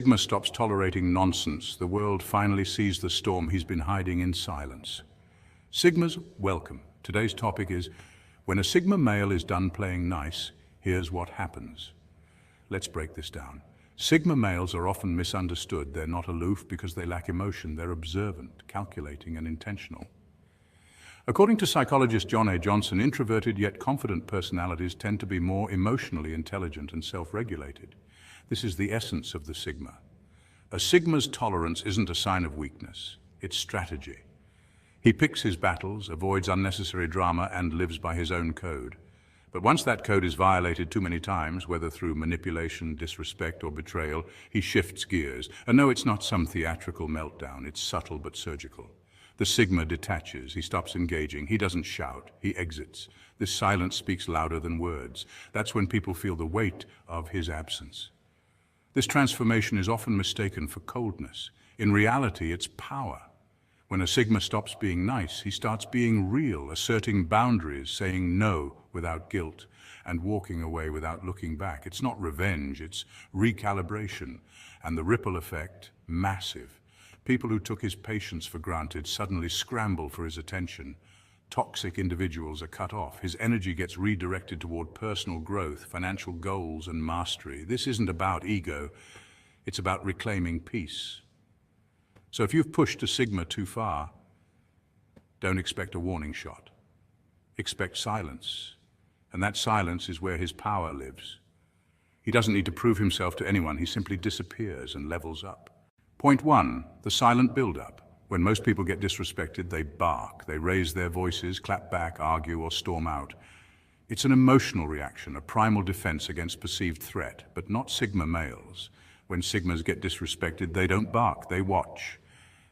Sigma stops tolerating nonsense, the world finally sees the storm he's been hiding in silence. Sigmas, welcome. Today's topic is, when a Sigma male is done playing nice, here's what happens. Let's break this down. Sigma males are often misunderstood. They're not aloof because they lack emotion. They're observant, calculating, and intentional. According to psychologist John A. Johnson, introverted yet confident personalities tend to be more emotionally intelligent and self-regulated. This is the essence of the Sigma. A Sigma's tolerance isn't a sign of weakness, it's strategy. He picks his battles, avoids unnecessary drama, and lives by his own code. But once that code is violated too many times, whether through manipulation, disrespect, or betrayal, he shifts gears. And no, it's not some theatrical meltdown, it's subtle but surgical. The Sigma detaches, he stops engaging, he doesn't shout, he exits. This silence speaks louder than words. That's when people feel the weight of his absence. This transformation is often mistaken for coldness. In reality, it's power. When a Sigma stops being nice, he starts being real, asserting boundaries, saying no without guilt, and walking away without looking back. It's not revenge, it's recalibration. And the ripple effect, massive. People who took his patience for granted suddenly scramble for his attention. Toxic individuals are cut off. His energy gets redirected toward personal growth, financial goals, and mastery. This isn't about ego, it's about reclaiming peace. So if you've pushed a Sigma too far, don't expect a warning shot. Expect silence. And that silence is where his power lives. He doesn't need to prove himself to anyone, he simply disappears and levels up. Point 1, the silent build-up. When most people get disrespected, they bark, they raise their voices, clap back, argue, or storm out. It's an emotional reaction, a primal defense against perceived threat, but not Sigma males. When Sigmas get disrespected, they don't bark, they watch,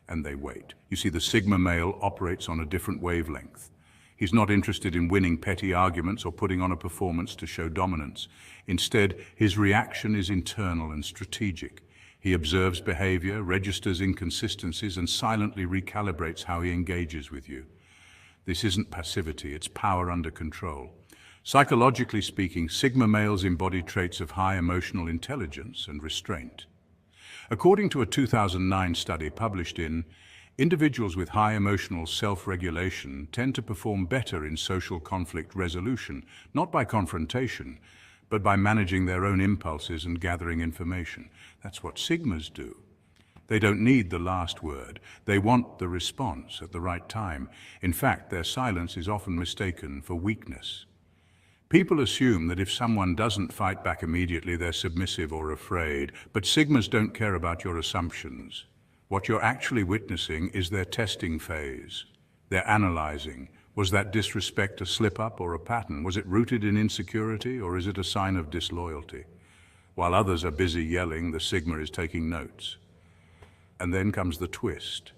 and they wait. You see, the Sigma male operates on a different wavelength. He's not interested in winning petty arguments or putting on a performance to show dominance. Instead, his reaction is internal and strategic. He observes behavior, registers inconsistencies, and silently recalibrates how he engages with you. This isn't passivity, it's power under control. Psychologically speaking, Sigma males embody traits of high emotional intelligence and restraint. According to a 2009 study published in Individuals with high emotional self-regulation tend to perform better in social conflict resolution, not by confrontation, but by managing their own impulses and gathering information. That's what Sigmas do. They don't need the last word. They want the response at the right time. In fact, their silence is often mistaken for weakness. People assume that if someone doesn't fight back immediately, they're submissive or afraid, but Sigmas don't care about your assumptions. What you're actually witnessing is their testing phase. They're analyzing. Was that disrespect a slip-up or a pattern? Was it rooted in insecurity, or is it a sign of disloyalty? While others are busy yelling, the Sigma is taking notes. And then comes the twist.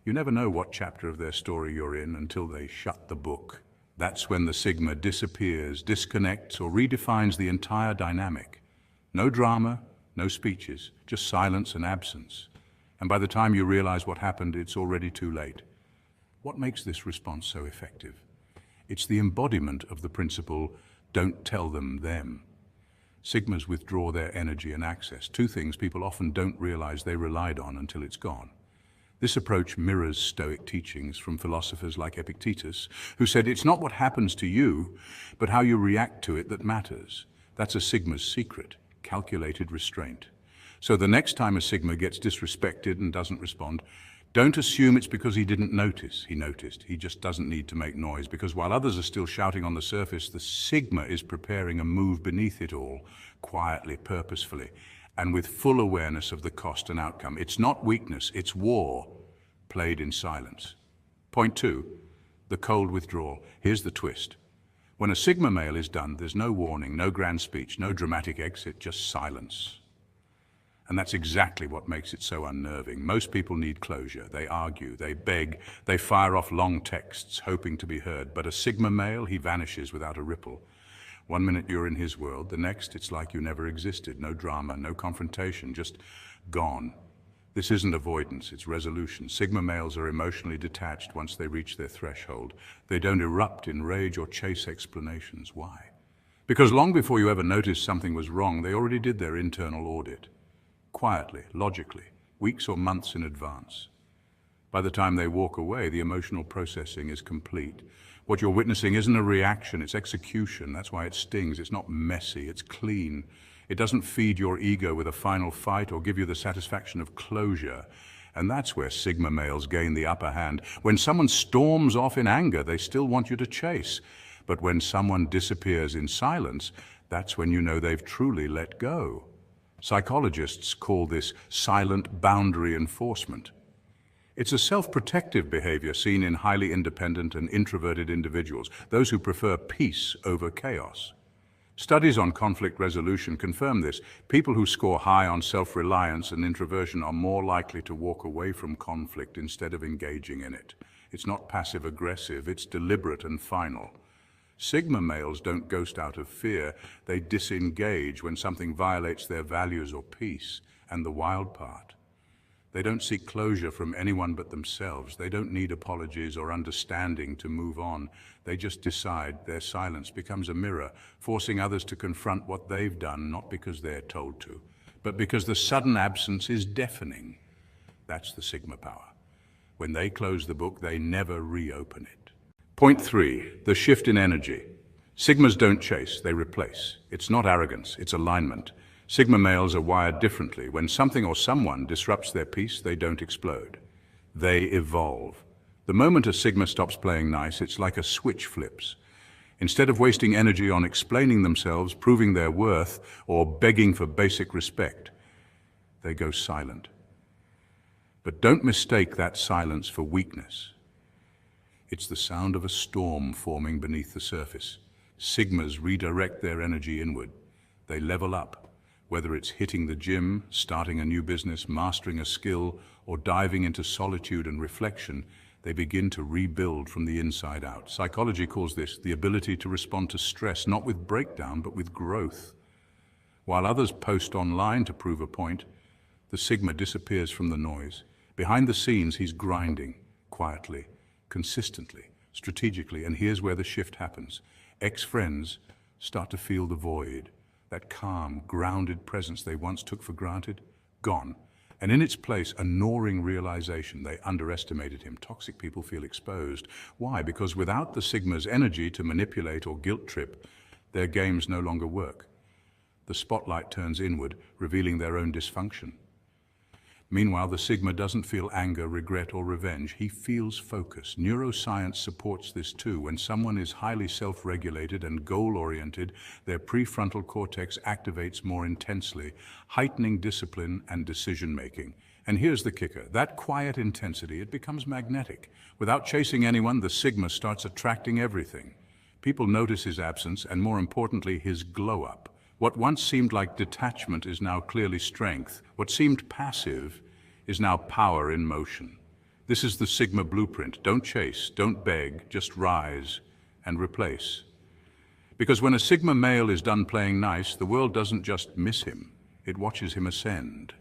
You never know what chapter of their story you're in until they shut the book. That's when the Sigma disappears, disconnects, or redefines the entire dynamic. No drama, no speeches, just silence and absence. And by the time you realize what happened, it's already too late. What makes this response so effective? It's the embodiment of the principle, don't tell them them. Sigmas withdraw their energy and access, two things people often don't realize they relied on until it's gone. This approach mirrors Stoic teachings from philosophers like Epictetus, who said it's not what happens to you, but how you react to it that matters. That's a Sigma's secret, calculated restraint. So the next time a Sigma gets disrespected and doesn't respond, don't assume it's because he didn't notice. He noticed. He just doesn't need to make noise, because while others are still shouting on the surface, the Sigma is preparing a move beneath it all, quietly, purposefully, and with full awareness of the cost and outcome. It's not weakness, it's war, played in silence. Point 2, the cold withdrawal. Here's the twist. When a Sigma male is done, there's no warning, no grand speech, no dramatic exit, just silence. And that's exactly what makes it so unnerving. Most people need closure. They argue, they beg, they fire off long texts, hoping to be heard. But a Sigma male, he vanishes without a ripple. One minute you're in his world, the next it's like you never existed. No drama, no confrontation, just gone. This isn't avoidance, it's resolution. Sigma males are emotionally detached once they reach their threshold. They don't erupt in rage or chase explanations. Why? Because long before you ever noticed something was wrong, they already did their internal audit. quietly, logically, weeks or months in advance. By the time they walk away, the emotional processing is complete. What you're witnessing isn't a reaction, it's execution. That's why it stings. It's not messy, it's clean. It doesn't feed your ego with a final fight or give you the satisfaction of closure. And that's where Sigma males gain the upper hand. When someone storms off in anger, they still want you to chase. But when someone disappears in silence, that's when you know they've truly let go. Psychologists call this silent boundary enforcement. It's a self-protective behavior seen in highly independent and introverted individuals, those who prefer peace over chaos. Studies on conflict resolution confirm this. People who score high on self-reliance and introversion are more likely to walk away from conflict instead of engaging in it. It's not passive-aggressive, it's deliberate and final. Sigma males don't ghost out of fear, they disengage when something violates their values or peace. And the wild part, they don't seek closure from anyone but themselves. They don't need apologies or understanding to move on. They just decide. Their silence becomes a mirror, forcing others to confront what they've done, not because they're told to, but because the sudden absence is deafening. That's the Sigma power. When they close the book, they never reopen it. Point 3, the shift in energy. Sigmas don't chase, they replace. It's not arrogance, it's alignment. Sigma males are wired differently. When something or someone disrupts their peace, they don't explode. They evolve. The moment a Sigma stops playing nice, it's like a switch flips. Instead of wasting energy on explaining themselves, proving their worth, or begging for basic respect, they go silent. But don't mistake that silence for weakness. It's the sound of a storm forming beneath the surface. Sigmas redirect their energy inward. They level up. Whether it's hitting the gym, starting a new business, mastering a skill, or diving into solitude and reflection, they begin to rebuild from the inside out. Psychology calls this the ability to respond to stress, not with breakdown, but with growth. While others post online to prove a point, the Sigma disappears from the noise. Behind the scenes, he's grinding, quietly, consistently, strategically, and here's where the shift happens. Ex-friends start to feel the void. That calm, grounded presence they once took for granted, gone. And in its place, a gnawing realization they underestimated him. Toxic people feel exposed. Why? Because without the Sigma's energy to manipulate or guilt trip, their games no longer work. The spotlight turns inward, revealing their own dysfunction. Meanwhile, the Sigma doesn't feel anger, regret, or revenge. He feels focus. Neuroscience supports this too. When someone is highly self-regulated and goal-oriented, their prefrontal cortex activates more intensely, heightening discipline and decision-making. And here's the kicker. That quiet intensity, it becomes magnetic. Without chasing anyone, the Sigma starts attracting everything. People notice his absence and, more importantly, his glow-up. What once seemed like detachment is now clearly strength. What seemed passive is now power in motion. This is the Sigma blueprint. Don't chase, don't beg, just rise and replace. Because when a Sigma male is done playing nice, the world doesn't just miss him, it watches him ascend.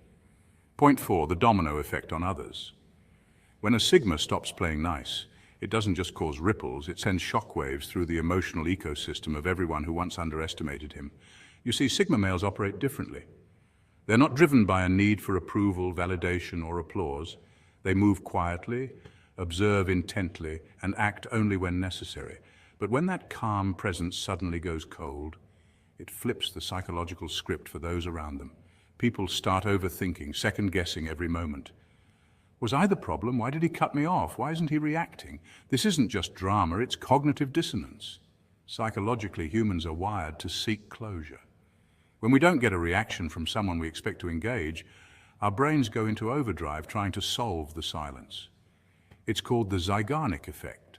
Point 4, the domino effect on others. When a Sigma stops playing nice, it doesn't just cause ripples, it sends shockwaves through the emotional ecosystem of everyone who once underestimated him. You see, Sigma males operate differently. They're not driven by a need for approval, validation, or applause. They move quietly, observe intently, and act only when necessary. But when that calm presence suddenly goes cold, it flips the psychological script for those around them. People start overthinking, second-guessing every moment. Was I the problem? Why did he cut me off? Why isn't he reacting? This isn't just drama, it's cognitive dissonance. Psychologically, humans are wired to seek closure. When we don't get a reaction from someone we expect to engage, our brains go into overdrive trying to solve the silence. It's called the Zeigarnik effect,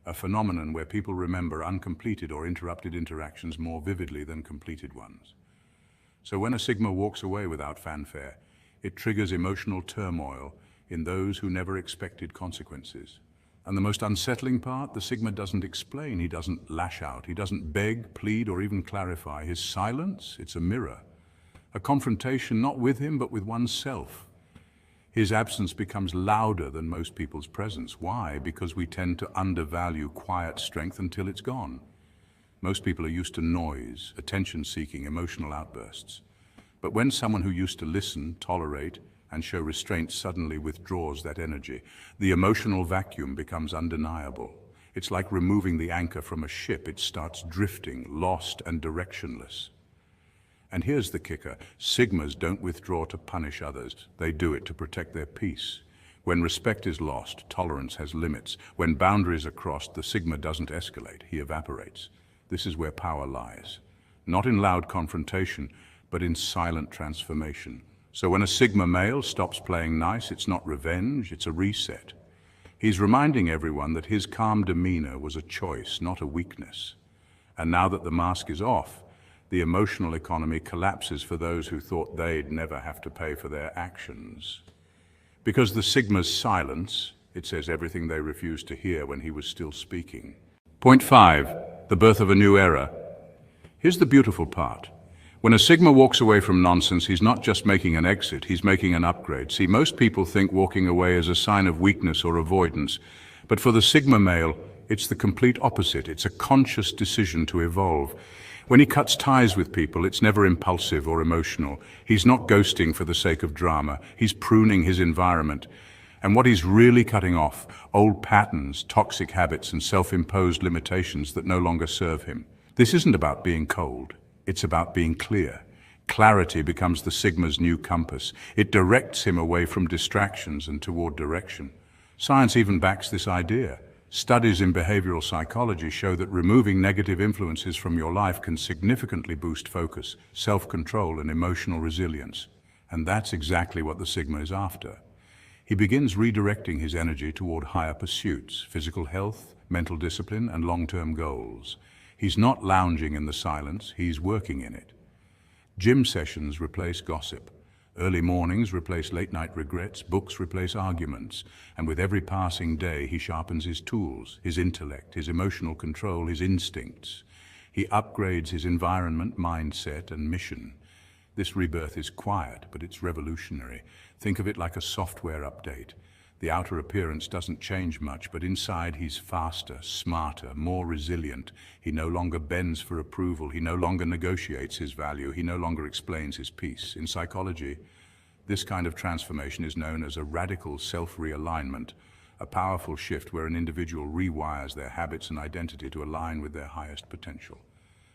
a phenomenon where people remember uncompleted or interrupted interactions more vividly than completed ones. So when a Sigma walks away without fanfare, it triggers emotional turmoil in those who never expected consequences. And the most unsettling part, the Sigma doesn't explain, he doesn't lash out, he doesn't beg, plead, or even clarify. His silence, it's a mirror, a confrontation not with him, but with oneself. His absence becomes louder than most people's presence. Why? Because we tend to undervalue quiet strength until it's gone. Most people are used to noise, attention-seeking, emotional outbursts. But when someone who used to listen, tolerate, and show restraint suddenly withdraws that energy, the emotional vacuum becomes undeniable. It's like removing the anchor from a ship. It starts drifting, lost and directionless. And here's the kicker. Sigmas don't withdraw to punish others. They do it to protect their peace. When respect is lost, tolerance has limits. When boundaries are crossed, the Sigma doesn't escalate. He evaporates. This is where power lies. Not in loud confrontation, but in silent transformation. So when a Sigma male stops playing nice, it's not revenge, it's a reset. He's reminding everyone that his calm demeanor was a choice, not a weakness. And now that the mask is off, the emotional economy collapses for those who thought they'd never have to pay for their actions. Because the Sigma's silence, it says everything they refused to hear when he was still speaking. Point 5, the birth of a new era. Here's the beautiful part. When a Sigma walks away from nonsense, he's not just making an exit, he's making an upgrade. See, most people think walking away is a sign of weakness or avoidance, but for the Sigma male, it's the complete opposite. It's a conscious decision to evolve. When he cuts ties with people, it's never impulsive or emotional. He's not ghosting for the sake of drama. He's pruning his environment. And what he's really cutting off, old patterns, toxic habits, and self-imposed limitations that no longer serve him. This isn't about being cold. It's about being clear. Clarity becomes the Sigma's new compass. It directs him away from distractions and toward direction. Science even backs this idea. Studies in behavioral psychology show that removing negative influences from your life can significantly boost focus, self-control, and emotional resilience. And that's exactly what the Sigma is after. He begins redirecting his energy toward higher pursuits, physical health, mental discipline, and long-term goals. He's not lounging in the silence, he's working in it. Gym sessions replace gossip. Early mornings replace late-night regrets, books replace arguments, and with every passing day he sharpens his tools, his intellect, his emotional control, his instincts. He upgrades his environment, mindset, and mission. This rebirth is quiet, but it's revolutionary. Think of it like a software update. The outer appearance doesn't change much, but inside he's faster, smarter, more resilient. He no longer bends for approval. He no longer negotiates his value. He no longer explains his peace. In psychology, this kind of transformation is known as a radical self-realignment, a powerful shift where an individual rewires their habits and identity to align with their highest potential.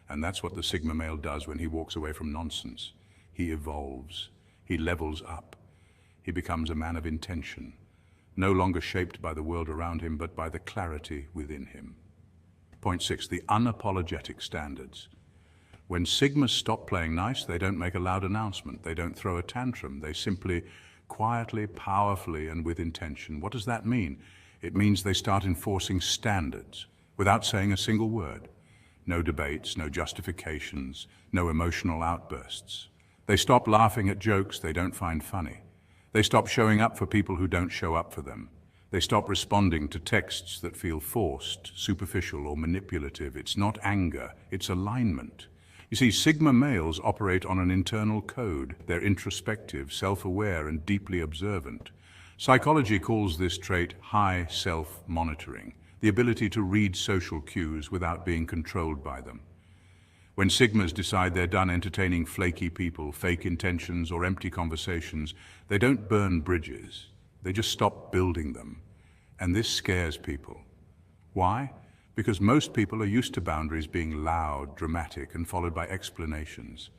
And that's what the Sigma male does when he walks away from nonsense. He evolves. He levels up. He becomes a man of intention, no longer shaped by the world around him, but by the clarity within him. Point 6, the unapologetic standards. When Sigmas stop playing nice, they don't make a loud announcement. They don't throw a tantrum. They simply, quietly, powerfully, and with intention. What does that mean? It means they start enforcing standards without saying a single word. No debates, no justifications, no emotional outbursts. They stop laughing at jokes they don't find funny. They stop showing up for people who don't show up for them. They stop responding to texts that feel forced, superficial, or manipulative. It's not anger, it's alignment. You see, Sigma males operate on an internal code. They're introspective, self-aware, and deeply observant. Psychology calls this trait high self-monitoring, the ability to read social cues without being controlled by them. When Sigmas decide they're done entertaining flaky people, fake intentions, or empty conversations, they don't burn bridges. They just stop building them. And this scares people. Why? Because most people are used to boundaries being loud, dramatic, and followed by explanations.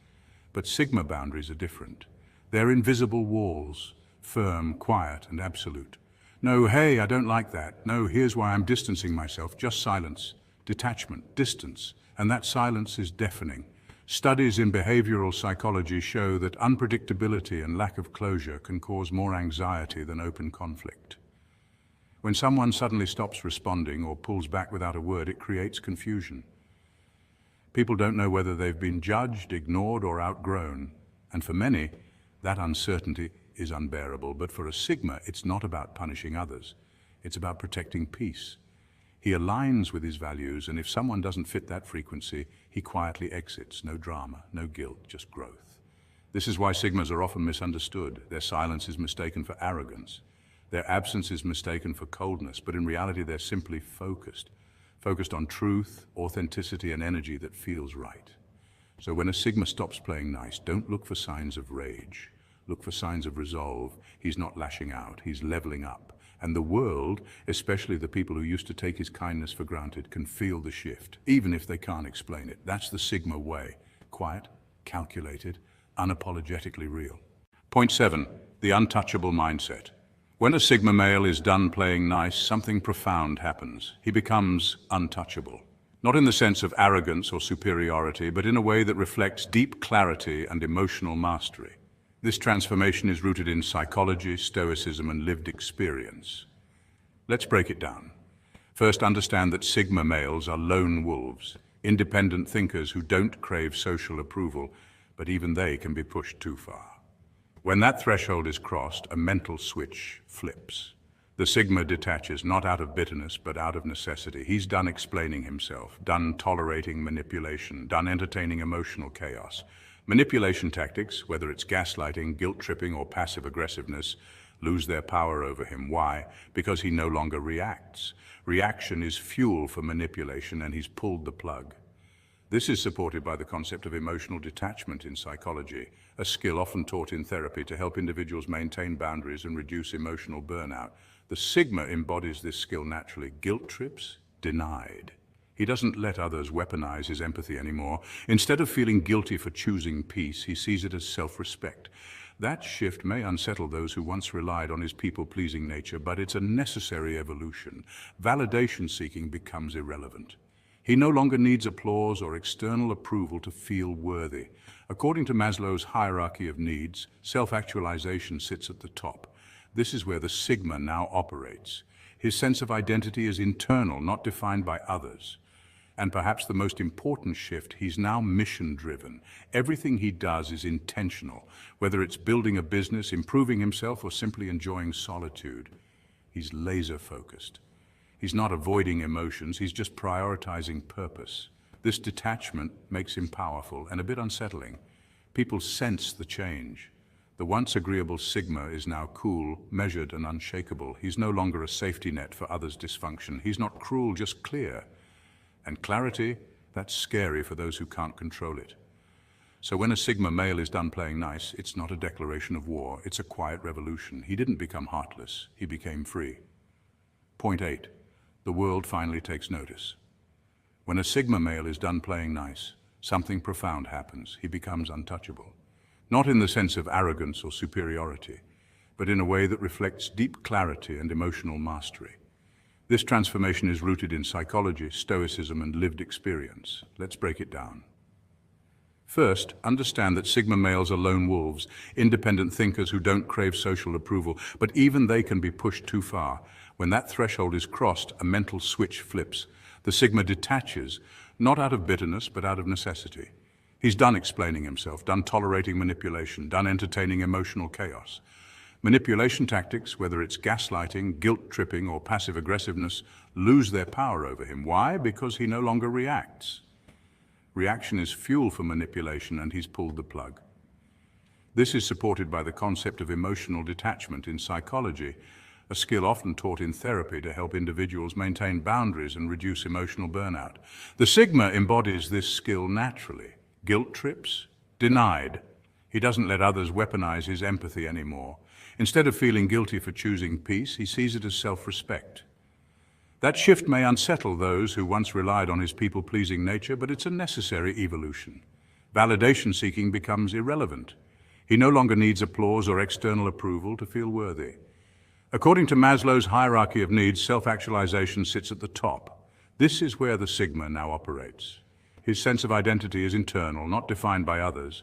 But Sigma boundaries are different. They're invisible walls, firm, quiet, and absolute. No, hey, I don't like that. No, here's why I'm distancing myself. Just silence, detachment, distance. And that silence is deafening. Studies in behavioral psychology show that unpredictability and lack of closure can cause more anxiety than open conflict. When someone suddenly stops responding or pulls back without a word, it creates confusion. People don't know whether they've been judged, ignored, or outgrown. And for many, that uncertainty is unbearable. But for a Sigma, it's not about punishing others. It's about protecting peace. He aligns with his values, and if someone doesn't fit that frequency, he quietly exits. No drama, no guilt, just growth. This is why Sigmas are often misunderstood. Their silence is mistaken for arrogance. Their absence is mistaken for coldness, but in reality they're simply focused on truth, authenticity, and energy that feels right. So when a Sigma stops playing nice, don't look for signs of rage. Look for signs of resolve. He's not lashing out, he's leveling up. And the world, especially the people who used to take his kindness for granted, can feel the shift, even if they can't explain it. That's the Sigma way. Quiet, calculated, unapologetically real. Point 7. The untouchable mindset. When a Sigma male is done playing nice, something profound happens. He becomes untouchable. Not in the sense of arrogance or superiority, but in a way that reflects deep clarity and emotional mastery. This transformation is rooted in psychology, stoicism, and lived experience. Let's break it down. First, understand that Sigma males are lone wolves, independent thinkers who don't crave social approval, but even they can be pushed too far. When that threshold is crossed, a mental switch flips. The Sigma detaches, not out of bitterness, but out of necessity. He's done explaining himself, done tolerating manipulation, done entertaining emotional chaos. Manipulation tactics, whether it's gaslighting, guilt-tripping, or passive aggressiveness, lose their power over him. Why? Because he no longer reacts. Reaction is fuel for manipulation, and he's pulled the plug. This is supported by the concept of emotional detachment in psychology, a skill often taught in therapy to help individuals maintain boundaries and reduce emotional burnout. The Sigma embodies this skill naturally. Guilt trips? Denied. He doesn't let others weaponize his empathy anymore. Instead of feeling guilty for choosing peace, he sees it as self-respect. That shift may unsettle those who once relied on his people-pleasing nature, but it's a necessary evolution. Validation seeking becomes irrelevant. He no longer needs applause or external approval to feel worthy. According to Maslow's hierarchy of needs, self-actualization sits at the top. This is where the Sigma now operates. His sense of identity is internal, not defined by others. And perhaps the most important shift, he's now mission-driven. Everything he does is intentional, whether it's building a business, improving himself, or simply enjoying solitude. He's laser-focused. He's not avoiding emotions, he's just prioritizing purpose. This detachment makes him powerful and a bit unsettling. People sense the change. The once agreeable Sigma is now cool, measured, and unshakable. He's no longer a safety net for others' dysfunction. He's not cruel, just clear. And clarity, that's scary for those who can't control it. So when a Sigma male is done playing nice, it's not a declaration of war, it's a quiet revolution. He didn't become heartless, he became free. Point 8. The world finally takes notice. When a Sigma male is done playing nice, something profound happens. He becomes untouchable. Not in the sense of arrogance or superiority, but in a way that reflects deep clarity and emotional mastery. This transformation is rooted in psychology, stoicism, and lived experience. Let's break it down. First, understand that Sigma males are lone wolves, independent thinkers who don't crave social approval, but even they can be pushed too far. When that threshold is crossed, a mental switch flips. The Sigma detaches, not out of bitterness, but out of necessity. He's done explaining himself, done tolerating manipulation, done entertaining emotional chaos. Manipulation tactics, whether it's gaslighting, guilt-tripping, or passive aggressiveness, lose their power over him. Why? Because he no longer reacts. Reaction is fuel for manipulation, and he's pulled the plug. This is supported by the concept of emotional detachment in psychology, a skill often taught in therapy to help individuals maintain boundaries and reduce emotional burnout. The Sigma embodies this skill naturally. Guilt trips? Denied. He doesn't let others weaponize his empathy anymore. Instead of feeling guilty for choosing peace, he sees it as self-respect. That shift may unsettle those who once relied on his people-pleasing nature, but it's a necessary evolution. Validation seeking becomes irrelevant. He no longer needs applause or external approval to feel worthy. According to Maslow's hierarchy of needs, self-actualization sits at the top. This is where the Sigma now operates. His sense of identity is internal, not defined by others.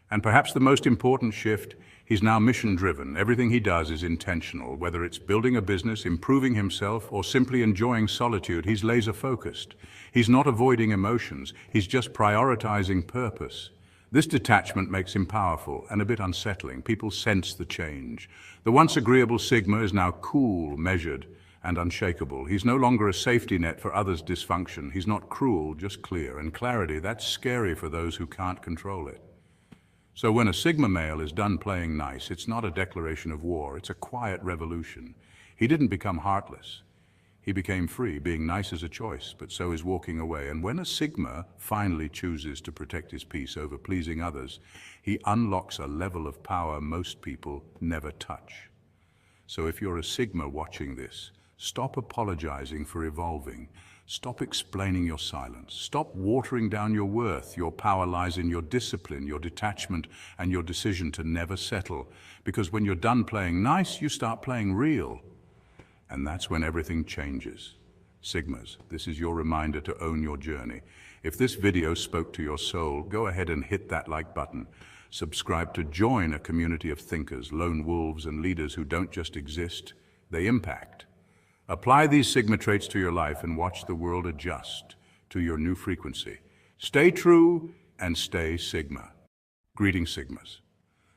And perhaps the most important shift, he's now mission-driven. Everything he does is intentional. Whether it's building a business, improving himself, or simply enjoying solitude, he's laser-focused. He's not avoiding emotions, he's just prioritizing purpose. This detachment makes him powerful and a bit unsettling. People sense the change. The once agreeable Sigma is now cool, measured, and unshakable. He's no longer a safety net for others' dysfunction. He's not cruel, just clear. And clarity, that's scary for those who can't control it. So when a Sigma male is done playing nice, it's not a declaration of war, it's a quiet revolution. He didn't become heartless. He became free. Being nice is a choice, but so is walking away. And when a Sigma finally chooses to protect his peace over pleasing others, he unlocks a level of power most people never touch. So if you're a Sigma watching this, stop apologizing for evolving. Stop explaining your silence. Stop watering down your worth. Your power lies in your discipline, your detachment, and your decision to never settle. Because when you're done playing nice, you start playing real. And that's when everything changes. Sigmas, this is your reminder to own your journey. If this video spoke to your soul, go ahead and hit that like button. Subscribe to join a community of thinkers, lone wolves, and leaders who don't just exist, they impact. Apply these Sigma traits to your life and watch the world adjust to your new frequency. Stay true and stay Sigma. Greetings, Sigmas.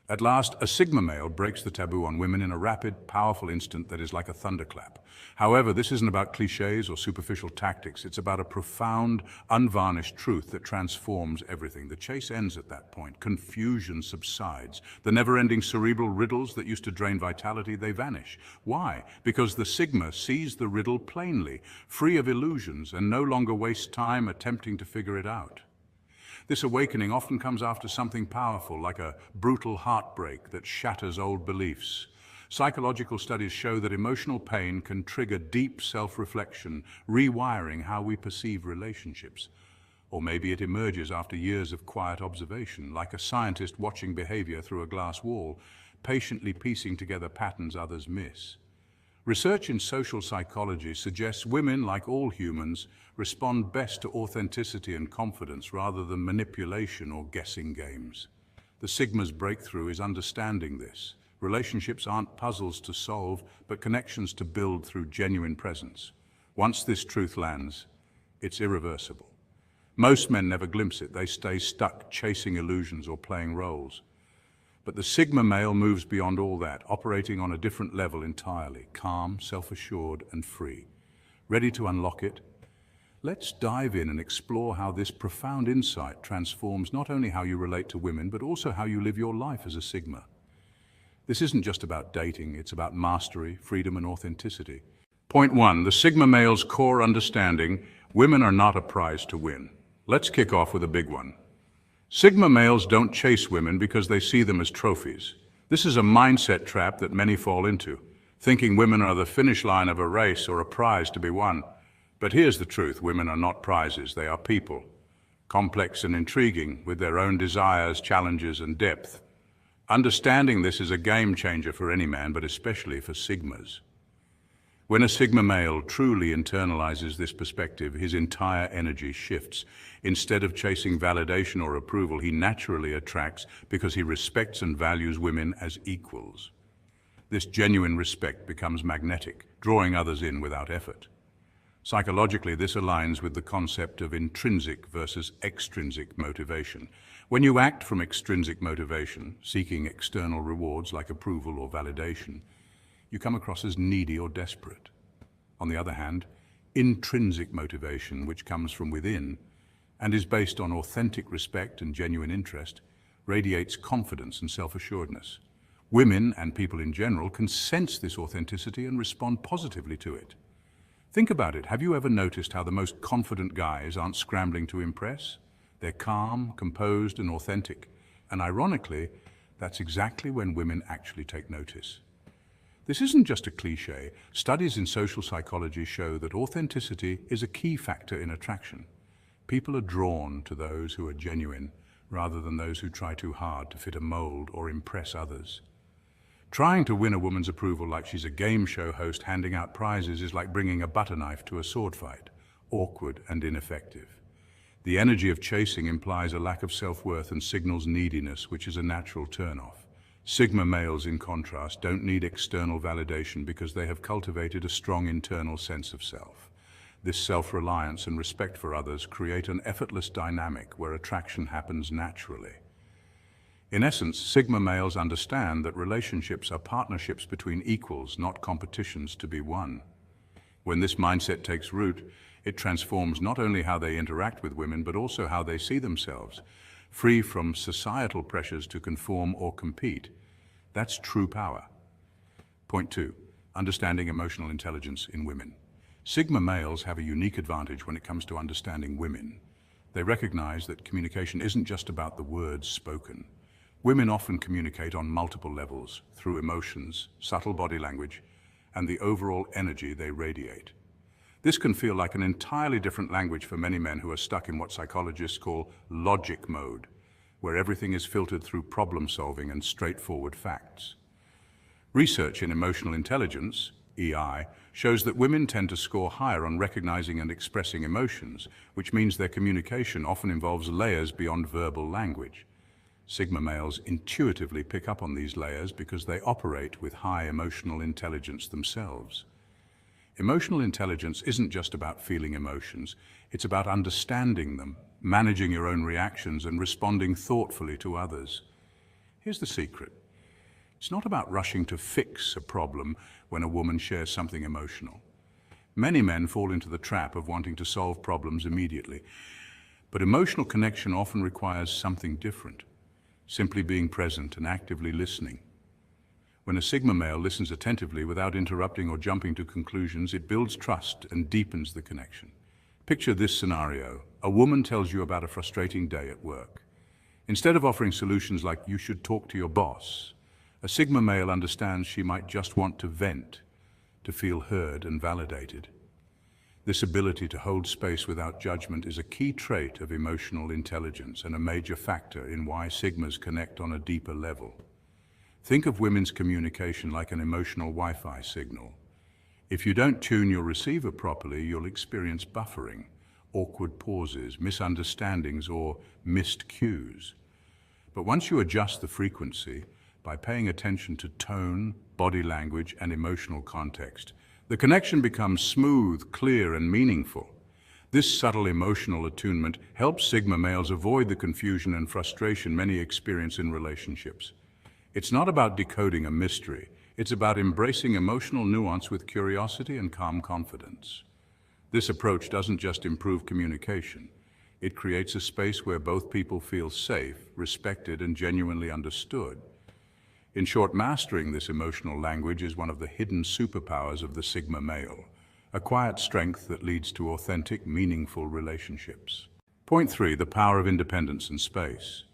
At last, a Sigma male breaks the taboo on women in a rapid, powerful instant that is like a thunderclap. However, this isn't about cliches or superficial tactics. It's about a profound, unvarnished truth that transforms everything. The chase ends at that point. Confusion subsides. The never-ending cerebral riddles that used to drain vitality, they vanish. Why? Because the Sigma sees the riddle plainly, free of illusions, and no longer wastes time attempting to figure it out. This awakening often comes after something powerful, like a brutal heartbreak that shatters old beliefs. Psychological studies show that emotional pain can trigger deep self-reflection, rewiring how we perceive relationships. Or maybe it emerges after years of quiet observation, like a scientist watching behavior through a glass wall, patiently piecing together patterns others miss. Research in social psychology suggests women, like all humans, respond best to authenticity and confidence rather than manipulation or guessing games. The Sigma's breakthrough is understanding this. Relationships aren't puzzles to solve, but connections to build through genuine presence. Once this truth lands, it's irreversible. Most men never glimpse it. They stay stuck chasing illusions or playing roles. But the Sigma male moves beyond all that, operating on a different level entirely, calm, self-assured, and free. Ready to unlock it? Let's dive in and explore how this profound insight transforms not only how you relate to women, but also how you live your life as a Sigma. This isn't just about dating, it's about mastery, freedom, and authenticity. Point 1, the Sigma male's core understanding: women are not a prize to win. Let's kick off with a big one. Sigma males don't chase women because they see them as trophies. This is a mindset trap that many fall into, thinking women are the finish line of a race or a prize to be won. But here's the truth: women are not prizes, they are people. Complex and intriguing, with their own desires, challenges, and depth. Understanding this is a game changer for any man, but especially for Sigmas. When a Sigma male truly internalizes this perspective, his entire energy shifts. Instead of chasing validation or approval, he naturally attracts because he respects and values women as equals. This genuine respect becomes magnetic, drawing others in without effort. Psychologically, this aligns with the concept of intrinsic versus extrinsic motivation. When you act from extrinsic motivation, seeking external rewards like approval or validation, you come across as needy or desperate. On the other hand, intrinsic motivation, which comes from within and is based on authentic respect and genuine interest, radiates confidence and self-assuredness. Women, and people in general, can sense this authenticity and respond positively to it. Think about it. Have you ever noticed how the most confident guys aren't scrambling to impress? They're calm, composed, and authentic. And ironically, that's exactly when women actually take notice. This isn't just a cliche. Studies in social psychology show that authenticity is a key factor in attraction. People are drawn to those who are genuine, rather than those who try too hard to fit a mold or impress others. Trying to win a woman's approval like she's a game show host handing out prizes is like bringing a butter knife to a sword fight, awkward and ineffective. The energy of chasing implies a lack of self-worth and signals neediness, which is a natural turn-off. Sigma males, in contrast, don't need external validation because they have cultivated a strong internal sense of self. This self-reliance and respect for others create an effortless dynamic where attraction happens naturally. In essence, Sigma males understand that relationships are partnerships between equals, not competitions to be won. When this mindset takes root, it transforms not only how they interact with women, but also how they see themselves, free from societal pressures to conform or compete. That's true power. Point 2, understanding emotional intelligence in women. Sigma males have a unique advantage when it comes to understanding women. They recognize that communication isn't just about the words spoken. Women often communicate on multiple levels, through emotions, subtle body language, and the overall energy they radiate. This can feel like an entirely different language for many men who are stuck in what psychologists call logic mode, where everything is filtered through problem solving and straightforward facts. Research in emotional intelligence, EI, shows that women tend to score higher on recognizing and expressing emotions, which means their communication often involves layers beyond verbal language. Sigma males intuitively pick up on these layers because they operate with high emotional intelligence themselves. Emotional intelligence isn't just about feeling emotions, it's about understanding them, managing your own reactions, and responding thoughtfully to others. Here's the secret. It's not about rushing to fix a problem when a woman shares something emotional. Many men fall into the trap of wanting to solve problems immediately, but emotional connection often requires something different, simply being present and actively listening. When a Sigma male listens attentively without interrupting or jumping to conclusions, it builds trust and deepens the connection. Picture this scenario. A woman tells you about a frustrating day at work. Instead of offering solutions like, "You should talk to your boss," a Sigma male understands she might just want to vent, to feel heard and validated. This ability to hold space without judgment is a key trait of emotional intelligence and a major factor in why Sigmas connect on a deeper level. Think of women's communication like an emotional Wi-Fi signal. If you don't tune your receiver properly, you'll experience buffering, awkward pauses, misunderstandings, or missed cues. But once you adjust the frequency, by paying attention to tone, body language, and emotional context, the connection becomes smooth, clear, and meaningful. This subtle emotional attunement helps Sigma males avoid the confusion and frustration many experience in relationships. It's not about decoding a mystery. It's about embracing emotional nuance with curiosity and calm confidence. This approach doesn't just improve communication. It creates a space where both people feel safe, respected, and genuinely understood. In short, mastering this emotional language is one of the hidden superpowers of the Sigma male, a quiet strength that leads to authentic, meaningful relationships. Point 3, the power of independence and space.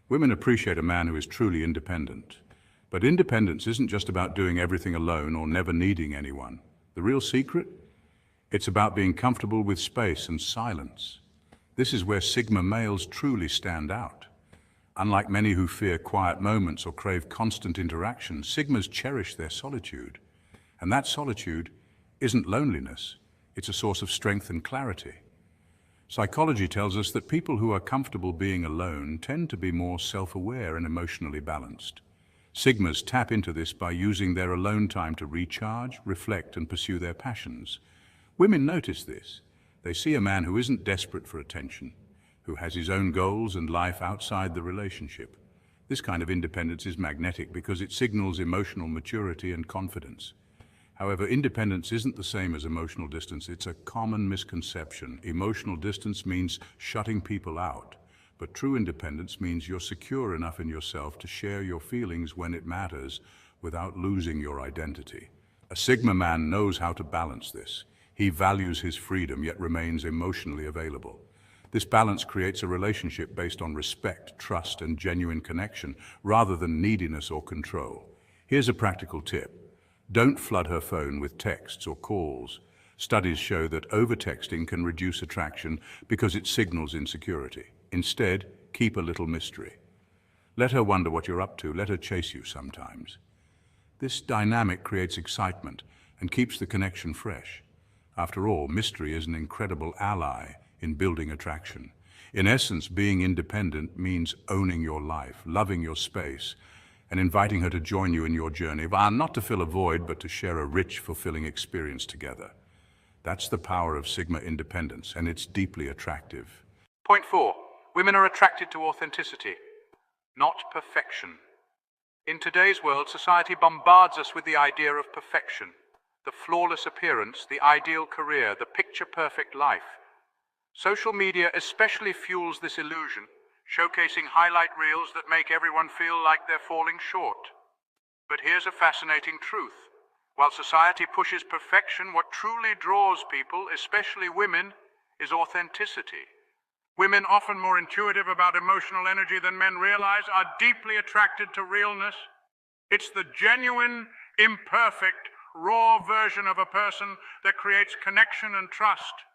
Women appreciate a man who is truly independent. But independence isn't just about doing everything alone or never needing anyone. The real secret? It's about being comfortable with space and silence. This is where Sigma males truly stand out. Unlike many who fear quiet moments or crave constant interaction, Sigmas cherish their solitude. And that solitude isn't loneliness, it's a source of strength and clarity. Psychology tells us that people who are comfortable being alone tend to be more self-aware and emotionally balanced. Sigmas tap into this by using their alone time to recharge, reflect, and pursue their passions. Women notice this. They see a man who isn't desperate for attention, who has his own goals and life outside the relationship. This kind of independence is magnetic because it signals emotional maturity and confidence. However, independence isn't the same as emotional distance. It's a common misconception. Emotional distance means shutting people out, but true independence means you're secure enough in yourself to share your feelings when it matters without losing your identity. A Sigma man knows how to balance this. He values his freedom yet remains emotionally available. This balance creates a relationship based on respect, trust, and genuine connection, rather than neediness or control. Here's a practical tip. Don't flood her phone with texts or calls. Studies show that over-texting can reduce attraction because it signals insecurity. Instead, keep a little mystery. Let her wonder what you're up to. Let her chase you sometimes. This dynamic creates excitement and keeps the connection fresh. After all, mystery is an incredible ally in building attraction. In essence, being independent means owning your life, loving your space, and inviting her to join you in your journey, not to fill a void, but to share a rich, fulfilling experience together. That's the power of Sigma independence, and it's deeply attractive. Point 4. Women are attracted to authenticity, not perfection. In today's world, society bombards us with the idea of perfection, the flawless appearance, the ideal career, the picture-perfect life. Social media especially fuels this illusion, showcasing highlight reels that make everyone feel like they're falling short. But here's a fascinating truth. While society pushes perfection, what truly draws people, especially women, is authenticity. Women, often more intuitive about emotional energy than men realize, are deeply attracted to realness. It's the genuine, imperfect, raw version of a person that creates connection and trust.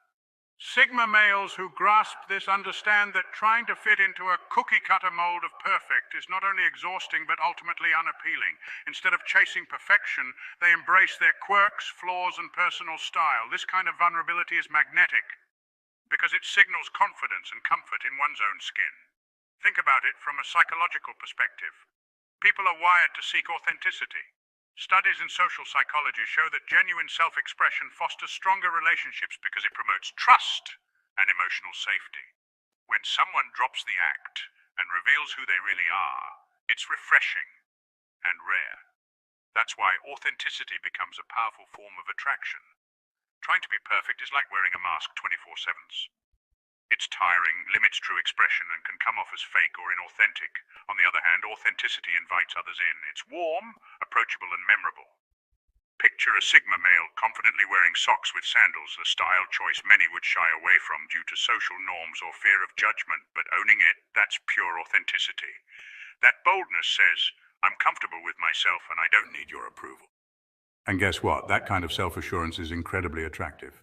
Sigma males who grasp this understand that trying to fit into a cookie-cutter mold of perfect is not only exhausting but ultimately unappealing. Instead of chasing perfection, they embrace their quirks, flaws, and personal style. This kind of vulnerability is magnetic because it signals confidence and comfort in one's own skin. Think about it from a psychological perspective. People are wired to seek authenticity. Studies in social psychology show that genuine self-expression fosters stronger relationships because it promotes trust and emotional safety. When someone drops the act and reveals who they really are, it's refreshing and rare. That's why authenticity becomes a powerful form of attraction. Trying to be perfect is like wearing a mask 24/7. It's tiring, limits true expression, and can come off as fake or inauthentic. On the other hand, authenticity invites others in. It's warm, approachable, and memorable. Picture a Sigma male confidently wearing socks with sandals, a style choice many would shy away from due to social norms or fear of judgment, but owning it, that's pure authenticity. That boldness says, I'm comfortable with myself and I don't need your approval. And guess what? That kind of self-assurance is incredibly attractive.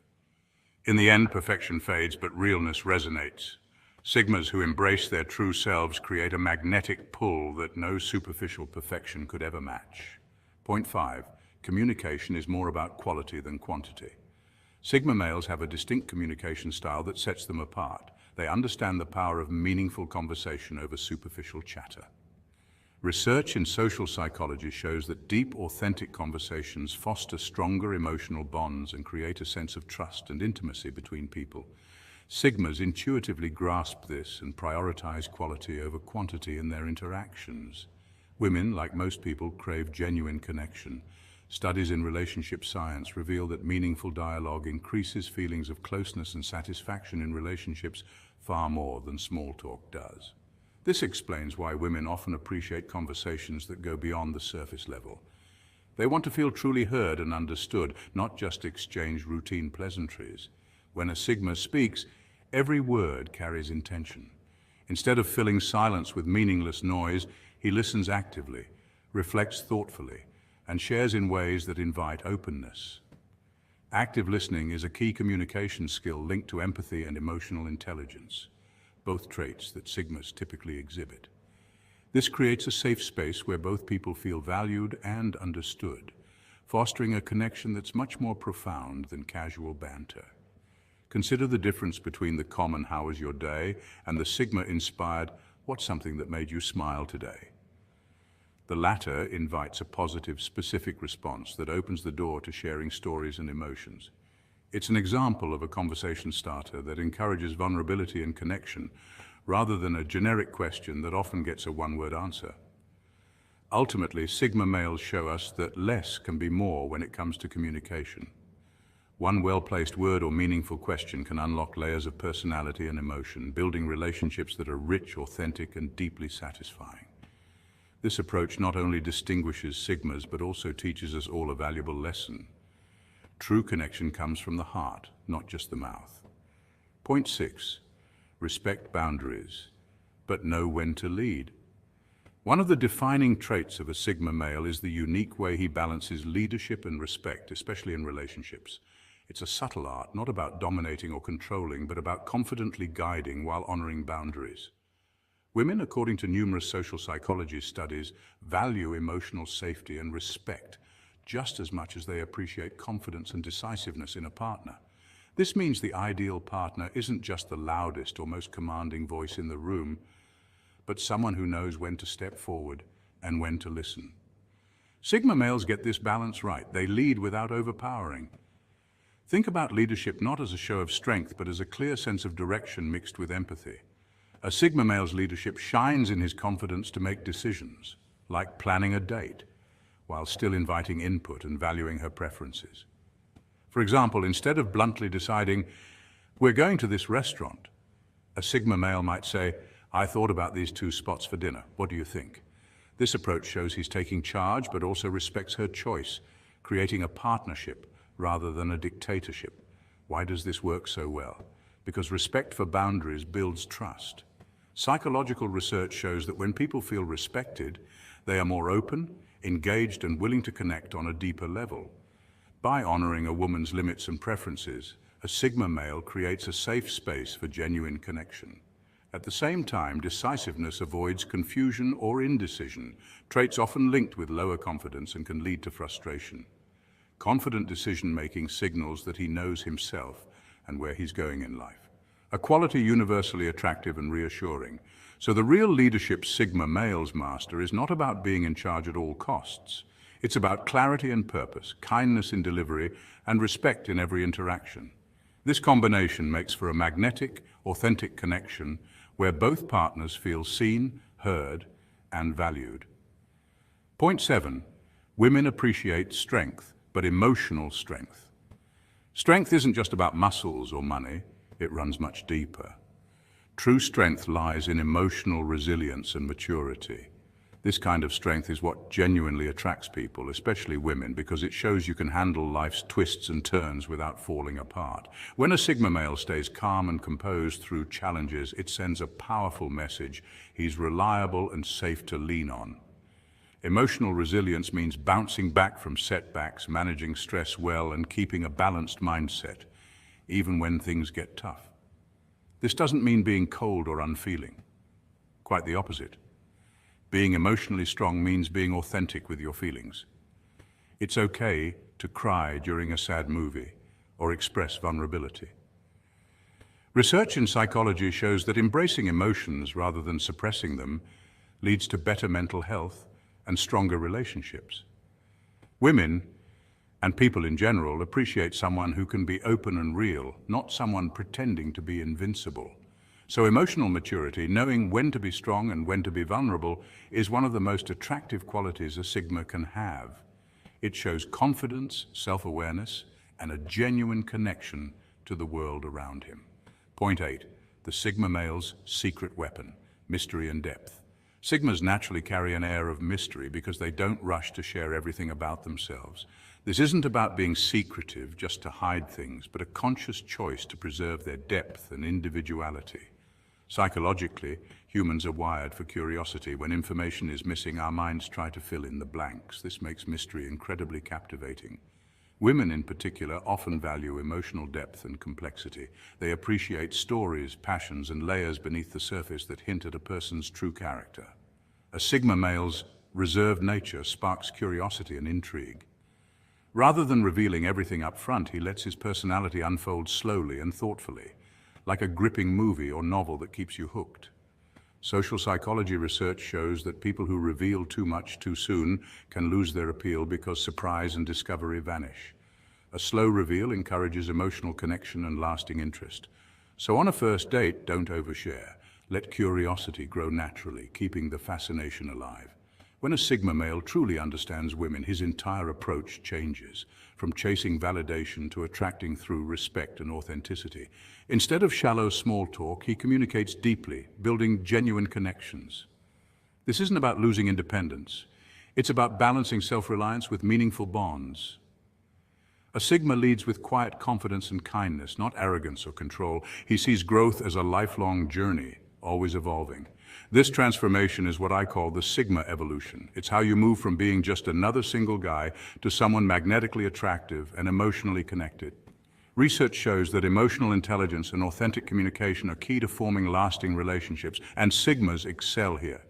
In the end, perfection fades, but realness resonates. Sigmas who embrace their true selves create a magnetic pull that no superficial perfection could ever match. Point 5. Communication is more about quality than quantity. Sigma males have a distinct communication style that sets them apart. They understand the power of meaningful conversation over superficial chatter. Research in social psychology shows that deep, authentic conversations foster stronger emotional bonds and create a sense of trust and intimacy between people. Sigmas intuitively grasp this and prioritize quality over quantity in their interactions. Women, like most people, crave genuine connection. Studies in relationship science reveal that meaningful dialogue increases feelings of closeness and satisfaction in relationships far more than small talk does. This explains why women often appreciate conversations that go beyond the surface level. They want to feel truly heard and understood, not just exchange routine pleasantries. When a Sigma speaks, every word carries intention. Instead of filling silence with meaningless noise, he listens actively, reflects thoughtfully, and shares in ways that invite openness. Active listening is a key communication skill linked to empathy and emotional intelligence, both traits that Sigmas typically exhibit. This creates a safe space where both people feel valued and understood, fostering a connection that's much more profound than casual banter. Consider the difference between the common "how was your day" and the Sigma-inspired "what's something that made you smile today?" The latter invites a positive, specific response that opens the door to sharing stories and emotions. It's an example of a conversation starter that encourages vulnerability and connection, rather than a generic question that often gets a one-word answer. Ultimately, Sigma males show us that less can be more when it comes to communication. One well-placed word or meaningful question can unlock layers of personality and emotion, building relationships that are rich, authentic, and deeply satisfying. This approach not only distinguishes Sigmas, but also teaches us all a valuable lesson. True connection comes from the heart, not just the mouth. Point 6. Respect boundaries, but know when to lead. One of the defining traits of a Sigma male is the unique way he balances leadership and respect, especially in relationships. It's a subtle art, not about dominating or controlling, but about confidently guiding while honoring boundaries. Women, according to numerous social psychology studies, value emotional safety and respect just as much as they appreciate confidence and decisiveness in a partner. This means the ideal partner isn't just the loudest or most commanding voice in the room, but someone who knows when to step forward and when to listen. Sigma males get this balance right. They lead without overpowering. Think about leadership not as a show of strength, but as a clear sense of direction mixed with empathy. A Sigma male's leadership shines in his confidence to make decisions, like planning a date, while still inviting input and valuing her preferences. For example, instead of bluntly deciding, "We're going to this restaurant," a Sigma male might say, "I thought about these 2 spots for dinner. What do you think?" This approach shows he's taking charge, but also respects her choice, creating a partnership rather than a dictatorship. Why does this work so well? Because respect for boundaries builds trust. Psychological research shows that when people feel respected, they are more open, engaged, and willing to connect on a deeper level. By honoring a woman's limits and preferences, a Sigma male creates a safe space for genuine connection. At the same time, decisiveness avoids confusion or indecision, traits often linked with lower confidence and can lead to frustration. Confident decision-making signals that he knows himself and where he's going in life. A quality universally attractive and reassuring. So the real leadership Sigma males master is not about being in charge at all costs. It's about clarity and purpose, kindness in delivery, and respect in every interaction. This combination makes for a magnetic, authentic connection where both partners feel seen, heard, and valued. Point 7. Women appreciate strength, but emotional strength. Strength isn't just about muscles or money, it runs much deeper. True strength lies in emotional resilience and maturity. This kind of strength is what genuinely attracts people, especially women, because it shows you can handle life's twists and turns without falling apart. When a Sigma male stays calm and composed through challenges, it sends a powerful message. He's reliable and safe to lean on. Emotional resilience means bouncing back from setbacks, managing stress well, and keeping a balanced mindset, even when things get tough. This doesn't mean being cold or unfeeling. Quite the opposite. Being emotionally strong means being authentic with your feelings. It's okay to cry during a sad movie or express vulnerability. Research in psychology shows that embracing emotions rather than suppressing them leads to better mental health and stronger relationships. Women, and people in general, appreciate someone who can be open and real, not someone pretending to be invincible. So emotional maturity, knowing when to be strong and when to be vulnerable, is one of the most attractive qualities a Sigma can have. It shows confidence, self-awareness, and a genuine connection to the world around him. Point 8. The Sigma male's secret weapon, mystery and depth. Sigmas naturally carry an air of mystery because they don't rush to share everything about themselves. This isn't about being secretive just to hide things, but a conscious choice to preserve their depth and individuality. Psychologically, humans are wired for curiosity. When information is missing, our minds try to fill in the blanks. This makes mystery incredibly captivating. Women in particular often value emotional depth and complexity. They appreciate stories, passions, and layers beneath the surface that hint at a person's true character. A Sigma male's reserved nature sparks curiosity and intrigue. Rather than revealing everything up front, he lets his personality unfold slowly and thoughtfully, like a gripping movie or novel that keeps you hooked. Social psychology research shows that people who reveal too much too soon can lose their appeal because surprise and discovery vanish. A slow reveal encourages emotional connection and lasting interest. So on a first date, don't overshare. Let curiosity grow naturally, keeping the fascination alive. When a Sigma male truly understands women, his entire approach changes, from chasing validation to attracting through respect and authenticity. Instead of shallow small talk, he communicates deeply, building genuine connections. This isn't about losing independence. It's about balancing self-reliance with meaningful bonds. A Sigma leads with quiet confidence and kindness, not arrogance or control. He sees growth as a lifelong journey, always evolving. This transformation is what I call the Sigma evolution. It's how you move from being just another single guy to someone magnetically attractive and emotionally connected. Research shows that emotional intelligence and authentic communication are key to forming lasting relationships, and Sigmas excel here.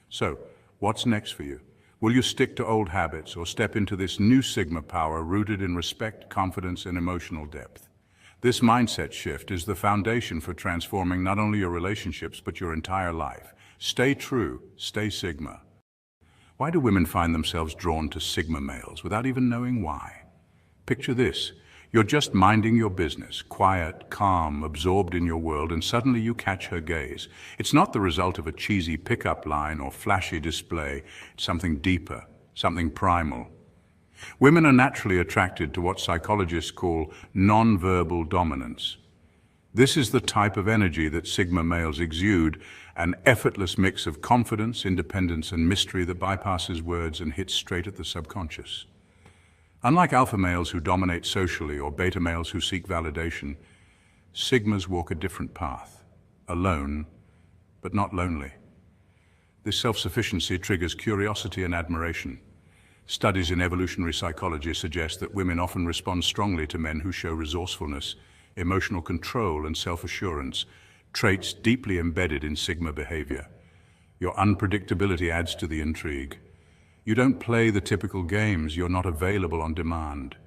So, what's next for you? Will you stick to old habits or step into this new Sigma power rooted in respect, confidence, and emotional depth? This mindset shift is the foundation for transforming not only your relationships, but your entire life. Stay true, stay Sigma. Why do women find themselves drawn to Sigma males without even knowing why? Picture this. You're just minding your business, quiet, calm, absorbed in your world, and suddenly you catch her gaze. It's not the result of a cheesy pickup line or flashy display. It's something deeper, something primal. Women are naturally attracted to what psychologists call non-verbal dominance. This is the type of energy that Sigma males exude, an effortless mix of confidence, independence, and mystery that bypasses words and hits straight at the subconscious. Unlike alpha males who dominate socially or beta males who seek validation, sigmas walk a different path, alone, but not lonely. This self-sufficiency triggers curiosity and admiration. Studies in evolutionary psychology suggest that women often respond strongly to men who show resourcefulness, emotional control, and self-assurance, traits deeply embedded in sigma behavior. Your unpredictability adds to the intrigue. You don't play the typical games, you're not available on demand.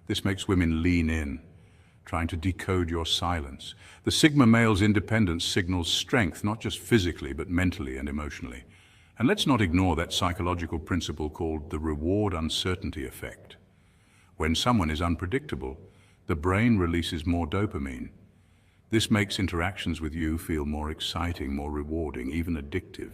This makes women lean in, trying to decode your silence. The sigma male's independence signals strength, not just physically, but mentally and emotionally. And let's not ignore that psychological principle called the reward uncertainty effect. When someone is unpredictable, the brain releases more dopamine. This makes interactions with you feel more exciting, more rewarding, even addictive.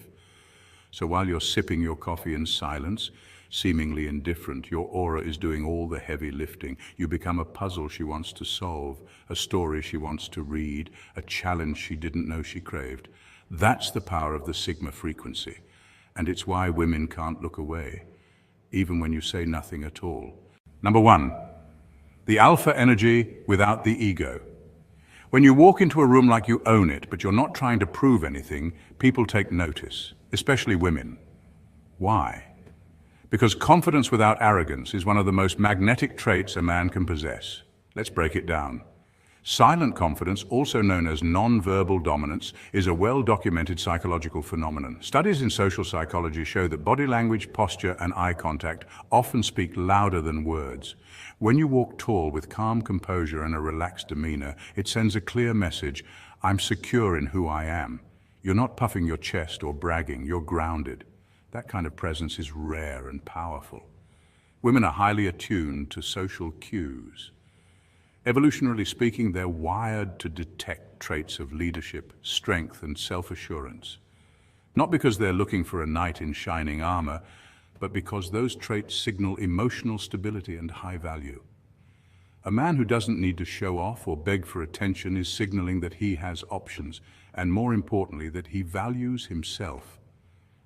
So while you're sipping your coffee in silence, seemingly indifferent, your aura is doing all the heavy lifting. You become a puzzle she wants to solve, a story she wants to read, a challenge she didn't know she craved. That's the power of the sigma frequency. And it's why women can't look away, even when you say nothing at all. Number 1, the alpha energy without the ego. When you walk into a room like you own it, but you're not trying to prove anything, people take notice, especially women. Why? Because confidence without arrogance is one of the most magnetic traits a man can possess. Let's break it down. Silent confidence, also known as non-verbal dominance, is a well-documented psychological phenomenon. Studies in social psychology show that body language, posture, and eye contact often speak louder than words. When you walk tall with calm composure and a relaxed demeanor, it sends a clear message: I'm secure in who I am. You're not puffing your chest or bragging, you're grounded. That kind of presence is rare and powerful. Women are highly attuned to social cues. Evolutionarily speaking, they're wired to detect traits of leadership, strength, and self-assurance. Not because they're looking for a knight in shining armor, but because those traits signal emotional stability and high value. A man who doesn't need to show off or beg for attention is signaling that he has options, and more importantly, that he values himself.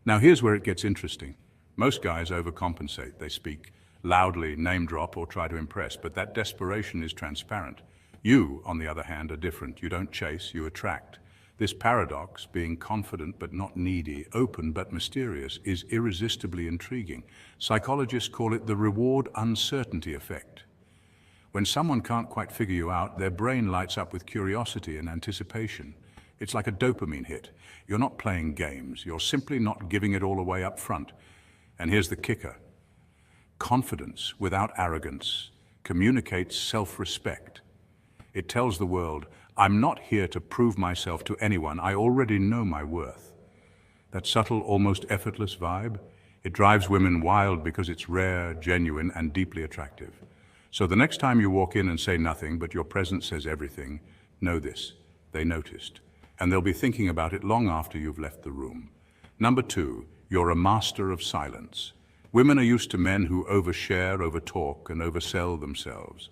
Now here's where it gets interesting. Most guys overcompensate. They speak loudly, name drop, or try to impress, but that desperation is transparent. You, on the other hand, are different. You don't chase, you attract. This paradox, being confident but not needy, open but mysterious, is irresistibly intriguing. Psychologists call it the reward uncertainty effect. When someone can't quite figure you out, their brain lights up with curiosity and anticipation. It's like a dopamine hit. You're not playing games, you're simply not giving it all away up front. And here's the kicker. Confidence without arrogance communicates self-respect. It tells the world, I'm not here to prove myself to anyone, I already know my worth. That subtle, almost effortless vibe, it drives women wild because it's rare, genuine, and deeply attractive. So the next time you walk in and say nothing, but your presence says everything, know this, they noticed. And they'll be thinking about it long after you've left the room. Number 2, you're a master of silence. Women are used to men who overshare, overtalk, and oversell themselves.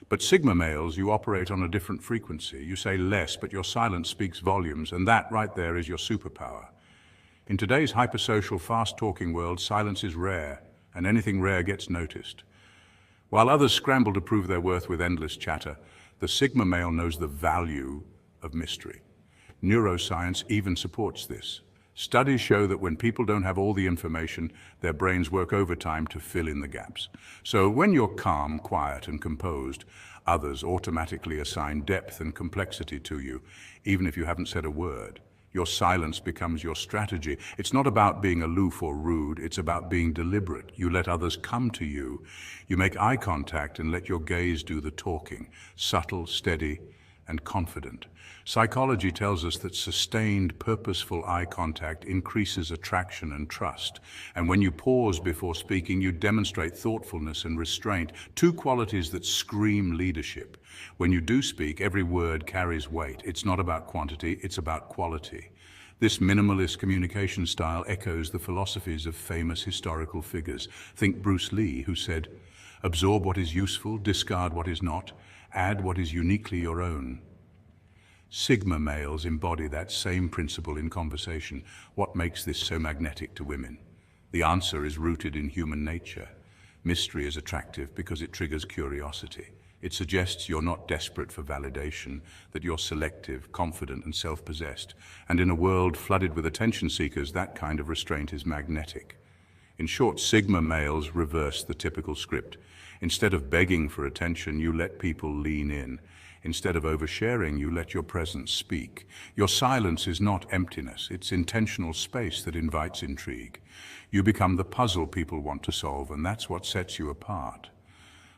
But Sigma males, you operate on a different frequency. You say less, but your silence speaks volumes, and that right there is your superpower. In today's hypersocial, fast-talking world, silence is rare, and anything rare gets noticed. While others scramble to prove their worth with endless chatter, the Sigma male knows the value of mystery. Neuroscience even supports this. Studies show that when people don't have all the information, their brains work overtime to fill in the gaps. So when you're calm, quiet, and composed, others automatically assign depth and complexity to you, even if you haven't said a word. Your silence becomes your strategy. It's not about being aloof or rude, it's about being deliberate. You let others come to you. You make eye contact and let your gaze do the talking, subtle, steady, and confident. Psychology tells us that sustained, purposeful eye contact increases attraction and trust. And when you pause before speaking, you demonstrate thoughtfulness and restraint, two qualities that scream leadership. When you do speak, every word carries weight. It's not about quantity, it's about quality. This minimalist communication style echoes the philosophies of famous historical figures. Think Bruce Lee, who said, "Absorb what is useful, discard what is not, add what is uniquely your own." Sigma males embody that same principle in conversation. What makes this so magnetic to women? The answer is rooted in human nature. Mystery is attractive because it triggers curiosity. It suggests you're not desperate for validation, that you're selective, confident, and self-possessed. And in a world flooded with attention seekers, that kind of restraint is magnetic. In short, Sigma males reverse the typical script. Instead of begging for attention, you let people lean in. Instead of oversharing, you let your presence speak. Your silence is not emptiness, it's intentional space that invites intrigue. You become the puzzle people want to solve, and that's what sets you apart.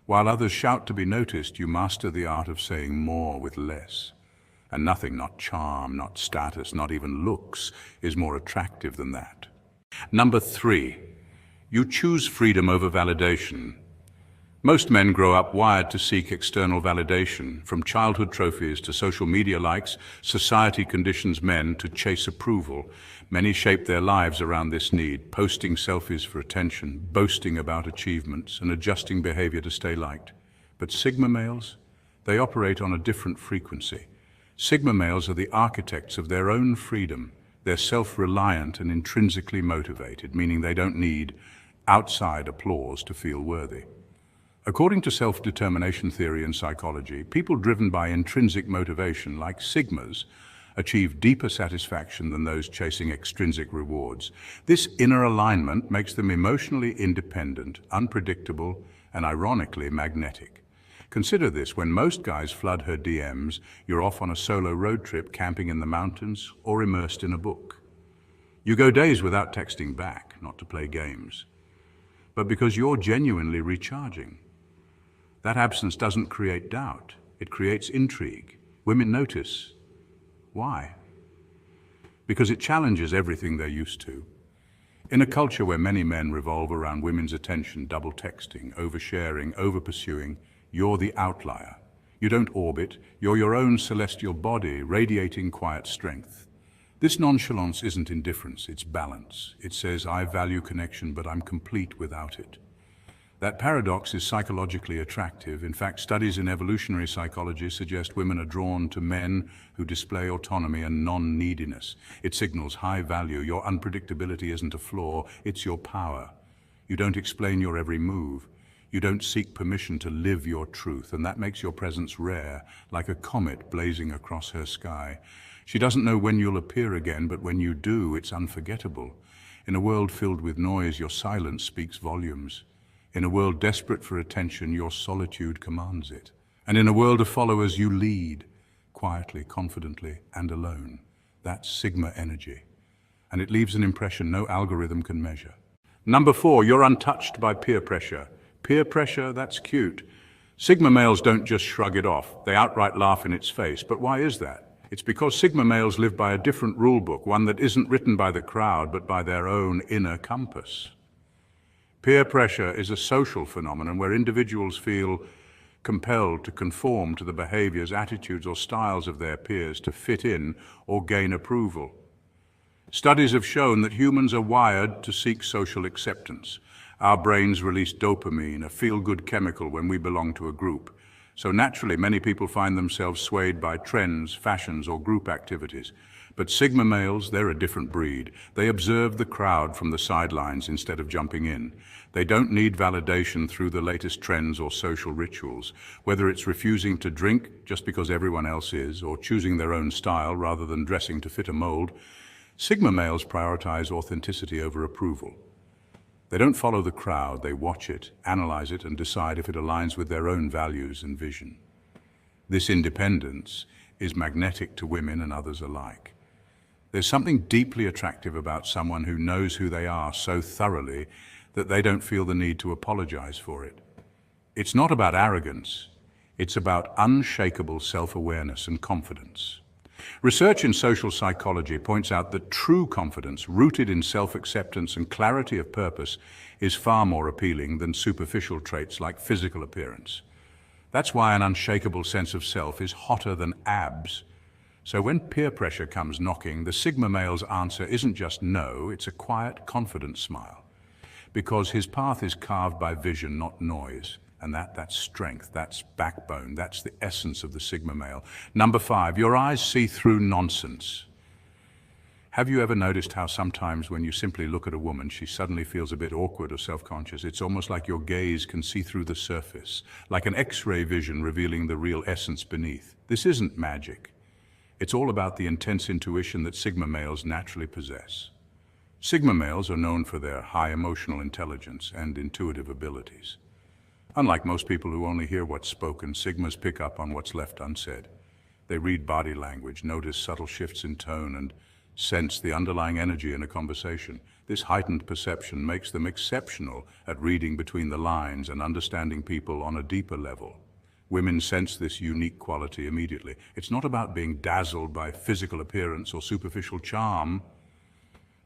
While others shout to be noticed, you master the art of saying more with less. And nothing, not charm, not status, not even looks, is more attractive than that. Number 3, you choose freedom over validation. Most men grow up wired to seek external validation. From childhood trophies to social media likes, society conditions men to chase approval. Many shape their lives around this need, posting selfies for attention, boasting about achievements, and adjusting behavior to stay liked. But Sigma males, they operate on a different frequency. Sigma males are the architects of their own freedom. They're self-reliant and intrinsically motivated, meaning they don't need outside applause to feel worthy. According to self-determination theory and psychology, people driven by intrinsic motivation, like Sigmas, achieve deeper satisfaction than those chasing extrinsic rewards. This inner alignment makes them emotionally independent, unpredictable, and ironically magnetic. Consider this: when most guys flood her DMs, you're off on a solo road trip, camping in the mountains, or immersed in a book. You go days without texting back, not to play games, but because you're genuinely recharging. That absence doesn't create doubt, it creates intrigue. Women notice. Why? Because it challenges everything they're used to. In a culture where many men revolve around women's attention, double texting, oversharing, over-pursuing, you're the outlier. You don't orbit, you're your own celestial body, radiating quiet strength. This nonchalance isn't indifference, it's balance. It says, I value connection, but I'm complete without it. That paradox is psychologically attractive. In fact, studies in evolutionary psychology suggest women are drawn to men who display autonomy and non-neediness. It signals high value. Your unpredictability isn't a flaw, it's your power. You don't explain your every move. You don't seek permission to live your truth, and that makes your presence rare, like a comet blazing across her sky. She doesn't know when you'll appear again, but when you do, it's unforgettable. In a world filled with noise, your silence speaks volumes. In a world desperate for attention, your solitude commands it. And in a world of followers, you lead, quietly, confidently, and alone. That's Sigma energy. And it leaves an impression no algorithm can measure. Number 4, you're untouched by peer pressure. Peer pressure, that's cute. Sigma males don't just shrug it off, they outright laugh in its face. But why is that? It's because Sigma males live by a different rule book, one that isn't written by the crowd, but by their own inner compass. Peer pressure is a social phenomenon where individuals feel compelled to conform to the behaviors, attitudes, or styles of their peers to fit in or gain approval. Studies have shown that humans are wired to seek social acceptance. Our brains release dopamine, a feel-good chemical, when we belong to a group. So naturally, many people find themselves swayed by trends, fashions, or group activities. But Sigma males, they're a different breed. They observe the crowd from the sidelines instead of jumping in. They don't need validation through the latest trends or social rituals. Whether it's refusing to drink just because everyone else is, or choosing their own style rather than dressing to fit a mold, Sigma males prioritize authenticity over approval. They don't follow the crowd, they watch it, analyze it, and decide if it aligns with their own values and vision. This independence is magnetic to women and others alike. There's something deeply attractive about someone who knows who they are so thoroughly that they don't feel the need to apologize for it. It's not about arrogance, it's about unshakable self-awareness and confidence. Research in social psychology points out that true confidence, rooted in self-acceptance and clarity of purpose, is far more appealing than superficial traits like physical appearance. That's why an unshakable sense of self is hotter than abs. So when peer pressure comes knocking, the Sigma male's answer isn't just no, it's a quiet, confident smile. Because his path is carved by vision, not noise. And that's strength, that's backbone, that's the essence of the Sigma male. Number 5, your eyes see through nonsense. Have you ever noticed how sometimes when you simply look at a woman, she suddenly feels a bit awkward or self-conscious? It's almost like your gaze can see through the surface, like an X-ray vision revealing the real essence beneath. This isn't magic. It's all about the intense intuition that Sigma males naturally possess. Sigma males are known for their high emotional intelligence and intuitive abilities. Unlike most people who only hear what's spoken, Sigmas pick up on what's left unsaid. They read body language, notice subtle shifts in tone, and sense the underlying energy in a conversation. This heightened perception makes them exceptional at reading between the lines and understanding people on a deeper level. Women sense this unique quality immediately. It's not about being dazzled by physical appearance or superficial charm.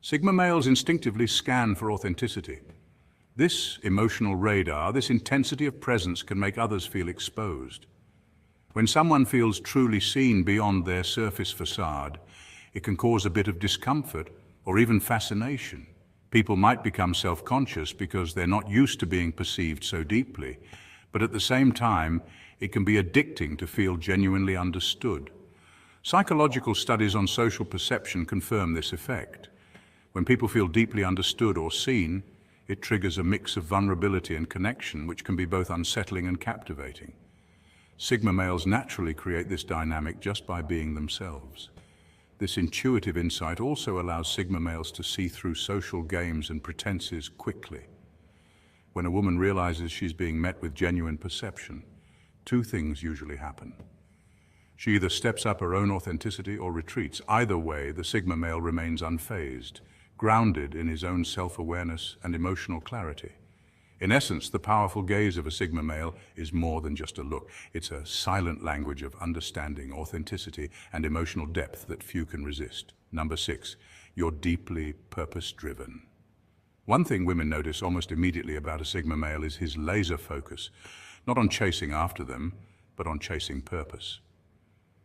Sigma males instinctively scan for authenticity. This emotional radar, this intensity of presence can make others feel exposed. When someone feels truly seen beyond their surface facade, it can cause a bit of discomfort or even fascination. People might become self-conscious because they're not used to being perceived so deeply, but at the same time, it can be addicting to feel genuinely understood. Psychological studies on social perception confirm this effect. When people feel deeply understood or seen, it triggers a mix of vulnerability and connection, which can be both unsettling and captivating. Sigma males naturally create this dynamic just by being themselves. This intuitive insight also allows Sigma males to see through social games and pretenses quickly. When a woman realizes she's being met with genuine perception, two things usually happen. She either steps up her own authenticity or retreats. Either way, the Sigma male remains unfazed, grounded in his own self-awareness and emotional clarity. In essence, the powerful gaze of a Sigma male is more than just a look. It's a silent language of understanding, authenticity, and emotional depth that few can resist. Number 6, you're deeply purpose-driven. One thing women notice almost immediately about a Sigma male is his laser focus, not on chasing after them, but on chasing purpose.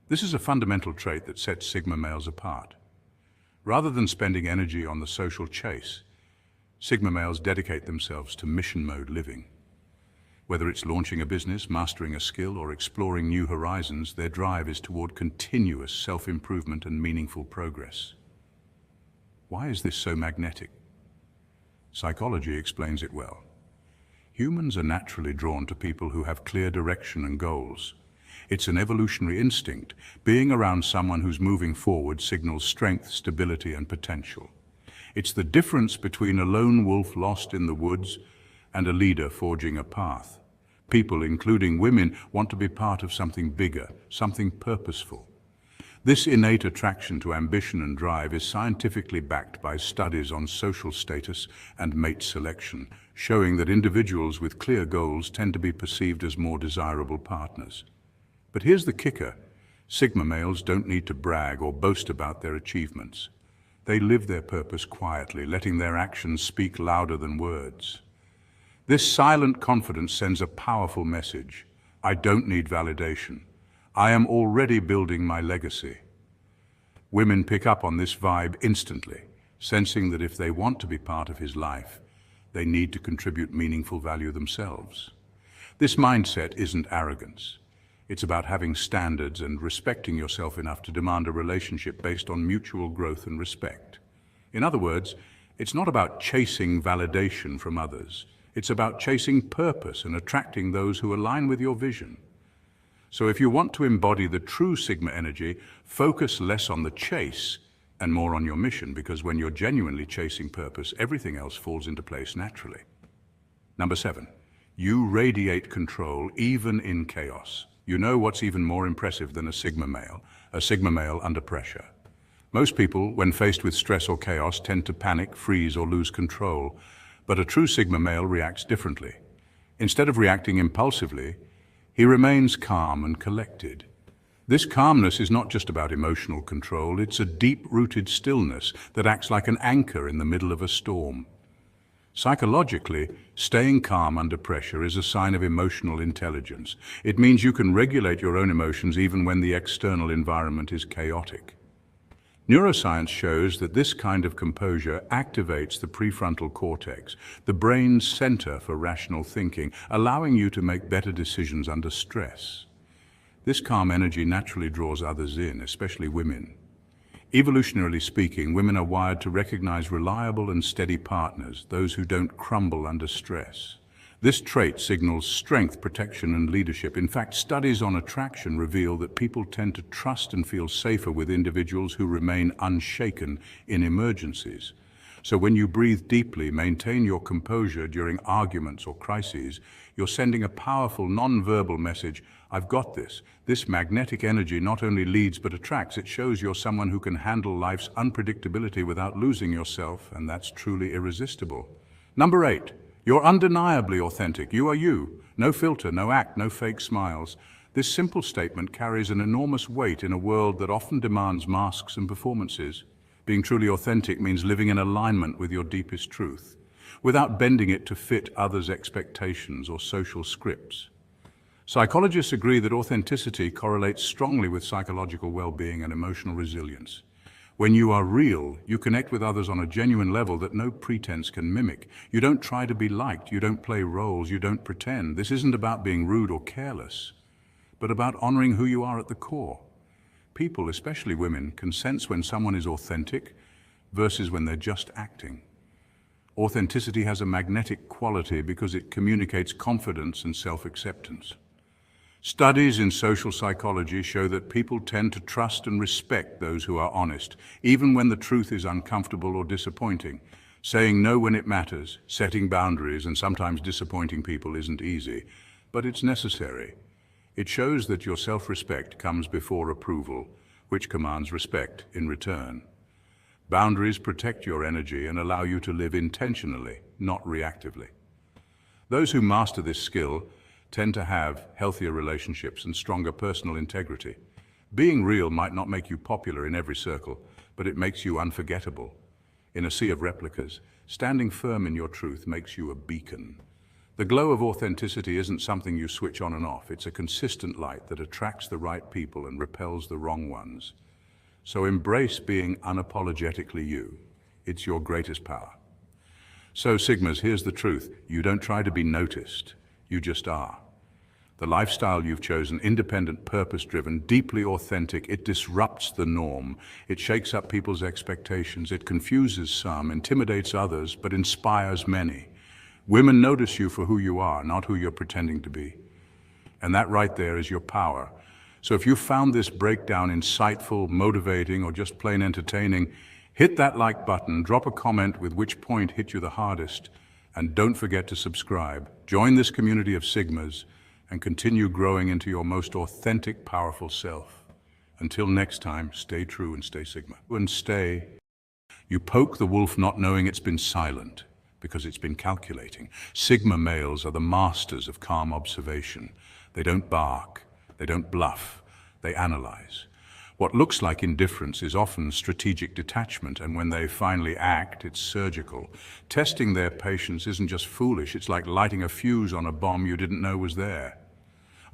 This is a fundamental trait that sets Sigma males apart. Rather than spending energy on the social chase, Sigma males dedicate themselves to mission mode living. Whether it's launching a business, mastering a skill, or exploring new horizons, their drive is toward continuous self-improvement and meaningful progress. Why is this so magnetic? Psychology explains it well. Humans are naturally drawn to people who have clear direction and goals. It's an evolutionary instinct. Being around someone who's moving forward signals strength, stability, and potential. It's the difference between a lone wolf lost in the woods and a leader forging a path. People, including women, want to be part of something bigger, something purposeful. This innate attraction to ambition and drive is scientifically backed by studies on social status and mate selection, showing that individuals with clear goals tend to be perceived as more desirable partners. But here's the kicker. Sigma males don't need to brag or boast about their achievements. They live their purpose quietly, letting their actions speak louder than words. This silent confidence sends a powerful message. I don't need validation. I am already building my legacy. Women pick up on this vibe instantly, sensing that if they want to be part of his life, they need to contribute meaningful value themselves. This mindset isn't arrogance. It's about having standards and respecting yourself enough to demand a relationship based on mutual growth and respect. In other words, it's not about chasing validation from others. It's about chasing purpose and attracting those who align with your vision. So if you want to embody the true Sigma energy, focus less on the chase and more on your mission, because when you're genuinely chasing purpose, everything else falls into place naturally. Number 7, you radiate control even in chaos. You know what's even more impressive than a Sigma male under pressure. Most people, when faced with stress or chaos, tend to panic, freeze, or lose control. But a true Sigma male reacts differently. Instead of reacting impulsively, he remains calm and collected. This calmness is not just about emotional control, it's a deep-rooted stillness that acts like an anchor in the middle of a storm. Psychologically, staying calm under pressure is a sign of emotional intelligence. It means you can regulate your own emotions even when the external environment is chaotic. Neuroscience shows that this kind of composure activates the prefrontal cortex, the brain's center for rational thinking, allowing you to make better decisions under stress. This calm energy naturally draws others in, especially women. Evolutionarily speaking, women are wired to recognize reliable and steady partners, those who don't crumble under stress. This trait signals strength, protection, and leadership. In fact, studies on attraction reveal that people tend to trust and feel safer with individuals who remain unshaken in emergencies. So when you breathe deeply, maintain your composure during arguments or crises, you're sending a powerful non-verbal message: I've got this. This magnetic energy not only leads but attracts. It shows you're someone who can handle life's unpredictability without losing yourself, and that's truly irresistible. Number 8, you're undeniably authentic. You are you. No filter, no act, no fake smiles. This simple statement carries an enormous weight in a world that often demands masks and performances. Being truly authentic means living in alignment with your deepest truth, without bending it to fit others' expectations or social scripts. Psychologists agree that authenticity correlates strongly with psychological well-being and emotional resilience. When you are real, you connect with others on a genuine level that no pretense can mimic. You don't try to be liked, you don't play roles, you don't pretend. This isn't about being rude or careless, but about honoring who you are at the core. People, especially women, can sense when someone is authentic versus when they're just acting. Authenticity has a magnetic quality because it communicates confidence and self-acceptance. Studies in social psychology show that people tend to trust and respect those who are honest, even when the truth is uncomfortable or disappointing. Saying no when it matters, setting boundaries, and sometimes disappointing people isn't easy, but it's necessary. It shows that your self-respect comes before approval, which commands respect in return. Boundaries protect your energy and allow you to live intentionally, not reactively. Those who master this skill tend to have healthier relationships and stronger personal integrity. Being real might not make you popular in every circle, but it makes you unforgettable. In a sea of replicas, standing firm in your truth makes you a beacon. The glow of authenticity isn't something you switch on and off. It's a consistent light that attracts the right people and repels the wrong ones. So embrace being unapologetically you. It's your greatest power. So Sigmas, here's the truth. You don't try to be noticed. You just are. The lifestyle you've chosen, independent, purpose-driven, deeply authentic, it disrupts the norm. It shakes up people's expectations. It confuses some, intimidates others, but inspires many. Women notice you for who you are, not who you're pretending to be. And that right there is your power. So if you found this breakdown insightful, motivating, or just plain entertaining, hit that like button, drop a comment with which point hit you the hardest, and don't forget to subscribe. Join this community of Sigmas and continue growing into your most authentic, powerful self. Until next time, stay true and stay Sigma. And stay. You poke the wolf not knowing it's been silent, because it's been calculating. Sigma males are the masters of calm observation. They don't bark, they don't bluff, they analyze. What looks like indifference is often strategic detachment, and when they finally act, it's surgical. Testing their patience isn't just foolish, it's like lighting a fuse on a bomb you didn't know was there.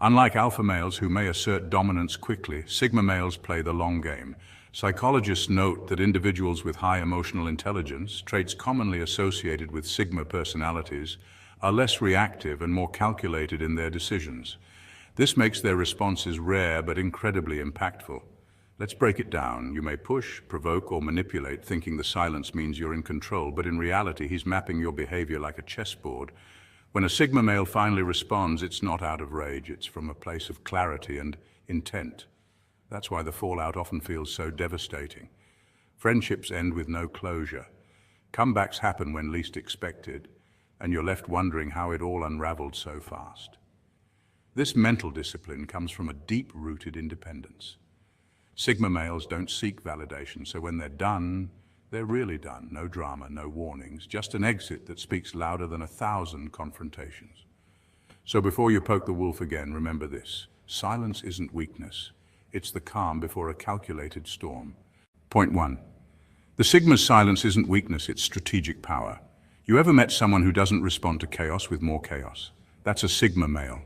Unlike alpha males who may assert dominance quickly, Sigma males play the long game. Psychologists note that individuals with high emotional intelligence, traits commonly associated with Sigma personalities, are less reactive and more calculated in their decisions. This makes their responses rare but incredibly impactful. Let's break it down. You may push, provoke, or manipulate, thinking the silence means you're in control, but in reality, he's mapping your behavior like a chessboard. When a Sigma male finally responds, it's not out of rage, it's from a place of clarity and intent. That's why the fallout often feels so devastating. Friendships end with no closure. Comebacks happen when least expected, and you're left wondering how it all unraveled so fast. This mental discipline comes from a deep-rooted independence. Sigma males don't seek validation, so when they're done, they're really done. No drama, no warnings, just an exit that speaks louder than 1,000 confrontations. So before you poke the wolf again, remember this: silence isn't weakness. It's the calm before a calculated storm. Point 1. The Sigma's silence isn't weakness, it's strategic power. You ever met someone who doesn't respond to chaos with more chaos? That's a Sigma male.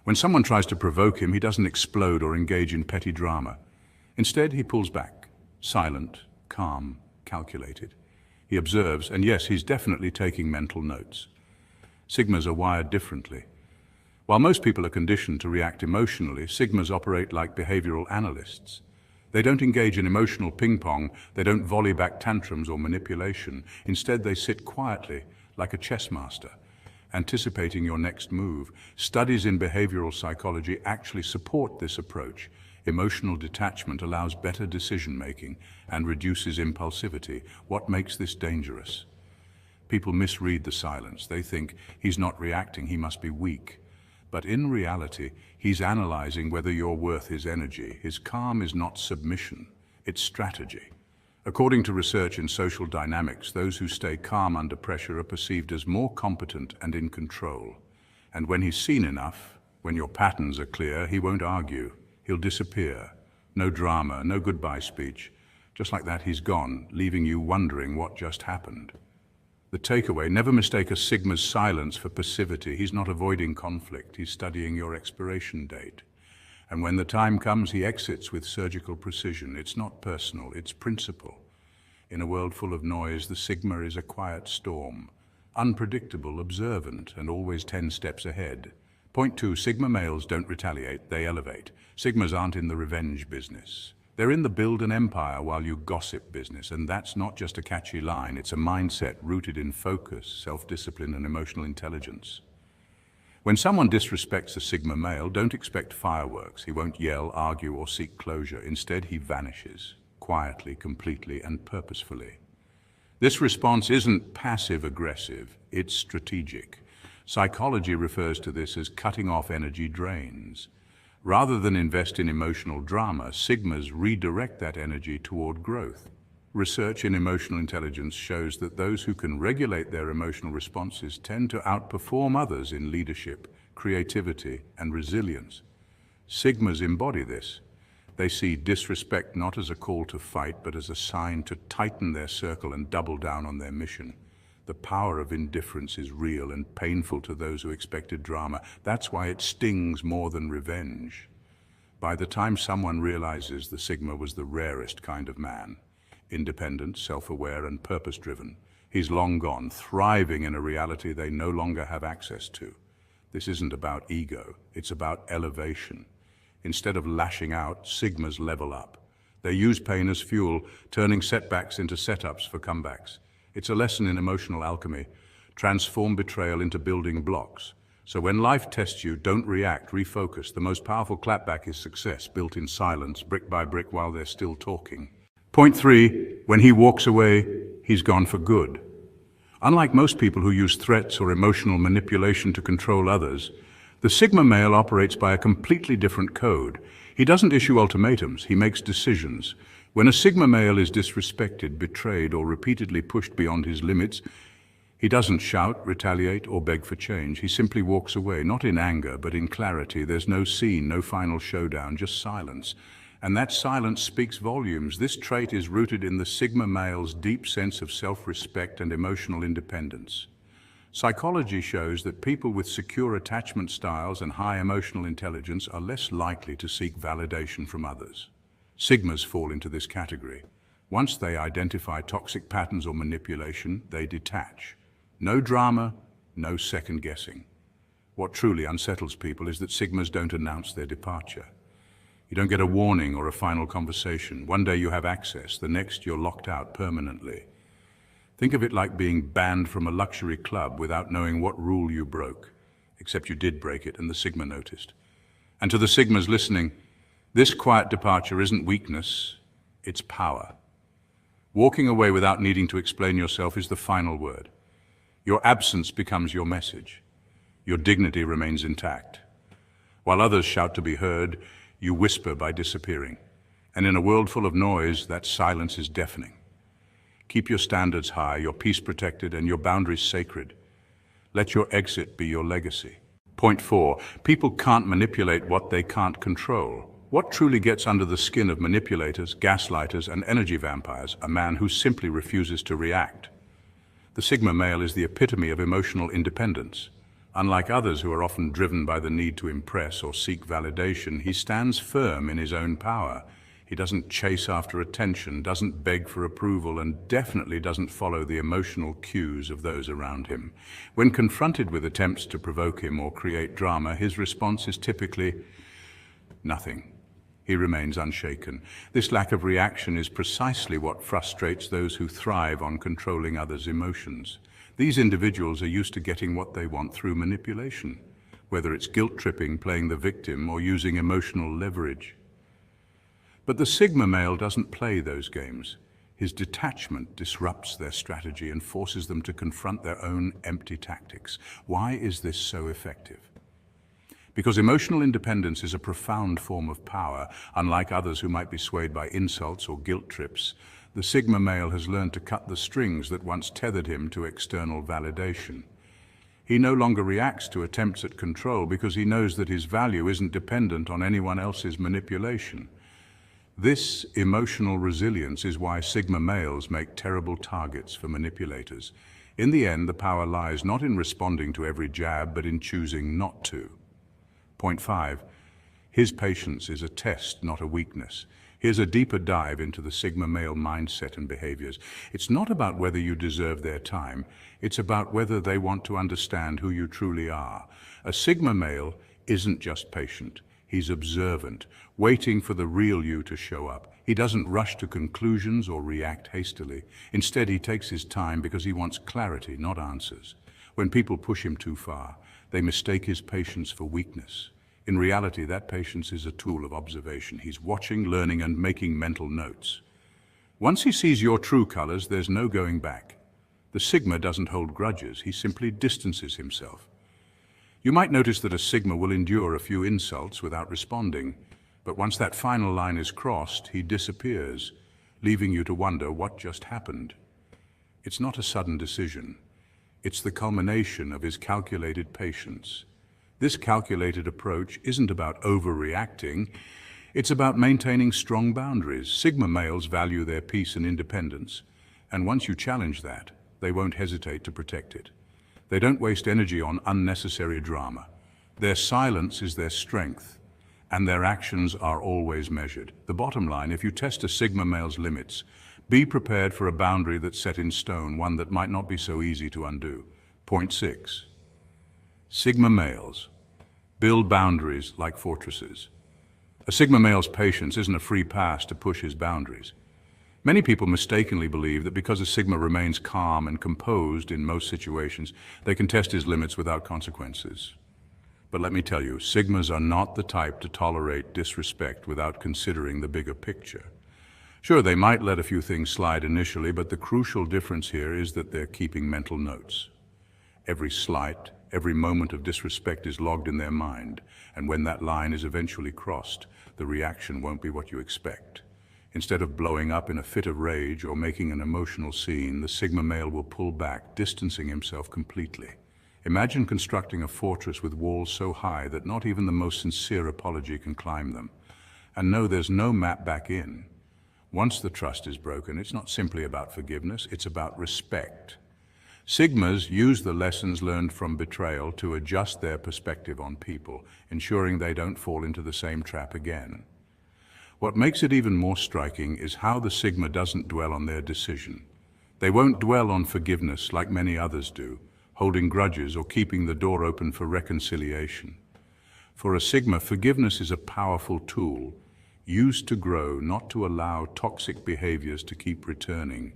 When someone tries to provoke him, he doesn't explode or engage in petty drama. Instead, he pulls back, silent, calm, calculated. He observes, and yes, he's definitely taking mental notes. Sigmas are wired differently. While most people are conditioned to react emotionally, Sigmas operate like behavioral analysts. They don't engage in emotional ping-pong, they don't volley back tantrums or manipulation. Instead, they sit quietly, like a chess master, anticipating your next move. Studies in behavioral psychology actually support this approach. Emotional detachment allows better decision-making and reduces impulsivity. What makes this dangerous? People misread the silence. They think he's not reacting, he must be weak. But in reality, he's analyzing whether you're worth his energy. His calm is not submission, it's strategy. According to research in social dynamics, those who stay calm under pressure are perceived as more competent and in control. And when he's seen enough, when your patterns are clear, he won't argue. He'll disappear. No drama, no goodbye speech. Just like that, he's gone, leaving you wondering what just happened. The takeaway: never mistake a Sigma's silence for passivity. He's not avoiding conflict, he's studying your expiration date. And when the time comes, he exits with surgical precision. It's not personal, it's principle. In a world full of noise, the Sigma is a quiet storm, unpredictable, observant, and always 10 steps ahead. Point 2, Sigma males don't retaliate, they elevate. Sigmas aren't in the revenge business. They're in the build an empire while you gossip business, and that's not just a catchy line, it's a mindset rooted in focus, self-discipline, and emotional intelligence. When someone disrespects a Sigma male, don't expect fireworks. He won't yell, argue, or seek closure. Instead, he vanishes, quietly, completely, and purposefully. This response isn't passive-aggressive, it's strategic. Psychology refers to this as cutting off energy drains. Rather than invest in emotional drama, Sigmas redirect that energy toward growth. Research in emotional intelligence shows that those who can regulate their emotional responses tend to outperform others in leadership, creativity, and resilience. Sigmas embody this. They see disrespect not as a call to fight, but as a sign to tighten their circle and double down on their mission. The power of indifference is real and painful to those who expected drama. That's why it stings more than revenge. By the time someone realizes the Sigma was the rarest kind of man, independent, self-aware, and purpose-driven, he's long gone, thriving in a reality they no longer have access to. This isn't about ego, it's about elevation. Instead of lashing out, Sigmas level up. They use pain as fuel, turning setbacks into setups for comebacks. It's a lesson in emotional alchemy. Transform betrayal into building blocks. So when life tests you, don't react, refocus. The most powerful clapback is success, built in silence, brick by brick while they're still talking. Point 3, when he walks away, he's gone for good. Unlike most people who use threats or emotional manipulation to control others, the Sigma male operates by a completely different code. He doesn't issue ultimatums, he makes decisions. When a Sigma male is disrespected, betrayed, or repeatedly pushed beyond his limits, he doesn't shout, retaliate, or beg for change. He simply walks away, not in anger, but in clarity. There's no scene, no final showdown, just silence. And that silence speaks volumes. This trait is rooted in the Sigma male's deep sense of self-respect and emotional independence. Psychology shows that people with secure attachment styles and high emotional intelligence are less likely to seek validation from others. Sigmas fall into this category. Once they identify toxic patterns or manipulation, they detach. No drama, no second guessing. What truly unsettles people is that Sigmas don't announce their departure. You don't get a warning or a final conversation. One day you have access, the next you're locked out permanently. Think of it like being banned from a luxury club without knowing what rule you broke, except you did break it and the Sigma noticed. And to the Sigmas listening, this quiet departure isn't weakness, it's power. Walking away without needing to explain yourself is the final word. Your absence becomes your message. Your dignity remains intact. While others shout to be heard, you whisper by disappearing. And in a world full of noise, that silence is deafening. Keep your standards high, your peace protected, and your boundaries sacred. Let your exit be your legacy. Point 4, people can't manipulate what they can't control. What truly gets under the skin of manipulators, gaslighters, and energy vampires? A man who simply refuses to react. The Sigma male is the epitome of emotional independence. Unlike others who are often driven by the need to impress or seek validation, he stands firm in his own power. He doesn't chase after attention, doesn't beg for approval, and definitely doesn't follow the emotional cues of those around him. When confronted with attempts to provoke him or create drama, his response is typically nothing. He remains unshaken. This lack of reaction is precisely what frustrates those who thrive on controlling others' emotions. These individuals are used to getting what they want through manipulation, whether it's guilt-tripping, playing the victim, or using emotional leverage. But the Sigma male doesn't play those games. His detachment disrupts their strategy and forces them to confront their own empty tactics. Why is this so effective? Because emotional independence is a profound form of power. Unlike others who might be swayed by insults or guilt trips, the Sigma male has learned to cut the strings that once tethered him to external validation. He no longer reacts to attempts at control because he knows that his value isn't dependent on anyone else's manipulation. This emotional resilience is why Sigma males make terrible targets for manipulators. In the end, the power lies not in responding to every jab, but in choosing not to. Point 5. His patience is a test, not a weakness. Here's a deeper dive into the Sigma male mindset and behaviors. It's not about whether you deserve their time. It's about whether they want to understand who you truly are. A Sigma male isn't just patient. He's observant, waiting for the real you to show up. He doesn't rush to conclusions or react hastily. Instead, he takes his time because he wants clarity, not answers. When people push him too far, they mistake his patience for weakness. In reality, that patience is a tool of observation. He's watching, learning, and making mental notes. Once he sees your true colors, there's no going back. The Sigma doesn't hold grudges. He simply distances himself. You might notice that a Sigma will endure a few insults without responding, but once that final line is crossed, he disappears, leaving you to wonder what just happened. It's not a sudden decision. It's the culmination of his calculated patience. This calculated approach isn't about overreacting. It's about maintaining strong boundaries. Sigma males value their peace and independence, and once you challenge that, they won't hesitate to protect it. They don't waste energy on unnecessary drama. Their silence is their strength, and their actions are always measured. The bottom line, if you test a Sigma male's limits, be prepared for a boundary that's set in stone, one that might not be so easy to undo. Point 6. Sigma males build boundaries like fortresses. A Sigma male's patience isn't a free pass to push his boundaries. Many people mistakenly believe that because a Sigma remains calm and composed in most situations, they can test his limits without consequences. But let me tell you, Sigmas are not the type to tolerate disrespect without considering the bigger picture. Sure, they might let a few things slide initially, but the crucial difference here is that they're keeping mental notes. Every slight, every moment of disrespect is logged in their mind, and when that line is eventually crossed, the reaction won't be what you expect. Instead of blowing up in a fit of rage or making an emotional scene, the Sigma male will pull back, distancing himself completely. Imagine constructing a fortress with walls so high that not even the most sincere apology can climb them. And no, there's no map back in. Once the trust is broken, it's not simply about forgiveness, it's about respect. Sigmas use the lessons learned from betrayal to adjust their perspective on people, ensuring they don't fall into the same trap again. What makes it even more striking is how the Sigma doesn't dwell on their decision. They won't dwell on forgiveness like many others do, holding grudges or keeping the door open for reconciliation. For a Sigma, forgiveness is a powerful tool, used to grow, not to allow toxic behaviors to keep returning.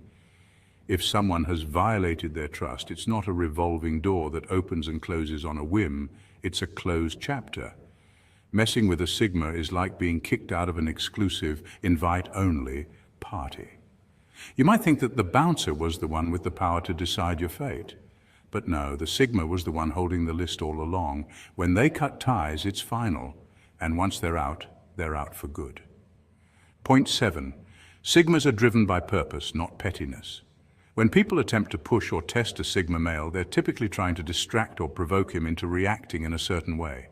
If someone has violated their trust, it's not a revolving door that opens and closes on a whim, it's a closed chapter. Messing with a Sigma is like being kicked out of an exclusive, invite-only party. You might think that the bouncer was the one with the power to decide your fate. But no, the Sigma was the one holding the list all along. When they cut ties, it's final, and once they're out for good. Point 7. Sigmas are driven by purpose, not pettiness. When people attempt to push or test a Sigma male, they're typically trying to distract or provoke him into reacting in a certain way.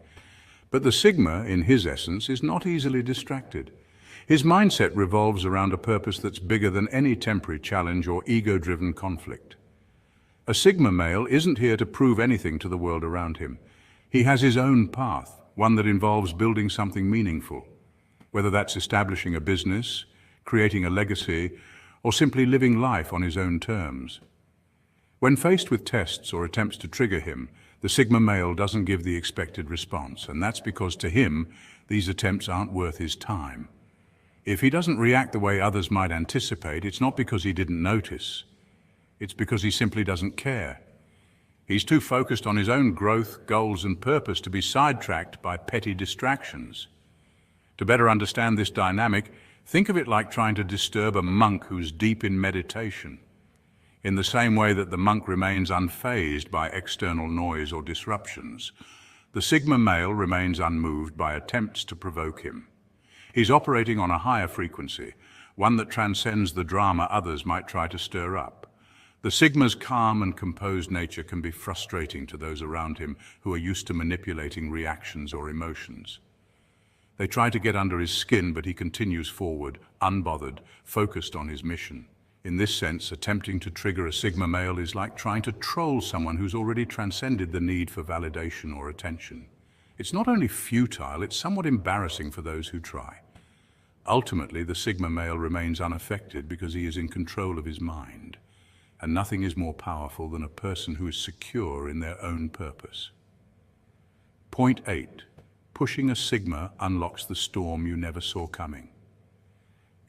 But the Sigma, in his essence, is not easily distracted. His mindset revolves around a purpose that's bigger than any temporary challenge or ego-driven conflict. A Sigma male isn't here to prove anything to the world around him. He has his own path, one that involves building something meaningful, whether that's establishing a business, creating a legacy, or simply living life on his own terms. When faced with tests or attempts to trigger him, the Sigma male doesn't give the expected response, and that's because to him, these attempts aren't worth his time. If he doesn't react the way others might anticipate, it's not because he didn't notice. It's because he simply doesn't care. He's too focused on his own growth, goals, and purpose to be sidetracked by petty distractions. To better understand this dynamic, think of it like trying to disturb a monk who's deep in meditation. In the same way that the monk remains unfazed by external noise or disruptions, the Sigma male remains unmoved by attempts to provoke him. He's operating on a higher frequency, one that transcends the drama others might try to stir up. The Sigma's calm and composed nature can be frustrating to those around him who are used to manipulating reactions or emotions. They try to get under his skin, but he continues forward, unbothered, focused on his mission. In this sense, attempting to trigger a Sigma male is like trying to troll someone who's already transcended the need for validation or attention. It's not only futile, it's somewhat embarrassing for those who try. Ultimately, the Sigma male remains unaffected because he is in control of his mind. And nothing is more powerful than a person who is secure in their own purpose. Point 8. Pushing a Sigma unlocks the storm you never saw coming.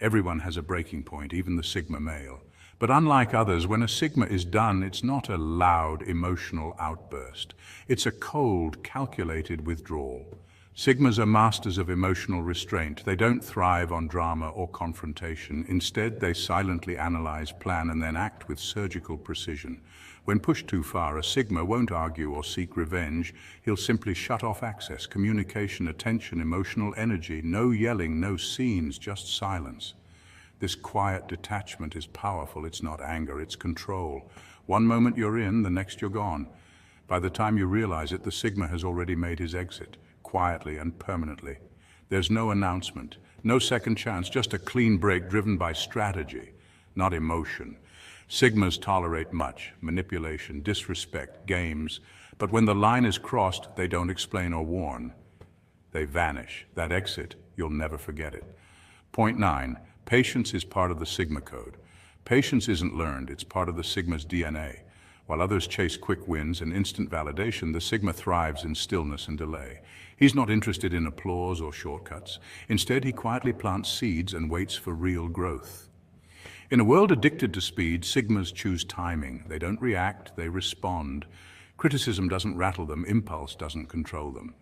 Everyone has a breaking point, even the Sigma male. But unlike others, when a Sigma is done, it's not a loud, emotional outburst. It's a cold, calculated withdrawal. Sigmas are masters of emotional restraint. They don't thrive on drama or confrontation. Instead, they silently analyze, plan, and then act with surgical precision. When pushed too far, a Sigma won't argue or seek revenge. He'll simply shut off access, communication, attention, emotional energy. No yelling, no scenes, just silence. This quiet detachment is powerful. It's not anger, it's control. One moment you're in, the next you're gone. By the time you realize it, the Sigma has already made his exit, quietly and permanently. There's no announcement, no second chance, just a clean break driven by strategy, not emotion. Sigmas tolerate much, manipulation, disrespect, games, but when the line is crossed, they don't explain or warn. They vanish. That exit, you'll never forget it. Point 9, patience is part of the Sigma code. Patience isn't learned, it's part of the Sigma's DNA. While others chase quick wins and instant validation, the Sigma thrives in stillness and delay. He's not interested in applause or shortcuts. Instead, he quietly plants seeds and waits for real growth. In a world addicted to speed, Sigmas choose timing. They don't react, they respond. Criticism doesn't rattle them, impulse doesn't control them.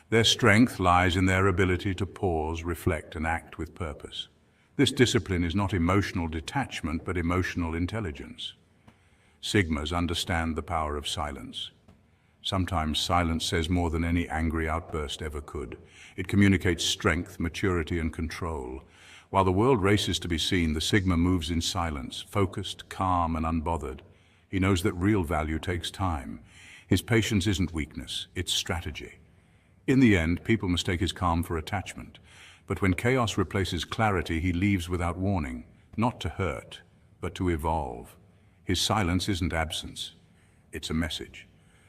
Their strength lies in their ability to pause, reflect, and act with purpose. This discipline is not emotional detachment, but emotional intelligence. Sigmas understand the power of silence. Sometimes silence says more than any angry outburst ever could. It communicates strength, maturity, and control. While the world races to be seen, the Sigma moves in silence, focused, calm, and unbothered. He knows that real value takes time. His patience isn't weakness, it's strategy. In the end, people mistake his calm for attachment. But when chaos replaces clarity, he leaves without warning, not to hurt, but to evolve. His silence isn't absence, it's a message.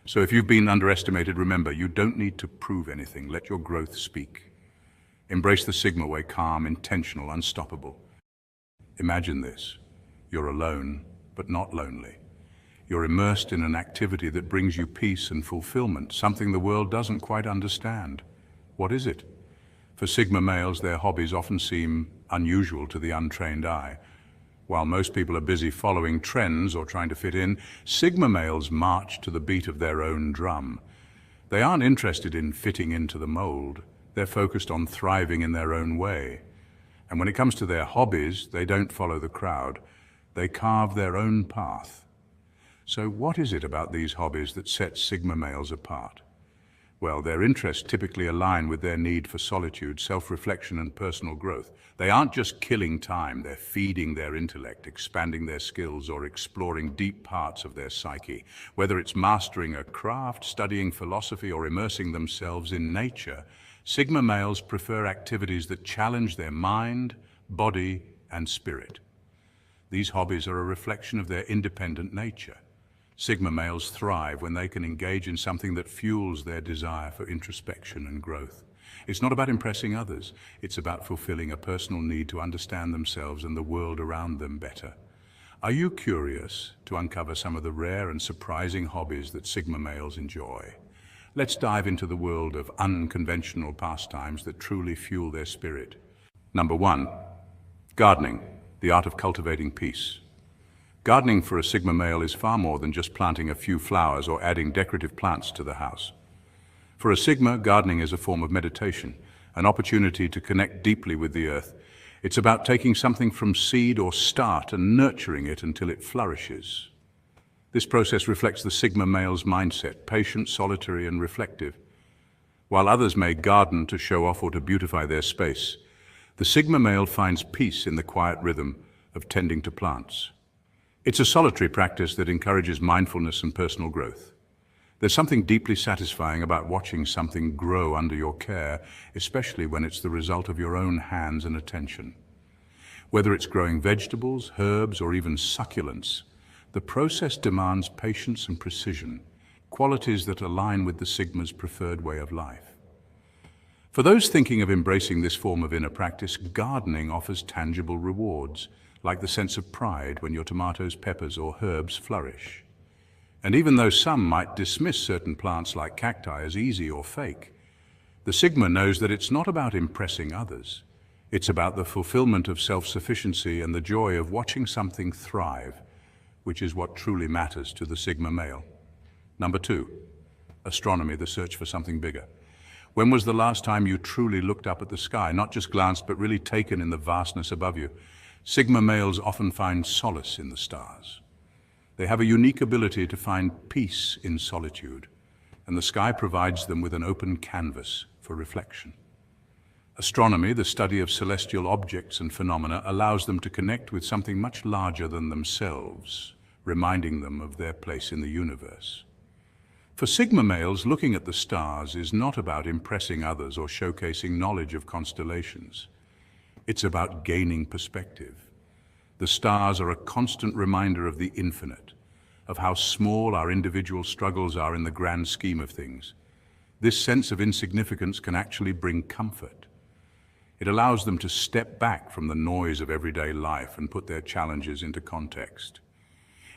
So if you've been underestimated, remember, you don't need to prove anything. Let your growth speak. Embrace the Sigma way, calm, intentional, unstoppable. Imagine this. You're alone, but not lonely. You're immersed in an activity that brings you peace and fulfillment, something the world doesn't quite understand. What is it? For Sigma males, their hobbies often seem unusual to the untrained eye. While most people are busy following trends or trying to fit in, Sigma males march to the beat of their own drum. They aren't interested in fitting into the mold. They're focused on thriving in their own way. And when it comes to their hobbies, they don't follow the crowd. They carve their own path. So what is it about these hobbies that sets Sigma males apart? Well, their interests typically align with their need for solitude, self-reflection, and personal growth. They aren't just killing time, they're feeding their intellect, expanding their skills, or exploring deep parts of their psyche. Whether it's mastering a craft, studying philosophy, or immersing themselves in nature, Sigma males prefer activities that challenge their mind, body, and spirit. These hobbies are a reflection of their independent nature. Sigma males thrive when they can engage in something that fuels their desire for introspection and growth. It's not about impressing others, it's about fulfilling a personal need to understand themselves and the world around them better. Are you curious to uncover some of the rare and surprising hobbies that Sigma males enjoy? Let's dive into the world of unconventional pastimes that truly fuel their spirit. Number 1. Gardening, the art of cultivating peace. Gardening for a Sigma male is far more than just planting a few flowers or adding decorative plants to the house. For a Sigma, gardening is a form of meditation, an opportunity to connect deeply with the earth. It's about taking something from seed or start and nurturing it until it flourishes. This process reflects the Sigma male's mindset, patient, solitary, and reflective. While others may garden to show off or to beautify their space, the Sigma male finds peace in the quiet rhythm of tending to plants. It's a solitary practice that encourages mindfulness and personal growth. There's something deeply satisfying about watching something grow under your care, especially when it's the result of your own hands and attention. Whether it's growing vegetables, herbs, or even succulents, the process demands patience and precision, qualities that align with the Sigma's preferred way of life. For those thinking of embracing this form of inner practice, gardening offers tangible rewards, like the sense of pride when your tomatoes, peppers, or herbs flourish. And even though some might dismiss certain plants like cacti as easy or fake, the Sigma knows that it's not about impressing others. It's about the fulfillment of self-sufficiency and the joy of watching something thrive, which is what truly matters to the Sigma male. Number 2, astronomy, the search for something bigger. When was the last time you truly looked up at the sky, not just glanced, but really taken in the vastness above you? Sigma males often find solace in the stars. They have a unique ability to find peace in solitude, and the sky provides them with an open canvas for reflection. Astronomy, the study of celestial objects and phenomena, allows them to connect with something much larger than themselves, reminding them of their place in the universe. For Sigma males, looking at the stars is not about impressing others or showcasing knowledge of constellations. It's about gaining perspective. The stars are a constant reminder of the infinite, of how small our individual struggles are in the grand scheme of things. This sense of insignificance can actually bring comfort. It allows them to step back from the noise of everyday life and put their challenges into context.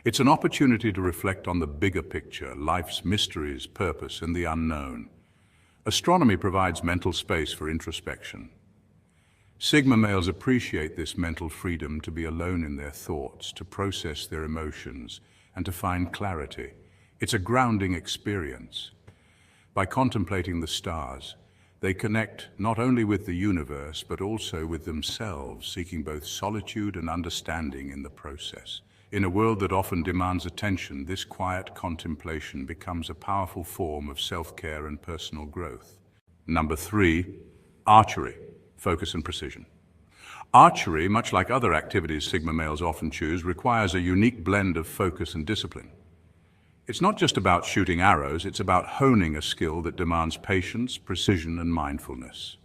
It's an opportunity to reflect on the bigger picture, life's mysteries, purpose, and the unknown. Astronomy provides mental space for introspection. Sigma males appreciate this mental freedom to be alone in their thoughts, to process their emotions, and to find clarity. It's a grounding experience. By contemplating the stars, they connect not only with the universe, but also with themselves, seeking both solitude and understanding in the process. In a world that often demands attention, this quiet contemplation becomes a powerful form of self-care and personal growth. Number 3, archery. Focus and precision. Archery, much like other activities Sigma males often choose, requires a unique blend of focus and discipline. It's not just about shooting arrows, it's about honing a skill that demands patience, precision, and mindfulness.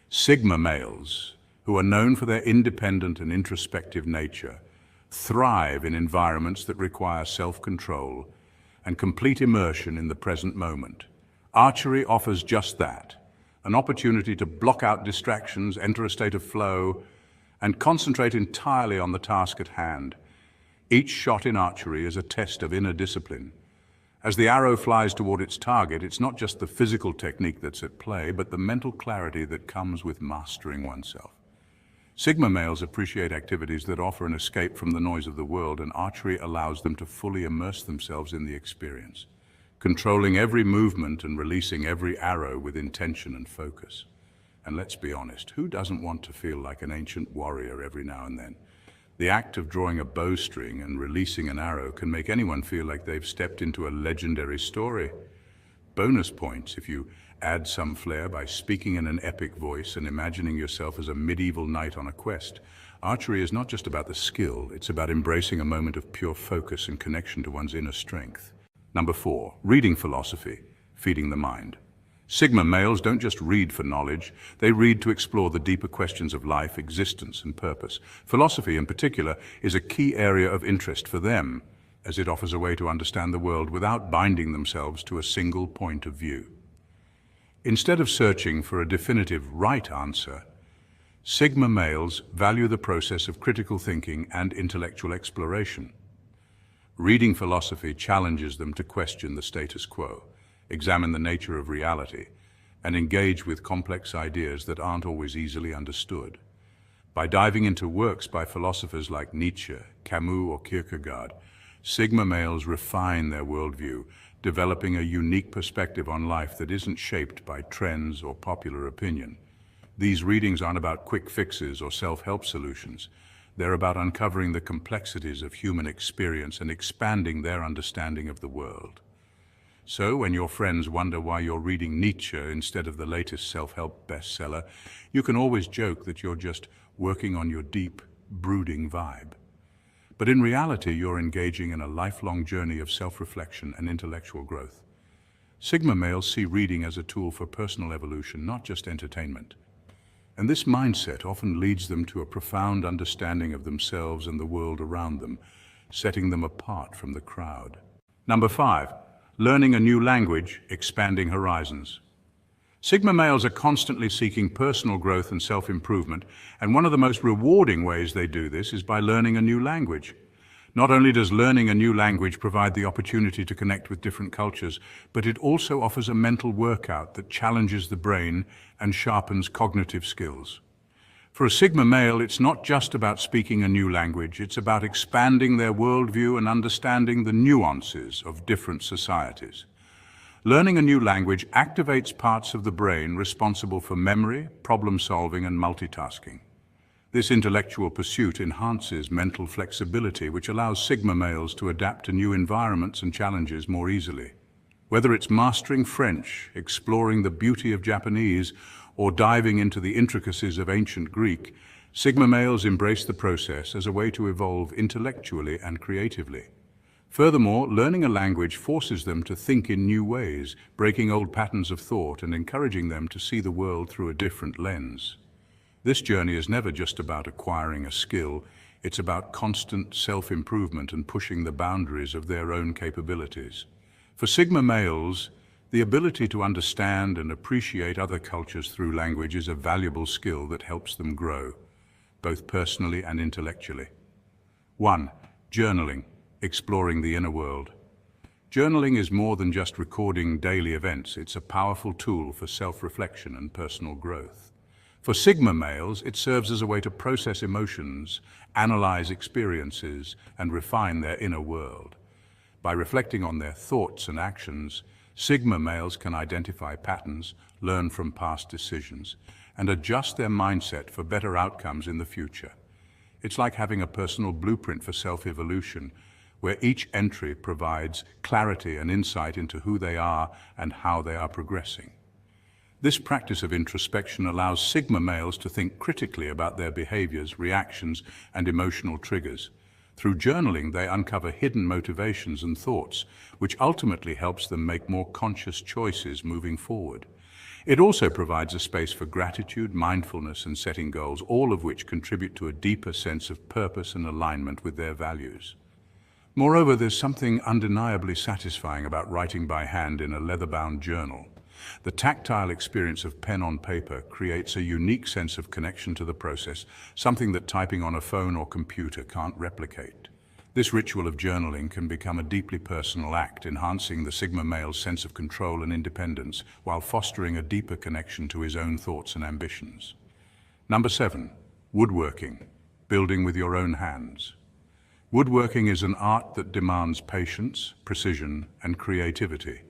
Sigma males, who are known for their independent and introspective nature, thrive in environments that require self-control and complete immersion in the present moment. Archery offers just that. An opportunity to block out distractions, enter a state of flow, and concentrate entirely on the task at hand. Each shot in archery is a test of inner discipline. As the arrow flies toward its target, it's not just the physical technique that's at play, but the mental clarity that comes with mastering oneself. Sigma males appreciate activities that offer an escape from the noise of the world, and archery allows them to fully immerse themselves in the experience, controlling every movement and releasing every arrow with intention and focus. And let's be honest, who doesn't want to feel like an ancient warrior every now and then? The act of drawing a bowstring and releasing an arrow can make anyone feel like they've stepped into a legendary story. Bonus points if you add some flair by speaking in an epic voice and imagining yourself as a medieval knight on a quest. Archery is not just about the skill, it's about embracing a moment of pure focus and connection to one's inner strength. Number 4, reading philosophy, feeding the mind. Sigma males don't just read for knowledge, they read to explore the deeper questions of life, existence, and purpose. Philosophy, in particular, is a key area of interest for them, as it offers a way to understand the world without binding themselves to a single point of view. Instead of searching for a definitive right answer, Sigma males value the process of critical thinking and intellectual exploration. Reading philosophy challenges them to question the status quo, examine the nature of reality, and engage with complex ideas that aren't always easily understood. By diving into works by philosophers like Nietzsche, Camus, or Kierkegaard, Sigma males refine their worldview, developing a unique perspective on life that isn't shaped by trends or popular opinion. These readings aren't about quick fixes or self-help solutions. They're about uncovering the complexities of human experience and expanding their understanding of the world. So, when your friends wonder why you're reading Nietzsche instead of the latest self-help bestseller, you can always joke that you're just working on your deep, brooding vibe. But in reality, you're engaging in a lifelong journey of self-reflection and intellectual growth. Sigma males see reading as a tool for personal evolution, not just entertainment. And this mindset often leads them to a profound understanding of themselves and the world around them, setting them apart from the crowd. Number 5, learning a new language, expanding horizons. Sigma males are constantly seeking personal growth and self-improvement, and one of the most rewarding ways they do this is by learning a new language. Not only does learning a new language provide the opportunity to connect with different cultures, but it also offers a mental workout that challenges the brain and sharpens cognitive skills. For a Sigma male, it's not just about speaking a new language, it's about expanding their worldview and understanding the nuances of different societies. Learning a new language activates parts of the brain responsible for memory, problem-solving, and multitasking. This intellectual pursuit enhances mental flexibility, which allows Sigma males to adapt to new environments and challenges more easily. Whether it's mastering French, exploring the beauty of Japanese, or diving into the intricacies of ancient Greek, Sigma males embrace the process as a way to evolve intellectually and creatively. Furthermore, learning a language forces them to think in new ways, breaking old patterns of thought and encouraging them to see the world through a different lens. This journey is never just about acquiring a skill, it's about constant self-improvement and pushing the boundaries of their own capabilities. For Sigma males, the ability to understand and appreciate other cultures through language is a valuable skill that helps them grow, both personally and intellectually. 1. Journaling, exploring the inner world. Journaling is more than just recording daily events, it's a powerful tool for self-reflection and personal growth. For Sigma males, it serves as a way to process emotions, analyze experiences, and refine their inner world. By reflecting on their thoughts and actions, Sigma males can identify patterns, learn from past decisions, and adjust their mindset for better outcomes in the future. It's like having a personal blueprint for self-evolution, where each entry provides clarity and insight into who they are and how they are progressing. This practice of introspection allows Sigma males to think critically about their behaviors, reactions, and emotional triggers. Through journaling, they uncover hidden motivations and thoughts, which ultimately helps them make more conscious choices moving forward. It also provides a space for gratitude, mindfulness, and setting goals, all of which contribute to a deeper sense of purpose and alignment with their values. Moreover, there's something undeniably satisfying about writing by hand in a leather-bound journal. The tactile experience of pen on paper creates a unique sense of connection to the process, something that typing on a phone or computer can't replicate. This ritual of journaling can become a deeply personal act, enhancing the Sigma male's sense of control and independence, while fostering a deeper connection to his own thoughts and ambitions. Number 7, woodworking, building with your own hands. Woodworking is an art that demands patience, precision, and creativity.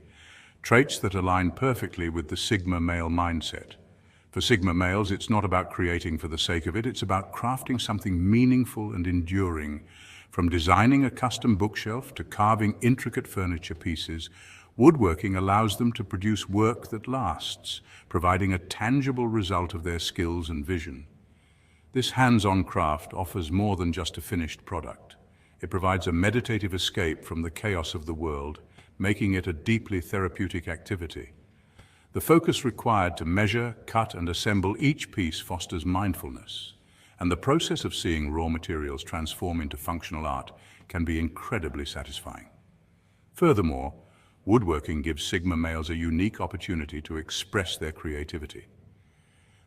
Traits that align perfectly with the Sigma male mindset. For Sigma males, it's not about creating for the sake of it, it's about crafting something meaningful and enduring. From designing a custom bookshelf to carving intricate furniture pieces, woodworking allows them to produce work that lasts, providing a tangible result of their skills and vision. This hands-on craft offers more than just a finished product. It provides a meditative escape from the chaos of the world, making it a deeply therapeutic activity. The focus required to measure, cut, and assemble each piece fosters mindfulness, and the process of seeing raw materials transform into functional art can be incredibly satisfying. Furthermore, woodworking gives Sigma males a unique opportunity to express their creativity.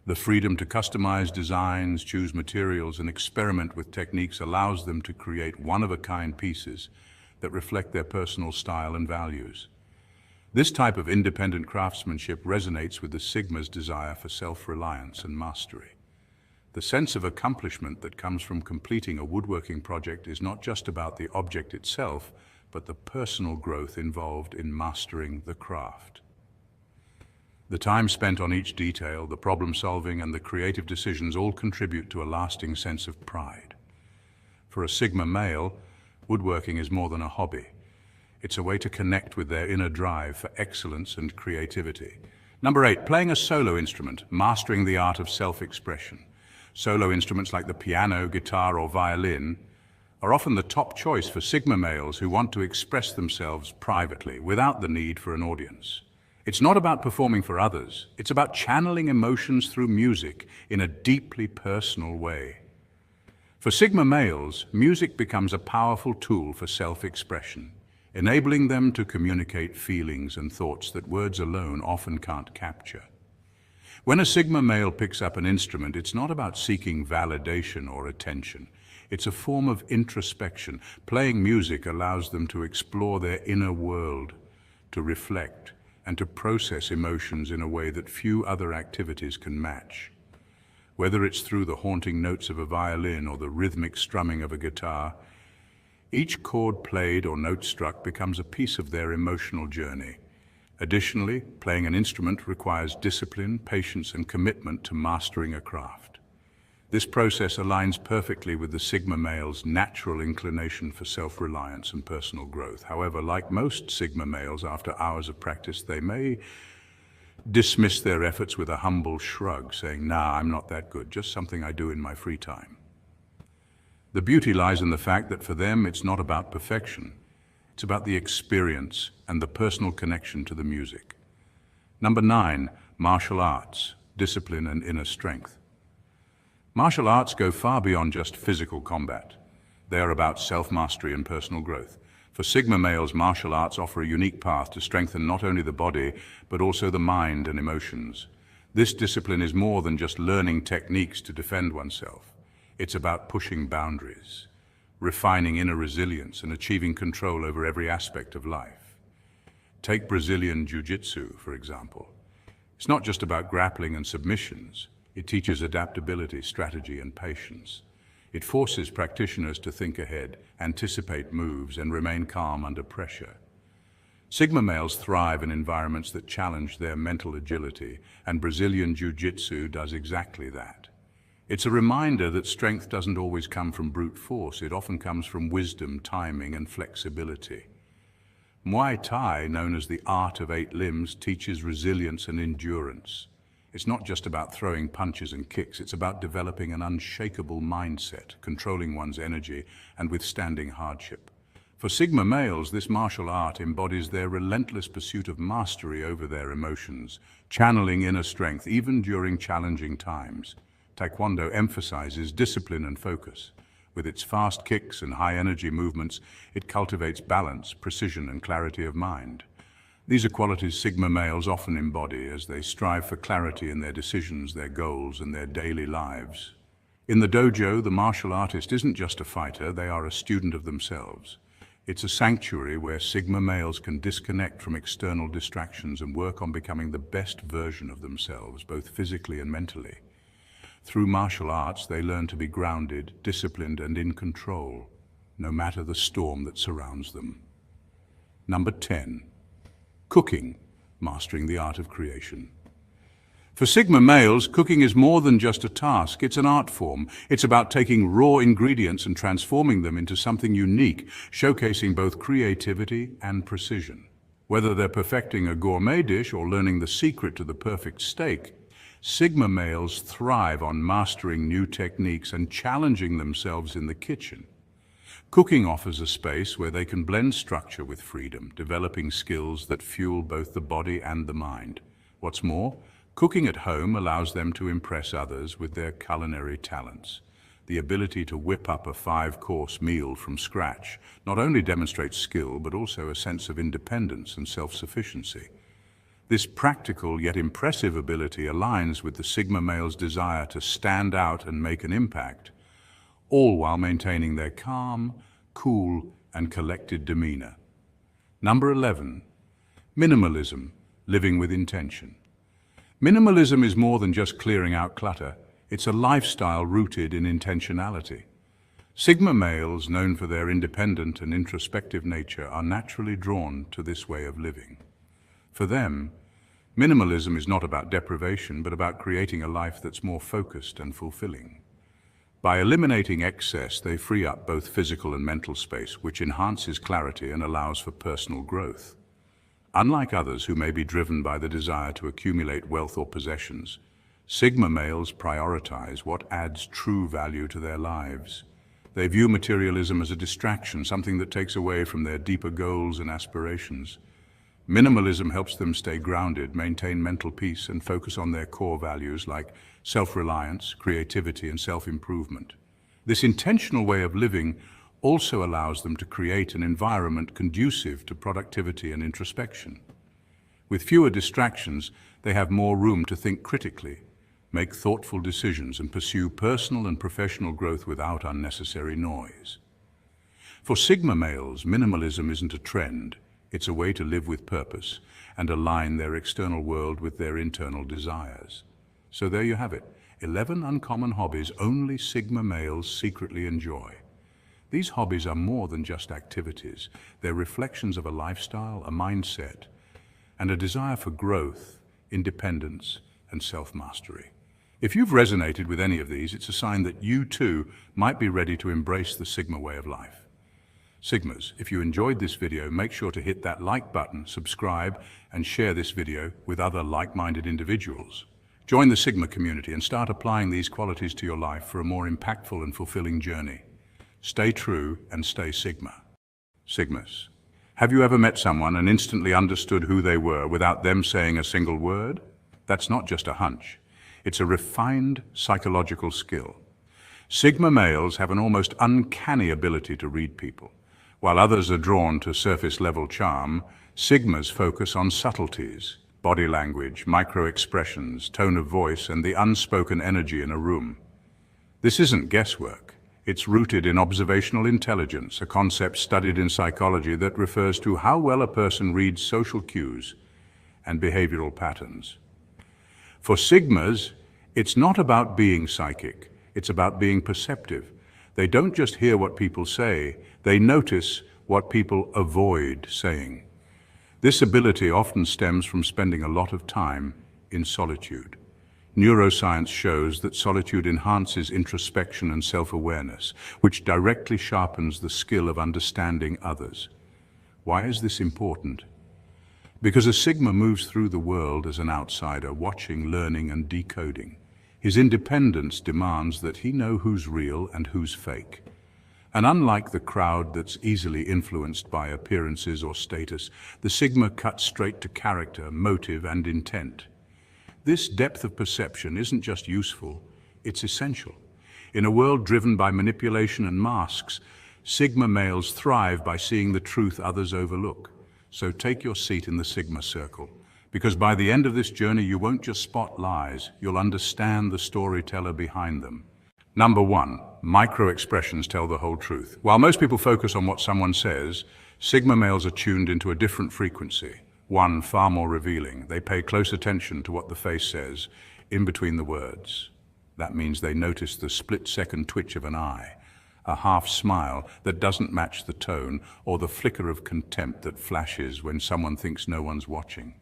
The freedom to customize designs, choose materials, and experiment with techniques allows them to create one-of-a-kind pieces that reflect their personal style and values. This type of independent craftsmanship resonates with the Sigma's desire for self-reliance and mastery. The sense of accomplishment that comes from completing a woodworking project is not just about the object itself, but the personal growth involved in mastering the craft. The time spent on each detail, the problem-solving, and the creative decisions all contribute to a lasting sense of pride. For a Sigma male, woodworking is more than a hobby. It's a way to connect with their inner drive for excellence and creativity. Number 8, playing a solo instrument, mastering the art of self-expression. Solo instruments like the piano, guitar, or violin are often the top choice for Sigma males who want to express themselves privately without the need for an audience. It's not about performing for others, it's about channeling emotions through music in a deeply personal way. For Sigma males, music becomes a powerful tool for self-expression, enabling them to communicate feelings and thoughts that words alone often can't capture. When a Sigma male picks up an instrument, it's not about seeking validation or attention. It's a form of introspection. Playing music allows them to explore their inner world, to reflect, and to process emotions in a way that few other activities can match. Whether it's through the haunting notes of a violin or the rhythmic strumming of a guitar, each chord played or note struck becomes a piece of their emotional journey. Additionally, playing an instrument requires discipline, patience, and commitment to mastering a craft. This process aligns perfectly with the Sigma male's natural inclination for self-reliance and personal growth. However, like most Sigma males, after hours of practice, they may dismiss their efforts with a humble shrug, saying, "Nah, I'm not that good, just something I do in my free time." The beauty lies in the fact that for them, it's not about perfection. It's about the experience and the personal connection to the music. Number 9, martial arts, discipline and inner strength. Martial arts go far beyond just physical combat. They are about self-mastery and personal growth. For Sigma males, martial arts offer a unique path to strengthen not only the body, but also the mind and emotions. This discipline is more than just learning techniques to defend oneself. It's about pushing boundaries, refining inner resilience, and achieving control over every aspect of life. Take Brazilian Jiu-Jitsu, for example. It's not just about grappling and submissions. It teaches adaptability, strategy, and patience. It forces practitioners to think ahead, anticipate moves, and remain calm under pressure. Sigma males thrive in environments that challenge their mental agility, and Brazilian Jiu-Jitsu does exactly that. It's a reminder that strength doesn't always come from brute force. It often comes from wisdom, timing, and flexibility. Muay Thai, known as the art of 8 limbs, teaches resilience and endurance. It's not just about throwing punches and kicks, it's about developing an unshakable mindset, controlling one's energy, and withstanding hardship. For Sigma males, this martial art embodies their relentless pursuit of mastery over their emotions, channeling inner strength even during challenging times. Taekwondo emphasizes discipline and focus. With its fast kicks and high-energy movements, it cultivates balance, precision, and clarity of mind. These are qualities Sigma males often embody as they strive for clarity in their decisions, their goals, and their daily lives. In the dojo, the martial artist isn't just a fighter, they are a student of themselves. It's a sanctuary where Sigma males can disconnect from external distractions and work on becoming the best version of themselves, both physically and mentally. Through martial arts, they learn to be grounded, disciplined, and in control, no matter the storm that surrounds them. Number 10. Cooking, mastering the art of creation. For Sigma males, cooking is more than just a task, it's an art form. It's about taking raw ingredients and transforming them into something unique, showcasing both creativity and precision. Whether they're perfecting a gourmet dish or learning the secret to the perfect steak, Sigma males thrive on mastering new techniques and challenging themselves in the kitchen. Cooking offers a space where they can blend structure with freedom, developing skills that fuel both the body and the mind. What's more, cooking at home allows them to impress others with their culinary talents. The ability to whip up a 5-course meal from scratch not only demonstrates skill, but also a sense of independence and self-sufficiency. This practical yet impressive ability aligns with the Sigma male's desire to stand out and make an impact, all while maintaining their calm, cool, and collected demeanor. Number 11. Minimalism, living with intention. Minimalism is more than just clearing out clutter. It's a lifestyle rooted in intentionality. Sigma males, known for their independent and introspective nature, are naturally drawn to this way of living. For them, minimalism is not about deprivation, but about creating a life that's more focused and fulfilling. By eliminating excess, they free up both physical and mental space, which enhances clarity and allows for personal growth. Unlike others who may be driven by the desire to accumulate wealth or possessions, Sigma males prioritize what adds true value to their lives. They view materialism as a distraction, something that takes away from their deeper goals and aspirations. Minimalism helps them stay grounded, maintain mental peace, and focus on their core values like self-reliance, creativity, and self-improvement. This intentional way of living also allows them to create an environment conducive to productivity and introspection. With fewer distractions, they have more room to think critically, make thoughtful decisions, and pursue personal and professional growth without unnecessary noise. For Sigma males, minimalism isn't a trend. It's a way to live with purpose and align their external world with their internal desires. So there you have it, 11 uncommon hobbies only Sigma males secretly enjoy. These hobbies are more than just activities. They're reflections of a lifestyle, a mindset, and a desire for growth, independence, and self-mastery. If you've resonated with any of these, it's a sign that you too might be ready to embrace the Sigma way of life. Sigmas, if you enjoyed this video, make sure to hit that like button, subscribe, and share this video with other like-minded individuals. Join the Sigma community and start applying these qualities to your life for a more impactful and fulfilling journey. Stay true and stay Sigma. Sigmas, have you ever met someone and instantly understood who they were without them saying a single word? That's not just a hunch. It's a refined psychological skill. Sigma males have an almost uncanny ability to read people. While others are drawn to surface-level charm, Sigmas focus on subtleties, body language, micro-expressions, tone of voice, and the unspoken energy in a room. This isn't guesswork. It's rooted in observational intelligence, a concept studied in psychology that refers to how well a person reads social cues and behavioral patterns. For Sigmas, it's not about being psychic, it's about being perceptive. They don't just hear what people say, they notice what people avoid saying. This ability often stems from spending a lot of time in solitude. Neuroscience shows that solitude enhances introspection and self-awareness, which directly sharpens the skill of understanding others. Why is this important? Because a Sigma moves through the world as an outsider, watching, learning, and decoding. His independence demands that he know who's real and who's fake. And unlike the crowd that's easily influenced by appearances or status, the Sigma cuts straight to character, motive, and intent. This depth of perception isn't just useful, it's essential. In a world driven by manipulation and masks, Sigma males thrive by seeing the truth others overlook. So take your seat in the Sigma circle, because by the end of this journey you won't just spot lies, you'll understand the storyteller behind them. Number 1, micro-expressions tell the whole truth. While most people focus on what someone says, Sigma males are tuned into a different frequency. One far more revealing. They pay close attention to what the face says in between the words. That means they notice the split-second twitch of an eye, a half smile that doesn't match the tone, or the flicker of contempt that flashes when someone thinks no one's watching.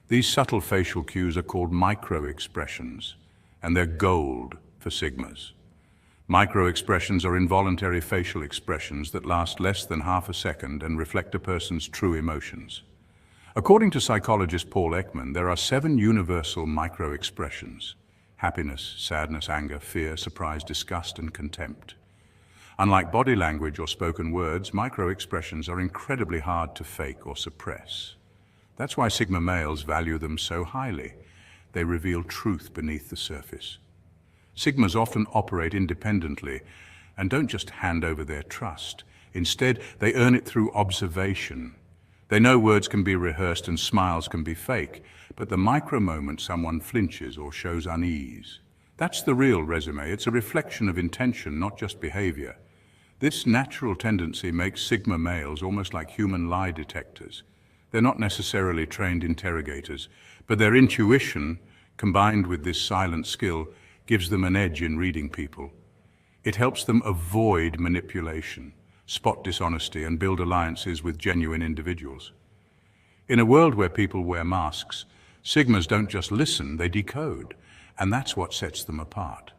These subtle facial cues are called micro-expressions, and they're gold for Sigmas. Micro-expressions are involuntary facial expressions that last less than half a second and reflect a person's true emotions. According to psychologist Paul Ekman, there are 7 universal micro-expressions: happiness, sadness, anger, fear, surprise, disgust, and contempt. Unlike body language or spoken words, micro-expressions are incredibly hard to fake or suppress. That's why Sigma males value them so highly. They reveal truth beneath the surface. Sigmas often operate independently and don't just hand over their trust. Instead, they earn it through observation. They know words can be rehearsed and smiles can be fake, but the micro moment someone flinches or shows unease, that's the real resume. It's a reflection of intention, not just behavior. This natural tendency makes Sigma males almost like human lie detectors. They're not necessarily trained interrogators, but their intuition, combined with this silent skill, gives them an edge in reading people. It helps them avoid manipulation, spot dishonesty, and build alliances with genuine individuals. In a world where people wear masks, Sigmas don't just listen, they decode, and that's what sets them apart.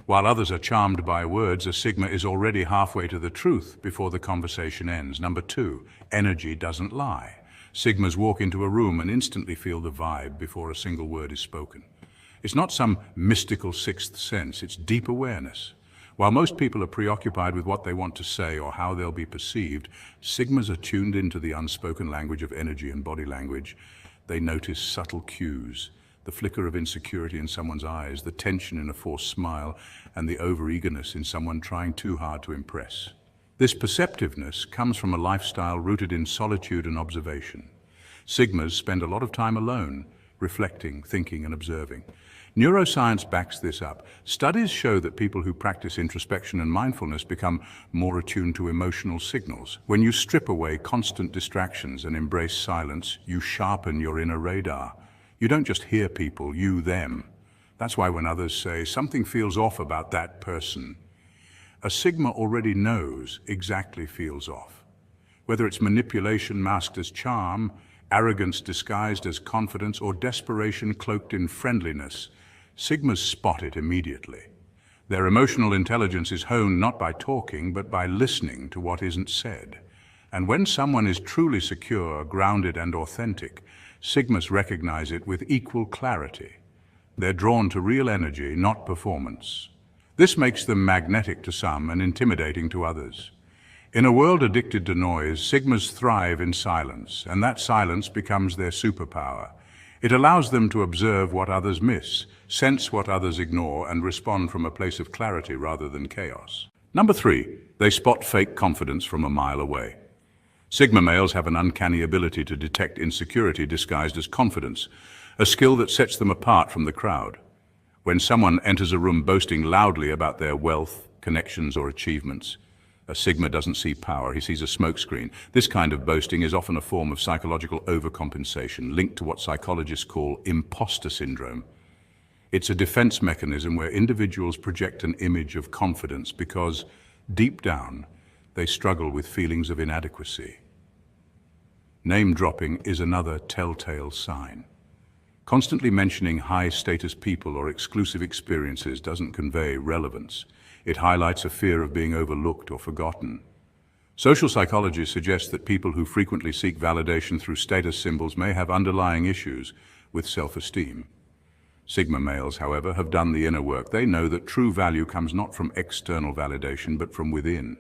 While others are charmed by words, a Sigma is already halfway to the truth before the conversation ends. Number 2, energy doesn't lie. Sigmas walk into a room and instantly feel the vibe before a single word is spoken. It's not some mystical sixth sense, it's deep awareness. While most people are preoccupied with what they want to say or how they'll be perceived, Sigmas are tuned into the unspoken language of energy and body language. They notice subtle cues, the flicker of insecurity in someone's eyes, the tension in a forced smile, and the over-eagerness in someone trying too hard to impress. This perceptiveness comes from a lifestyle rooted in solitude and observation. Sigmas spend a lot of time alone, reflecting, thinking, and observing. Neuroscience backs this up. Studies show that people who practice introspection and mindfulness become more attuned to emotional signals. When you strip away constant distractions and embrace silence, you sharpen your inner radar. You don't just hear people, you them. That's why when others say, something feels off about that person, a Sigma already knows exactly feels off. Whether it's manipulation masked as charm, arrogance disguised as confidence, or desperation cloaked in friendliness, Sigmas spot it immediately. Their emotional intelligence is honed not by talking, but by listening to what isn't said. And when someone is truly secure, grounded, and authentic, Sigmas recognize it with equal clarity. They're drawn to real energy, not performance. This makes them magnetic to some and intimidating to others. In a world addicted to noise, Sigmas thrive in silence, and that silence becomes their superpower. It allows them to observe what others miss, sense what others ignore, and respond from a place of clarity rather than chaos. Number 3, they spot fake confidence from a mile away. Sigma males have an uncanny ability to detect insecurity disguised as confidence, a skill that sets them apart from the crowd. When someone enters a room boasting loudly about their wealth, connections, or achievements, a Sigma doesn't see power, he sees a smokescreen. This kind of boasting is often a form of psychological overcompensation, linked to what psychologists call imposter syndrome. It's a defense mechanism where individuals project an image of confidence because, deep down, they struggle with feelings of inadequacy. Name-dropping is another telltale sign. Constantly mentioning high-status people or exclusive experiences doesn't convey relevance. It highlights a fear of being overlooked or forgotten. Social psychology suggests that people who frequently seek validation through status symbols may have underlying issues with self-esteem. Sigma males, however, have done the inner work. They know that true value comes not from external validation, but from within.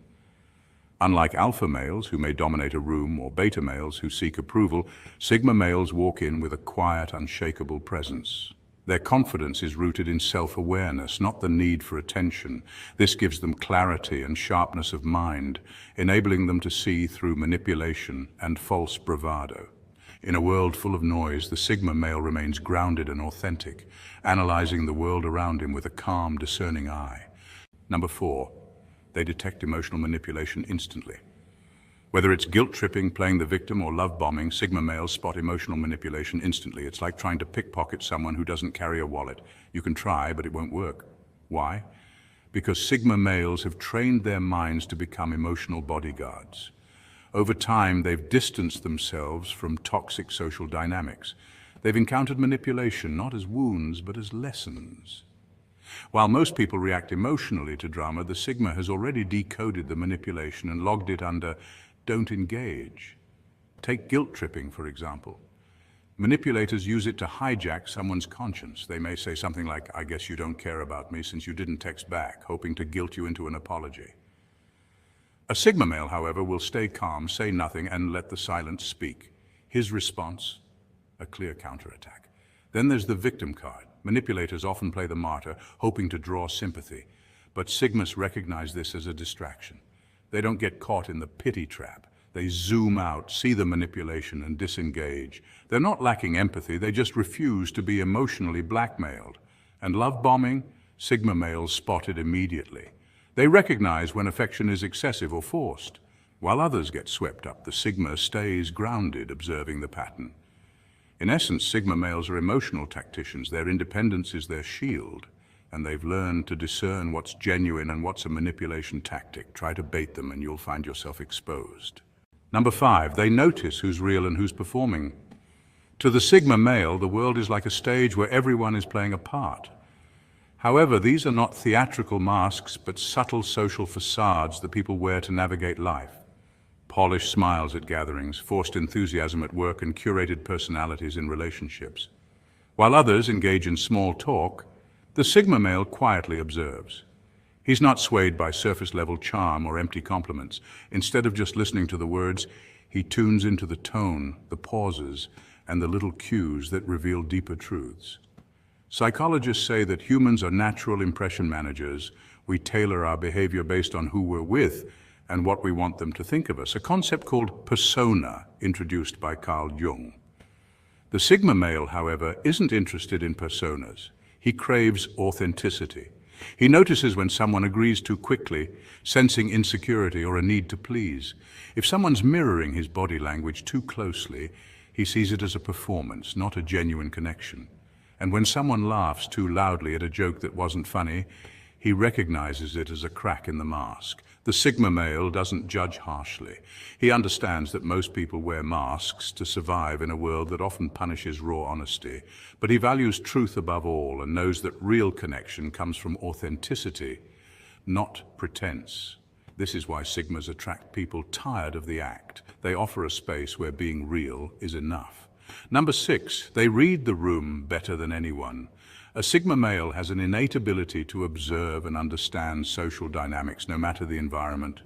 Unlike alpha males, who may dominate a room, or beta males, who seek approval, Sigma males walk in with a quiet, unshakable presence. Their confidence is rooted in self-awareness, not the need for attention. This gives them clarity and sharpness of mind, enabling them to see through manipulation and false bravado. In a world full of noise, the Sigma male remains grounded and authentic, analyzing the world around him with a calm, discerning eye. Number 4, they detect emotional manipulation instantly. Whether it's guilt-tripping, playing the victim, or love-bombing, Sigma males spot emotional manipulation instantly. It's like trying to pickpocket someone who doesn't carry a wallet. You can try, but it won't work. Why? Because Sigma males have trained their minds to become emotional bodyguards. Over time, they've distanced themselves from toxic social dynamics. They've encountered manipulation not as wounds, but as lessons. While most people react emotionally to drama, the Sigma has already decoded the manipulation and logged it under "don't engage." Take guilt-tripping, for example. Manipulators use it to hijack someone's conscience. They may say something like, "I guess you don't care about me since you didn't text back," hoping to guilt you into an apology. A Sigma male, however, will stay calm, say nothing, and let the silence speak. His response? A clear counterattack. Then there's the victim card. Manipulators often play the martyr, hoping to draw sympathy. But Sigmas recognize this as a distraction. They don't get caught in the pity trap. They zoom out, see the manipulation, and disengage. They're not lacking empathy, they just refuse to be emotionally blackmailed. And love bombing? Sigma males spot it immediately. They recognize when affection is excessive or forced. While others get swept up, the Sigma stays grounded, observing the pattern. In essence, Sigma males are emotional tacticians. Their independence is their shield, and they've learned to discern what's genuine and what's a manipulation tactic. Try to bait them and you'll find yourself exposed. Number 5, they notice who's real and who's performing. To the Sigma male, the world is like a stage where everyone is playing a part. However, these are not theatrical masks, but subtle social facades that people wear to navigate life. Polished smiles at gatherings, forced enthusiasm at work, and curated personalities in relationships. While others engage in small talk, the Sigma male quietly observes. He's not swayed by surface-level charm or empty compliments. Instead of just listening to the words, he tunes into the tone, the pauses, and the little cues that reveal deeper truths. Psychologists say that humans are natural impression managers. We tailor our behavior based on who we're with and what we want them to think of us, a concept called persona, introduced by Carl Jung. The Sigma male, however, isn't interested in personas. He craves authenticity. He notices when someone agrees too quickly, sensing insecurity or a need to please. If someone's mirroring his body language too closely, he sees it as a performance, not a genuine connection. And when someone laughs too loudly at a joke that wasn't funny, he recognizes it as a crack in the mask. The Sigma male doesn't judge harshly. He understands that most people wear masks to survive in a world that often punishes raw honesty. But he values truth above all and knows that real connection comes from authenticity, not pretense. This is why Sigmas attract people tired of the act. They offer a space where being real is enough. Number 6, they read the room better than anyone. A Sigma male has an innate ability to observe and understand social dynamics, no matter the environment.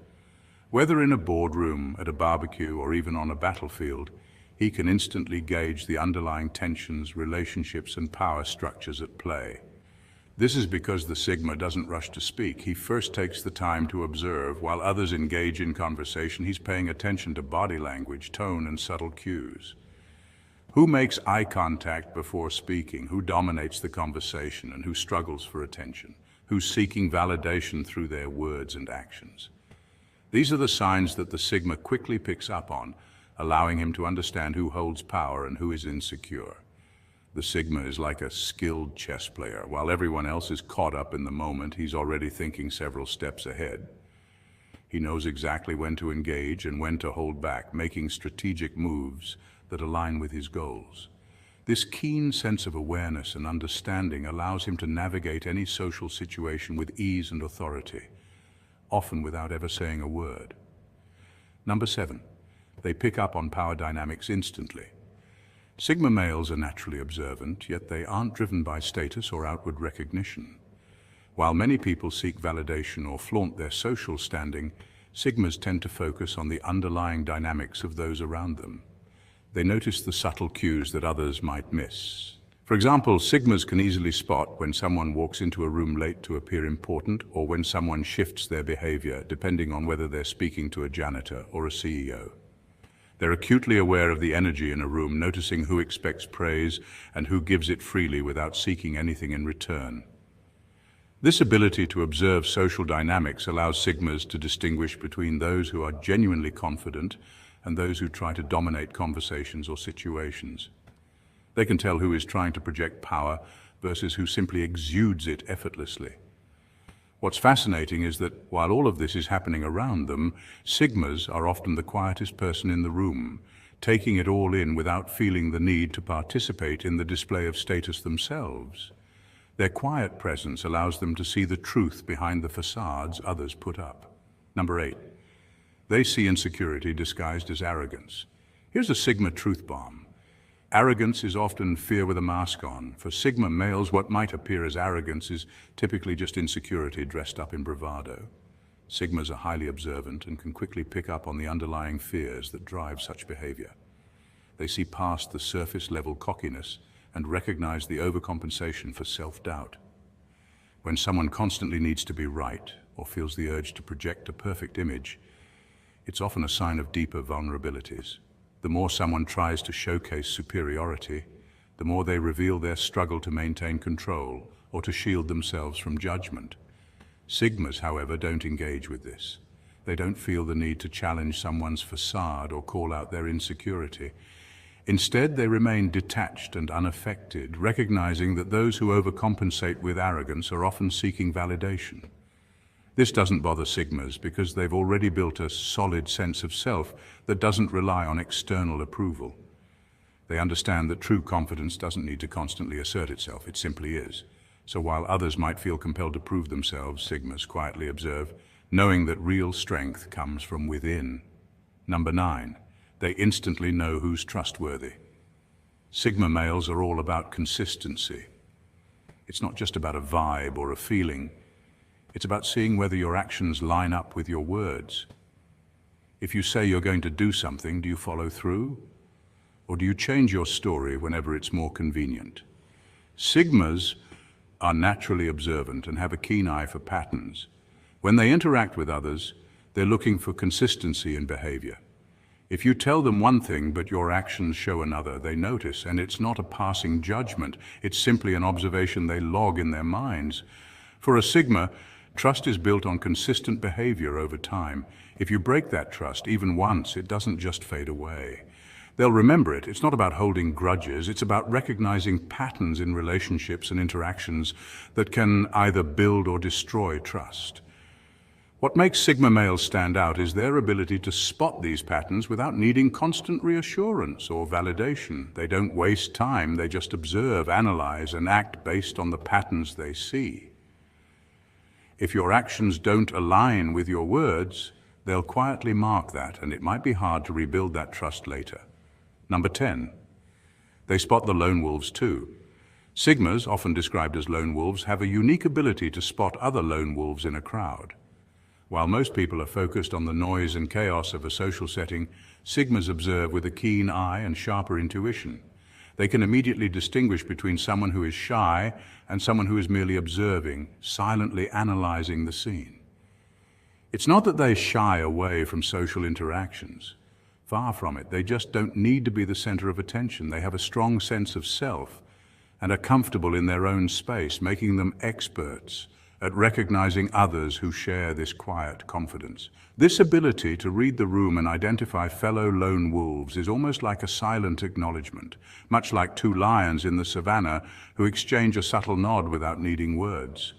Whether in a boardroom, at a barbecue, or even on a battlefield, he can instantly gauge the underlying tensions, relationships, and power structures at play. This is because the Sigma doesn't rush to speak. He first takes the time to observe. While others engage in conversation, he's paying attention to body language, tone, and subtle cues. Who makes eye contact before speaking? Who dominates the conversation and who struggles for attention? Who's seeking validation through their words and actions? These are the signs that the Sigma quickly picks up on, allowing him to understand who holds power and who is insecure. The Sigma is like a skilled chess player. While everyone else is caught up in the moment, he's already thinking several steps ahead. He knows exactly when to engage and when to hold back, making strategic moves that align with his goals. This keen sense of awareness and understanding allows him to navigate any social situation with ease and authority, often without ever saying a word. Number 7, they pick up on power dynamics instantly. Sigma males are naturally observant, yet they aren't driven by status or outward recognition. While many people seek validation or flaunt their social standing, Sigmas tend to focus on the underlying dynamics of those around them. They notice the subtle cues that others might miss. For example, Sigmas can easily spot when someone walks into a room late to appear important or when someone shifts their behavior, depending on whether they're speaking to a janitor or a CEO. They're acutely aware of the energy in a room, noticing who expects praise and who gives it freely without seeking anything in return. This ability to observe social dynamics allows Sigmas to distinguish between those who are genuinely confident and those who try to dominate conversations or situations. They can tell who is trying to project power versus who simply exudes it effortlessly. What's fascinating is that while all of this is happening around them, Sigmas are often the quietest person in the room, taking it all in without feeling the need to participate in the display of status themselves. Their quiet presence allows them to see the truth behind the facades others put up. Number 8. They see insecurity disguised as arrogance. Here's a Sigma truth bomb. Arrogance is often fear with a mask on. For Sigma males, what might appear as arrogance is typically just insecurity dressed up in bravado. Sigmas are highly observant and can quickly pick up on the underlying fears that drive such behavior. They see past the surface-level cockiness and recognize the overcompensation for self-doubt. When someone constantly needs to be right or feels the urge to project a perfect image, it's often a sign of deeper vulnerabilities. The more someone tries to showcase superiority, the more they reveal their struggle to maintain control or to shield themselves from judgment. Sigmas, however, don't engage with this. They don't feel the need to challenge someone's facade or call out their insecurity. Instead, they remain detached and unaffected, recognizing that those who overcompensate with arrogance are often seeking validation. This doesn't bother Sigmas because they've already built a solid sense of self that doesn't rely on external approval. They understand that true confidence doesn't need to constantly assert itself, it simply is. So while others might feel compelled to prove themselves, Sigmas quietly observe, knowing that real strength comes from within. Number 9. They instantly know who's trustworthy. Sigma males are all about consistency. It's not just about a vibe or a feeling. It's about seeing whether your actions line up with your words. If you say you're going to do something, do you follow through? Or do you change your story whenever it's more convenient? Sigmas are naturally observant and have a keen eye for patterns. When they interact with others, they're looking for consistency in behavior. If you tell them one thing but your actions show another, they notice, and it's not a passing judgment, it's simply an observation they log in their minds. For a Sigma, trust is built on consistent behavior over time. If you break that trust, even once, it doesn't just fade away. They'll remember it. It's not about holding grudges, it's about recognizing patterns in relationships and interactions that can either build or destroy trust. What makes Sigma males stand out is their ability to spot these patterns without needing constant reassurance or validation. They don't waste time, they just observe, analyze, and act based on the patterns they see. If your actions don't align with your words, they'll quietly mark that, and it might be hard to rebuild that trust later. Number 10. They spot the lone wolves too. Sigmas, often described as lone wolves, have a unique ability to spot other lone wolves in a crowd. While most people are focused on the noise and chaos of a social setting, Sigmas observe with a keen eye and sharper intuition. They can immediately distinguish between someone who is shy and someone who is merely observing, silently analyzing the scene. It's not that they shy away from social interactions. Far from it. They just don't need to be the center of attention. They have a strong sense of self and are comfortable in their own space, making them experts at recognizing others who share this quiet confidence. This ability to read the room and identify fellow lone wolves is almost like a silent acknowledgement, much like two lions in the savannah who exchange a subtle nod without needing words.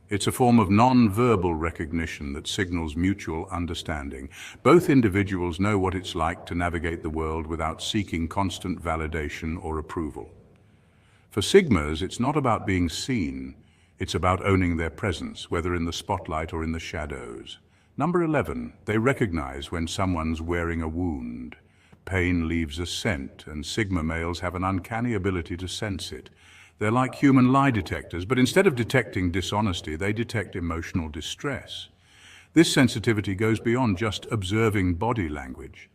It's a form of non-verbal recognition that signals mutual understanding. Both individuals know what it's like to navigate the world without seeking constant validation or approval. For Sigmas, it's not about being seen. It's about owning their presence, whether in the spotlight or in the shadows. Number 11, they recognize when someone's wearing a wound. Pain leaves a scent, and Sigma males have an uncanny ability to sense it. They're like human lie detectors, but instead of detecting dishonesty, they detect emotional distress. This sensitivity goes beyond just observing body language.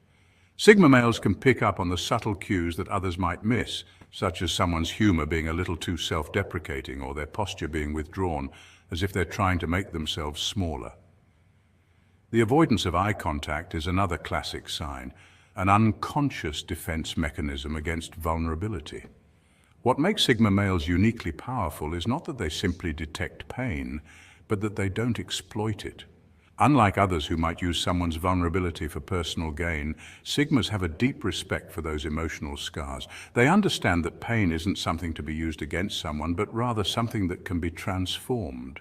Sigma males can pick up on the subtle cues that others might miss, such as someone's humor being a little too self-deprecating or their posture being withdrawn, as if they're trying to make themselves smaller. The avoidance of eye contact is another classic sign, an unconscious defense mechanism against vulnerability. What makes Sigma males uniquely powerful is not that they simply detect pain, but that they don't exploit it. Unlike others who might use someone's vulnerability for personal gain, Sigmas have a deep respect for those emotional scars. They understand that pain isn't something to be used against someone, but rather something that can be transformed.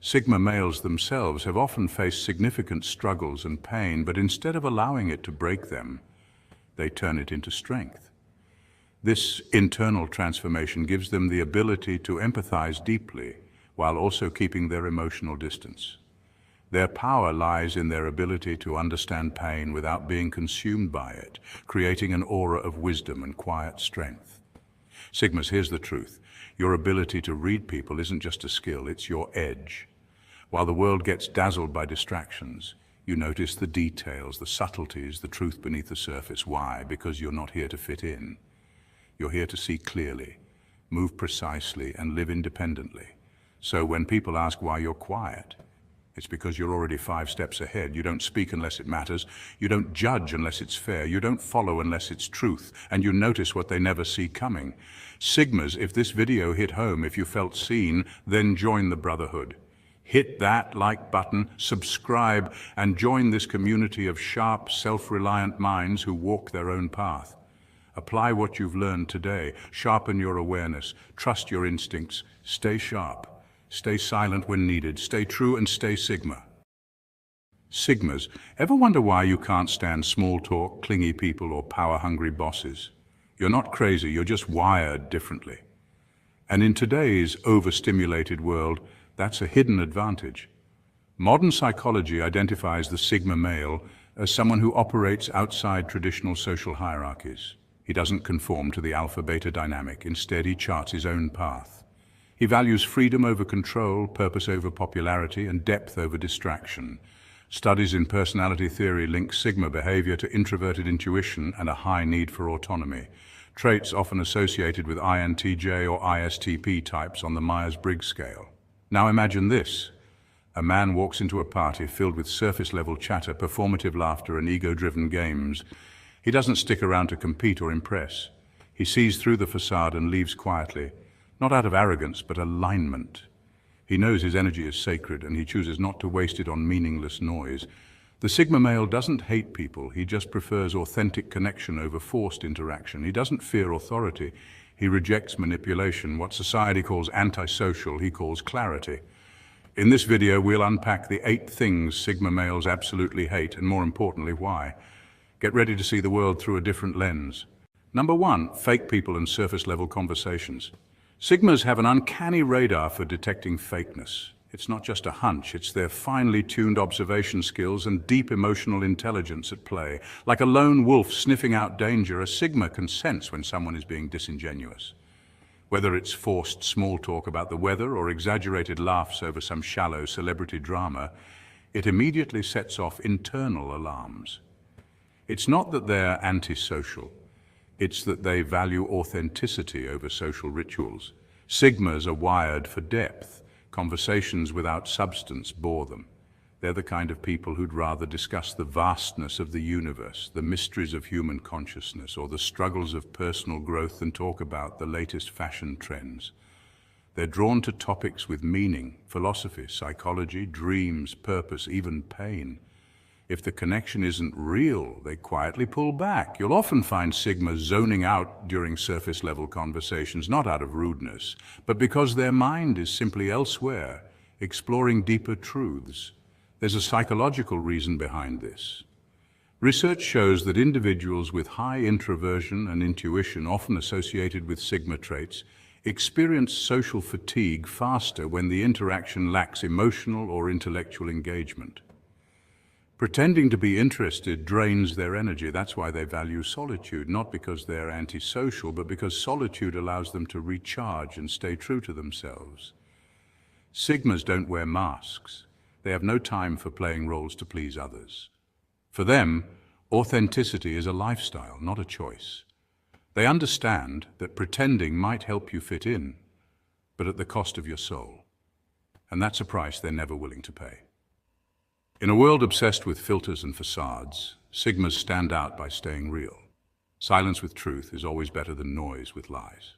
Sigma males themselves have often faced significant struggles and pain, but instead of allowing it to break them, they turn it into strength. This internal transformation gives them the ability to empathize deeply while also keeping their emotional distance. Their power lies in their ability to understand pain without being consumed by it, creating an aura of wisdom and quiet strength. Sigmas, here's the truth. Your ability to read people isn't just a skill, it's your edge. While the world gets dazzled by distractions, you notice the details, the subtleties, the truth beneath the surface. Why? Because you're not here to fit in. You're here to see clearly, move precisely, and live independently. So when people ask why you're quiet, it's because you're already 5 steps ahead. You don't speak unless it matters. You don't judge unless it's fair. You don't follow unless it's truth. And you notice what they never see coming. Sigmas, if this video hit home, if you felt seen, then join the brotherhood. Hit that like button, subscribe, and join this community of sharp, self-reliant minds who walk their own path. Apply what you've learned today. Sharpen your awareness. Trust your instincts. Stay sharp. Stay silent when needed. Stay true and stay Sigma. Sigmas, ever wonder why you can't stand small talk, clingy people, or power-hungry bosses? You're not crazy, you're just wired differently. And in today's overstimulated world, that's a hidden advantage. Modern psychology identifies the Sigma male as someone who operates outside traditional social hierarchies. He doesn't conform to the alpha-beta dynamic. Instead, he charts his own path. He values freedom over control, purpose over popularity, and depth over distraction. Studies in personality theory link Sigma behavior to introverted intuition and a high need for autonomy, traits often associated with INTJ or ISTP types on the Myers-Briggs scale. Now imagine this. A man walks into a party filled with surface-level chatter, performative laughter, and ego-driven games. He doesn't stick around to compete or impress. He sees through the facade and leaves quietly, not out of arrogance, but alignment. He knows his energy is sacred, and he chooses not to waste it on meaningless noise. The Sigma male doesn't hate people. He just prefers authentic connection over forced interaction. He doesn't fear authority. He rejects manipulation. What society calls antisocial, he calls clarity. In this video, we'll unpack the 8 things Sigma males absolutely hate, and more importantly, why. Get ready to see the world through a different lens. Number 1, fake people and surface-level conversations. Sigmas have an uncanny radar for detecting fakeness. It's not just a hunch, it's their finely tuned observation skills and deep emotional intelligence at play. Like a lone wolf sniffing out danger, a Sigma can sense when someone is being disingenuous. Whether it's forced small talk about the weather or exaggerated laughs over some shallow celebrity drama, it immediately sets off internal alarms. It's not that they're antisocial, it's that they value authenticity over social rituals. Sigmas are wired for depth. Conversations without substance bore them. They're the kind of people who'd rather discuss the vastness of the universe, the mysteries of human consciousness, or the struggles of personal growth than talk about the latest fashion trends. They're drawn to topics with meaning, philosophy, psychology, dreams, purpose, even pain. If the connection isn't real, they quietly pull back. You'll often find Sigmas zoning out during surface-level conversations, not out of rudeness, but because their mind is simply elsewhere, exploring deeper truths. There's a psychological reason behind this. Research shows that individuals with high introversion and intuition, often associated with Sigma traits, experience social fatigue faster when the interaction lacks emotional or intellectual engagement. Pretending to be interested drains their energy. That's why they value solitude, not because they're antisocial, but because solitude allows them to recharge and stay true to themselves. Sigmas don't wear masks. They have no time for playing roles to please others. For them, authenticity is a lifestyle, not a choice. They understand that pretending might help you fit in, but at the cost of your soul. And that's a price they're never willing to pay. In a world obsessed with filters and facades, Sigmas stand out by staying real. Silence with truth is always better than noise with lies.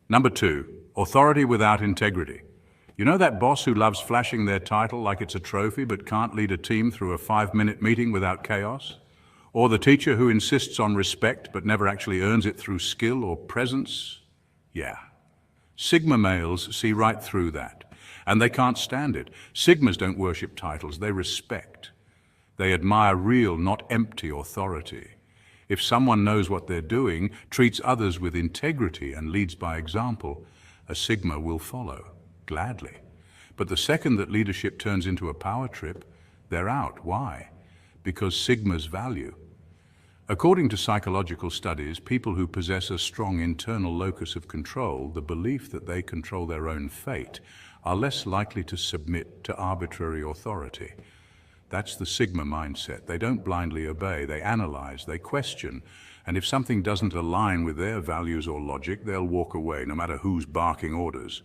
Number 2, authority without integrity. You know that boss who loves flashing their title like it's a trophy but can't lead a team through a 5-minute meeting without chaos? Or the teacher who insists on respect but never actually earns it through skill or presence? Yeah. Sigma males see right through that. And they can't stand it. Sigmas don't worship titles, they respect. They admire real, not empty authority. If someone knows what they're doing, treats others with integrity and leads by example, a Sigma will follow, gladly. But the second that leadership turns into a power trip, they're out. Why? Because Sigmas value. According to psychological studies, people who possess a strong internal locus of control, the belief that they control their own fate, are less likely to submit to arbitrary authority. That's the Sigma mindset. They don't blindly obey, they analyze, they question, and if something doesn't align with their values or logic, they'll walk away, no matter who's barking orders.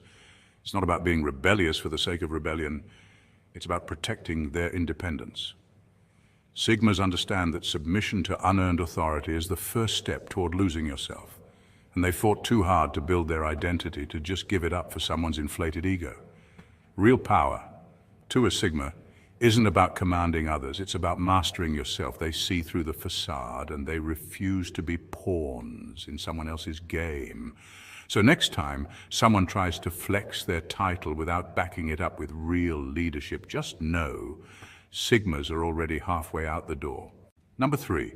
It's not about being rebellious for the sake of rebellion, it's about protecting their independence. Sigmas understand that submission to unearned authority is the first step toward losing yourself, and they fought too hard to build their identity to just give it up for someone's inflated ego. Real power, to a Sigma isn't about commanding others, it's about mastering yourself. They see through the facade and they refuse to be pawns in someone else's game. So next time someone tries to flex their title without backing it up with real leadership, just know Sigmas are already halfway out the door. Number 3,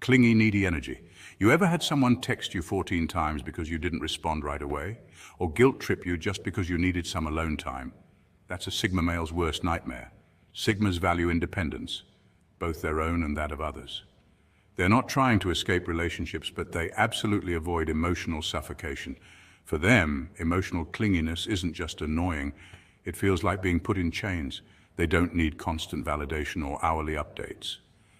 clingy, needy energy. You ever had someone text you 14 times because you didn't respond right away? Or guilt trip you just because you needed some alone time? That's a Sigma male's worst nightmare. Sigmas value independence, both their own and that of others. They're not trying to escape relationships, but they absolutely avoid emotional suffocation. For them, emotional clinginess isn't just annoying, it feels like being put in chains. They don't need constant validation or hourly updates.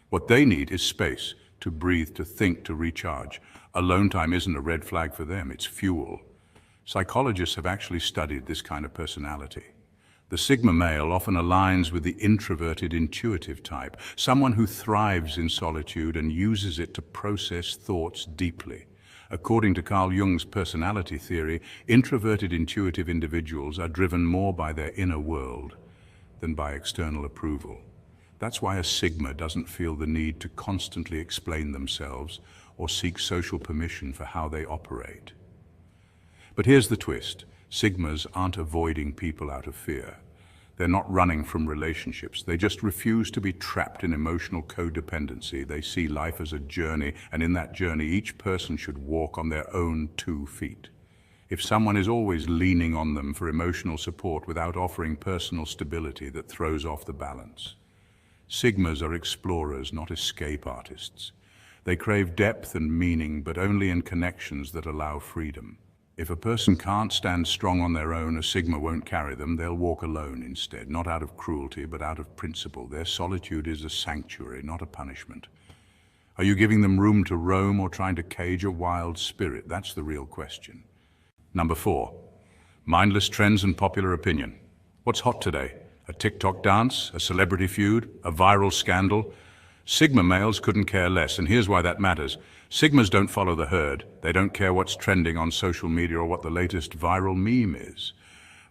What they need is space, to breathe, to think, to recharge. Alone time isn't a red flag for them, it's fuel. Psychologists have actually studied this kind of personality. The Sigma male often aligns with the introverted intuitive type, someone who thrives in solitude and uses it to process thoughts deeply. According to Carl Jung's personality theory, introverted intuitive individuals are driven more by their inner world than by external approval. That's why a Sigma doesn't feel the need to constantly explain themselves or seek social permission for how they operate. But here's the twist. Sigmas aren't avoiding people out of fear. They're not running from relationships. They just refuse to be trapped in emotional codependency. They see life as a journey, and in that journey, each person should walk on their own 2 feet. If someone is always leaning on them for emotional support without offering personal stability, that throws off the balance. Sigmas are explorers, not escape artists. They crave depth and meaning, but only in connections that allow freedom. If a person can't stand strong on their own, a Sigma won't carry them. They'll walk alone instead, not out of cruelty, but out of principle. Their solitude is a sanctuary, not a punishment. Are you giving them room to roam or trying to cage a wild spirit? That's the real question. Number 4, mindless trends and popular opinion. What's hot today? A TikTok dance, a celebrity feud, a viral scandal? Sigma males couldn't care less, and here's why that matters. Sigmas don't follow the herd. They don't care what's trending on social media or what the latest viral meme is.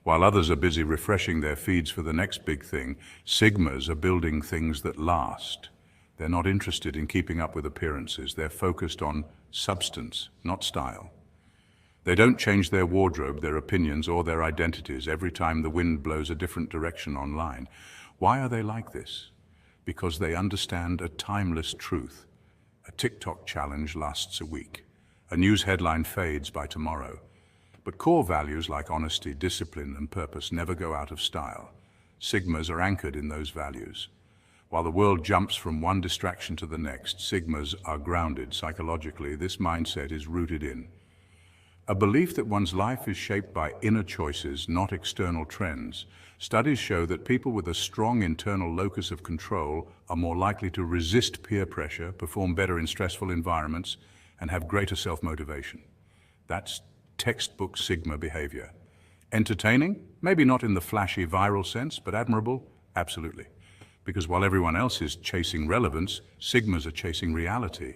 While others are busy refreshing their feeds for the next big thing, Sigmas are building things that last. They're not interested in keeping up with appearances. They're focused on substance, not style. They don't change their wardrobe, their opinions, or their identities every time the wind blows a different direction online. Why are they like this? Because they understand a timeless truth. A TikTok challenge lasts a week. A news headline fades by tomorrow. But core values like honesty, discipline, and purpose never go out of style. Sigmas are anchored in those values. While the world jumps from one distraction to the next, Sigmas are grounded psychologically. This mindset is rooted in a belief that one's life is shaped by inner choices, not external trends. Studies show that people with a strong internal locus of control are more likely to resist peer pressure, perform better in stressful environments, and have greater self-motivation. That's textbook Sigma behavior. Entertaining? Maybe not in the flashy viral sense, but admirable? Absolutely. Because while everyone else is chasing relevance, Sigmas are chasing reality.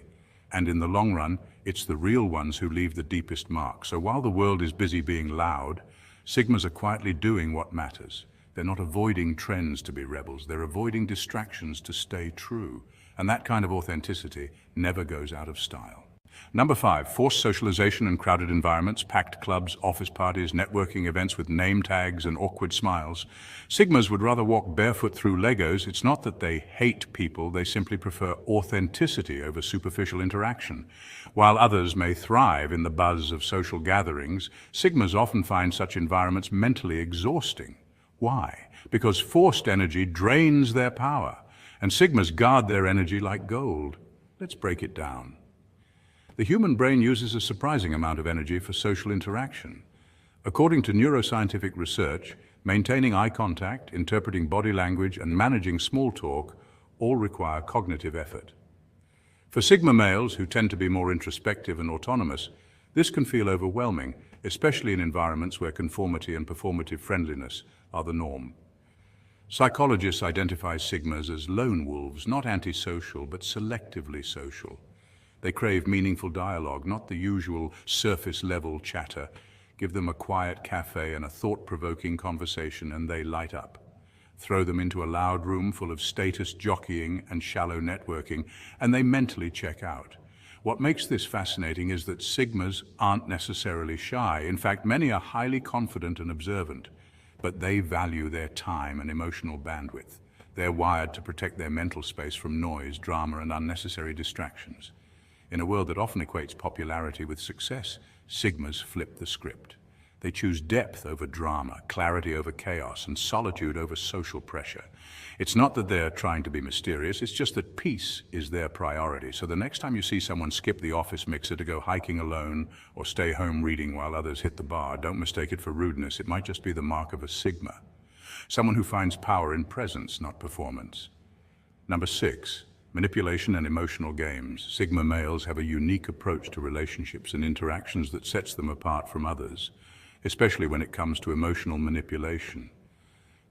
And in the long run, it's the real ones who leave the deepest mark. So while the world is busy being loud, Sigmas are quietly doing what matters. They're not avoiding trends to be rebels. They're avoiding distractions to stay true. And that kind of authenticity never goes out of style. Number 5, forced socialization in crowded environments, packed clubs, office parties, networking events with name tags and awkward smiles. Sigmas would rather walk barefoot through Legos. It's not that they hate people, they simply prefer authenticity over superficial interaction. While others may thrive in the buzz of social gatherings, Sigmas often find such environments mentally exhausting. Why? Because forced energy drains their power, and Sigmas guard their energy like gold. Let's break it down. The human brain uses a surprising amount of energy for social interaction. According to neuroscientific research, maintaining eye contact, interpreting body language, and managing small talk all require cognitive effort. For Sigma males, who tend to be more introspective and autonomous, this can feel overwhelming, especially in environments where conformity and performative friendliness are the norm. Psychologists identify Sigmas as lone wolves, not antisocial, but selectively social. They crave meaningful dialogue, not the usual surface-level chatter. Give them a quiet cafe and a thought-provoking conversation and they light up. throw them into a loud room full of status jockeying and shallow networking, and they mentally check out. What makes this fascinating is that Sigmas aren't necessarily shy. In fact, many are highly confident and observant, but they value their time and emotional bandwidth. They're wired to protect their mental space from noise, drama, and unnecessary distractions. In a world that often equates popularity with success, Sigmas flip the script. They choose depth over drama, clarity over chaos, and solitude over social pressure. It's not that they're trying to be mysterious, it's just that peace is their priority. So the next time you see someone skip the office mixer to go hiking alone or stay home reading while others hit the bar, don't mistake it for rudeness. It might just be the mark of a Sigma. Someone who finds power in presence, not performance. Number 6. Manipulation and emotional games. Sigma males have a unique approach to relationships and interactions that sets them apart from others, especially when it comes to emotional manipulation.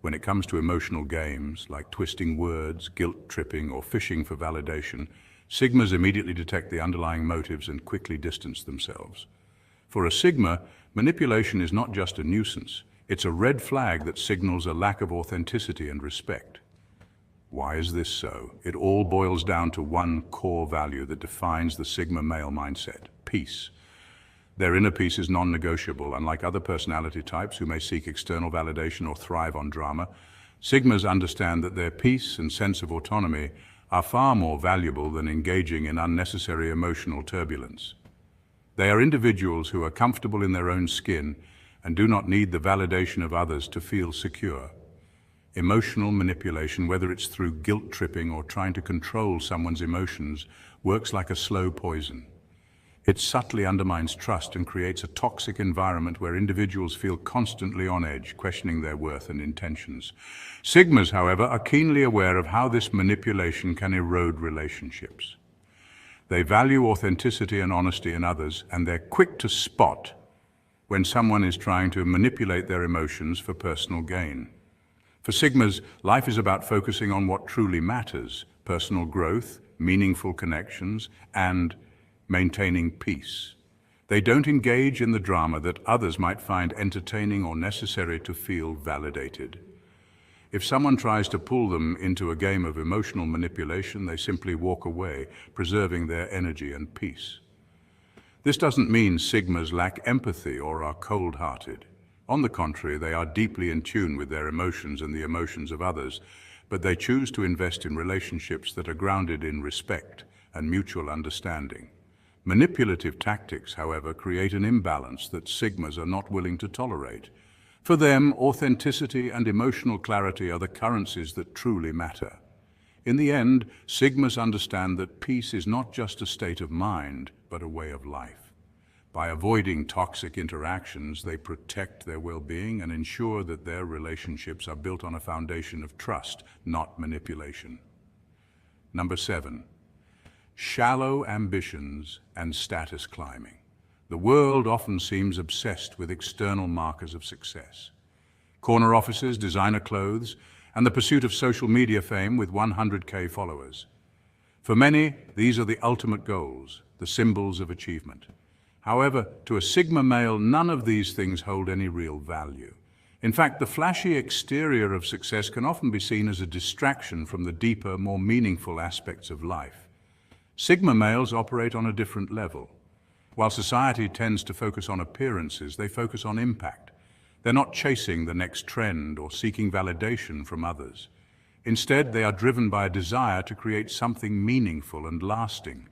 When it comes to emotional games, like twisting words, guilt-tripping, or fishing for validation, Sigmas immediately detect the underlying motives and quickly distance themselves. For a Sigma, manipulation is not just a nuisance, it's a red flag that signals a lack of authenticity and respect. Why is this so? It all boils down to one core value that defines the Sigma male mindset: peace. Their inner peace is non-negotiable. Unlike other personality types who may seek external validation or thrive on drama, Sigmas understand that their peace and sense of autonomy are far more valuable than engaging in unnecessary emotional turbulence. They are individuals who are comfortable in their own skin and do not need the validation of others to feel secure. Emotional manipulation, whether it's through guilt-tripping or trying to control someone's emotions, works like a slow poison. It subtly undermines trust and creates a toxic environment where individuals feel constantly on edge, questioning their worth and intentions. Sigmas, however, are keenly aware of how this manipulation can erode relationships. They value authenticity and honesty in others, and they're quick to spot when someone is trying to manipulate their emotions for personal gain. For Sigmas, life is about focusing on what truly matters: personal growth, meaningful connections, and maintaining peace. They don't engage in the drama that others might find entertaining or necessary to feel validated. If someone tries to pull them into a game of emotional manipulation, they simply walk away, preserving their energy and peace. This doesn't mean Sigmas lack empathy or are cold-hearted. On the contrary, they are deeply in tune with their emotions and the emotions of others, but they choose to invest in relationships that are grounded in respect and mutual understanding. Manipulative tactics, however, create an imbalance that Sigmas are not willing to tolerate. For them, authenticity and emotional clarity are the currencies that truly matter. In the end, Sigmas understand that peace is not just a state of mind, but a way of life. By avoiding toxic interactions, they protect their well-being and ensure that their relationships are built on a foundation of trust, not manipulation. Number 7. Shallow ambitions and status climbing. The world often seems obsessed with external markers of success. Corner offices, designer clothes, and the pursuit of social media fame with 100K followers. For many, these are the ultimate goals, the symbols of achievement. However, to a Sigma male, none of these things hold any real value. In fact, the flashy exterior of success can often be seen as a distraction from the deeper, more meaningful aspects of life. Sigma males operate on a different level. While society tends to focus on appearances, they focus on impact. They're not chasing the next trend or seeking validation from others. Instead, they are driven by a desire to create something meaningful and lasting,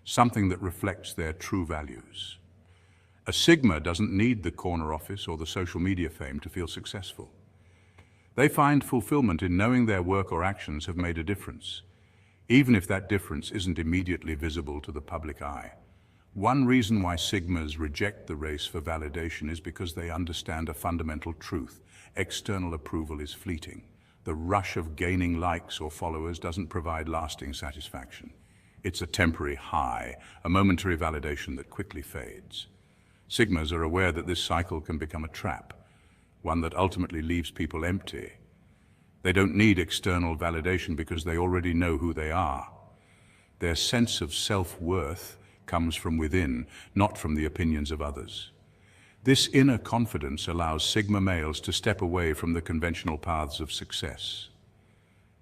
something that reflects their true values. A Sigma doesn't need the corner office or the social media fame to feel successful. They find fulfillment in knowing their work or actions have made a difference, even if that difference isn't immediately visible to the public eye. One reason why Sigmas reject the race for validation is because they understand a fundamental truth: external approval is fleeting. The rush of gaining likes or followers doesn't provide lasting satisfaction. It's a temporary high, a momentary validation that quickly fades. Sigmas are aware that this cycle can become a trap, one that ultimately leaves people empty. They don't need external validation because they already know who they are. Their sense of self-worth comes from within, not from the opinions of others. This inner confidence allows Sigma males to step away from the conventional paths of success.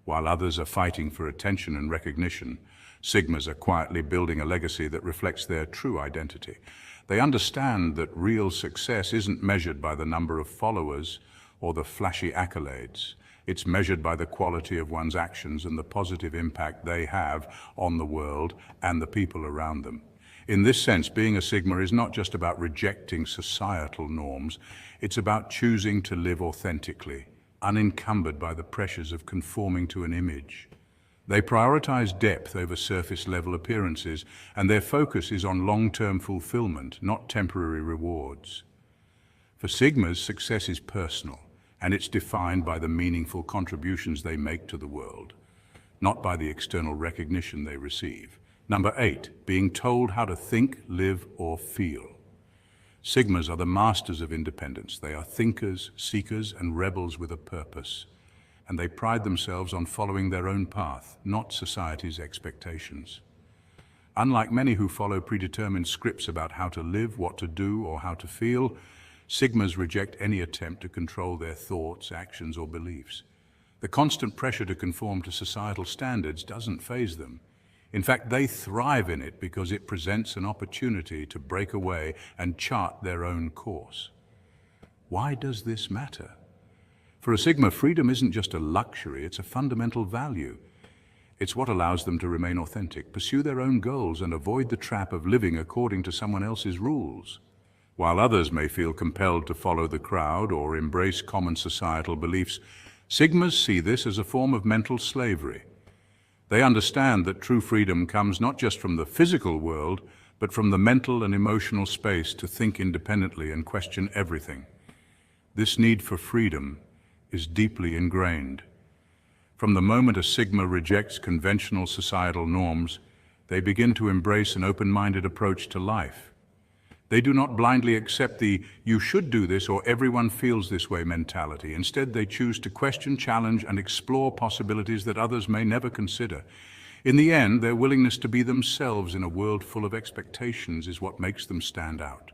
While others are fighting for attention and recognition, Sigmas are quietly building a legacy that reflects their true identity. They understand that real success isn't measured by the number of followers or the flashy accolades. It's measured by the quality of one's actions and the positive impact they have on the world and the people around them. In this sense, being a Sigma is not just about rejecting societal norms, it's about choosing to live authentically, unencumbered by the pressures of conforming to an image. They prioritize depth over surface-level appearances, and their focus is on long-term fulfillment, not temporary rewards. For Sigmas, success is personal, and it's defined by the meaningful contributions they make to the world, not by the external recognition they receive. Number 8, being told how to think, live, or feel. Sigmas are the masters of independence. They are thinkers, seekers, and rebels with a purpose. And they pride themselves on following their own path, not society's expectations. Unlike many who follow predetermined scripts about how to live, what to do, or how to feel, Sigmas reject any attempt to control their thoughts, actions, or beliefs. The constant pressure to conform to societal standards doesn't faze them. In fact, they thrive in it because it presents an opportunity to break away and chart their own course. Why does this matter? For a Sigma, freedom isn't just a luxury, it's a fundamental value. It's what allows them to remain authentic, pursue their own goals, and avoid the trap of living according to someone else's rules. While others may feel compelled to follow the crowd or embrace common societal beliefs, Sigmas see this as a form of mental slavery. They understand that true freedom comes not just from the physical world, but from the mental and emotional space to think independently and question everything. This need for freedom is deeply ingrained. From the moment a Sigma rejects conventional societal norms, they begin to embrace an open-minded approach to life. They do not blindly accept the "you should do this" or "everyone feels this way" mentality. Instead, they choose to question, challenge, and explore possibilities that others may never consider. In the end, their willingness to be themselves in a world full of expectations is what makes them stand out.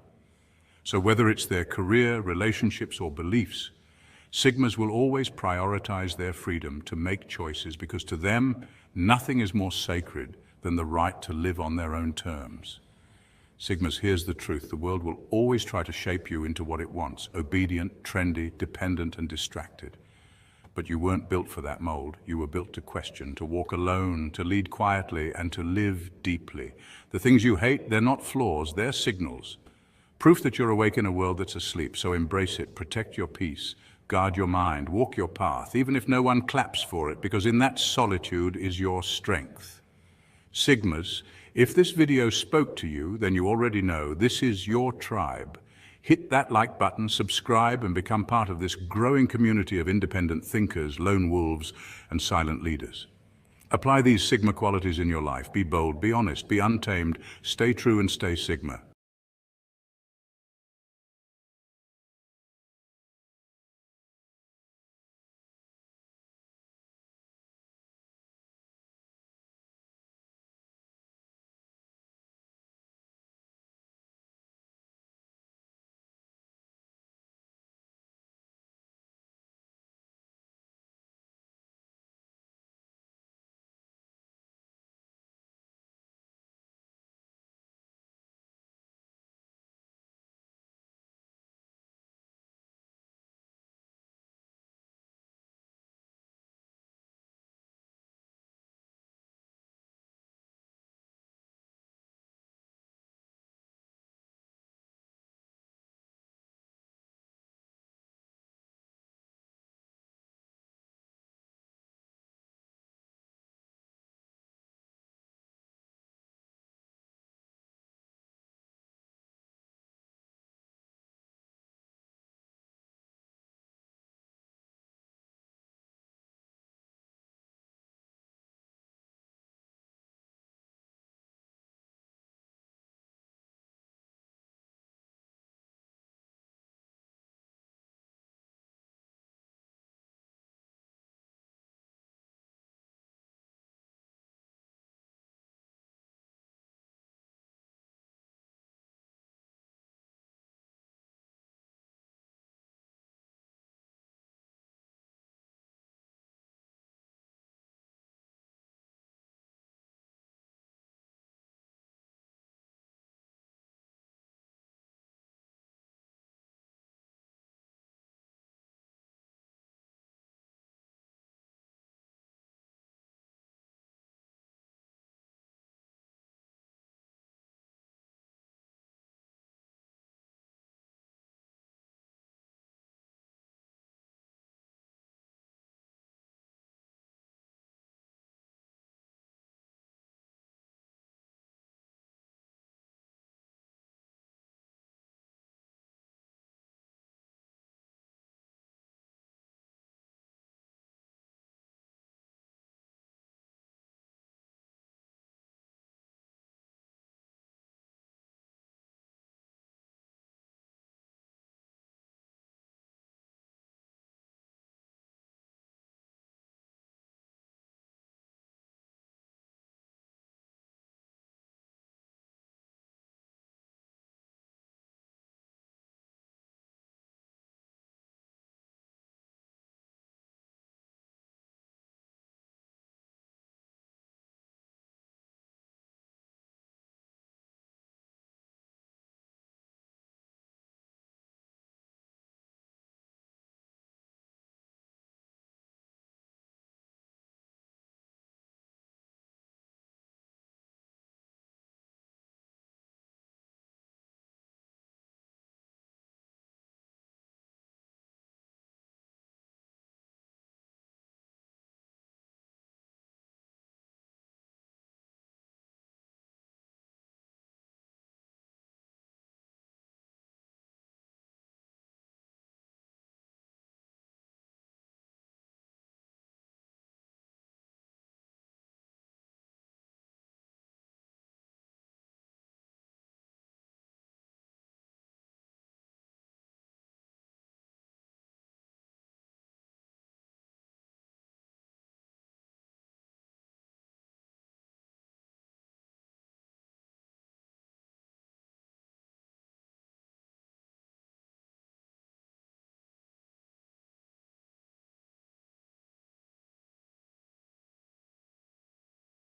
So whether it's their career, relationships, or beliefs, Sigmas will always prioritize their freedom to make choices because to them, nothing is more sacred than the right to live on their own terms. Sigmas, here's the truth. The world will always try to shape you into what it wants, obedient, trendy, dependent, and distracted. But you weren't built for that mold. You were built to question, to walk alone, to lead quietly, and to live deeply. The things you hate, they're not flaws, they're signals. Proof that you're awake in a world that's asleep, so embrace it, protect your peace, guard your mind, walk your path, even if no one claps for it, because in that solitude is your strength. Sigmas, if this video spoke to you, then you already know this is your tribe. Hit that like button, subscribe, and become part of this growing community of independent thinkers, lone wolves, and silent leaders. Apply these Sigma qualities in your life. Be bold, be honest, be untamed, stay true, and stay Sigma.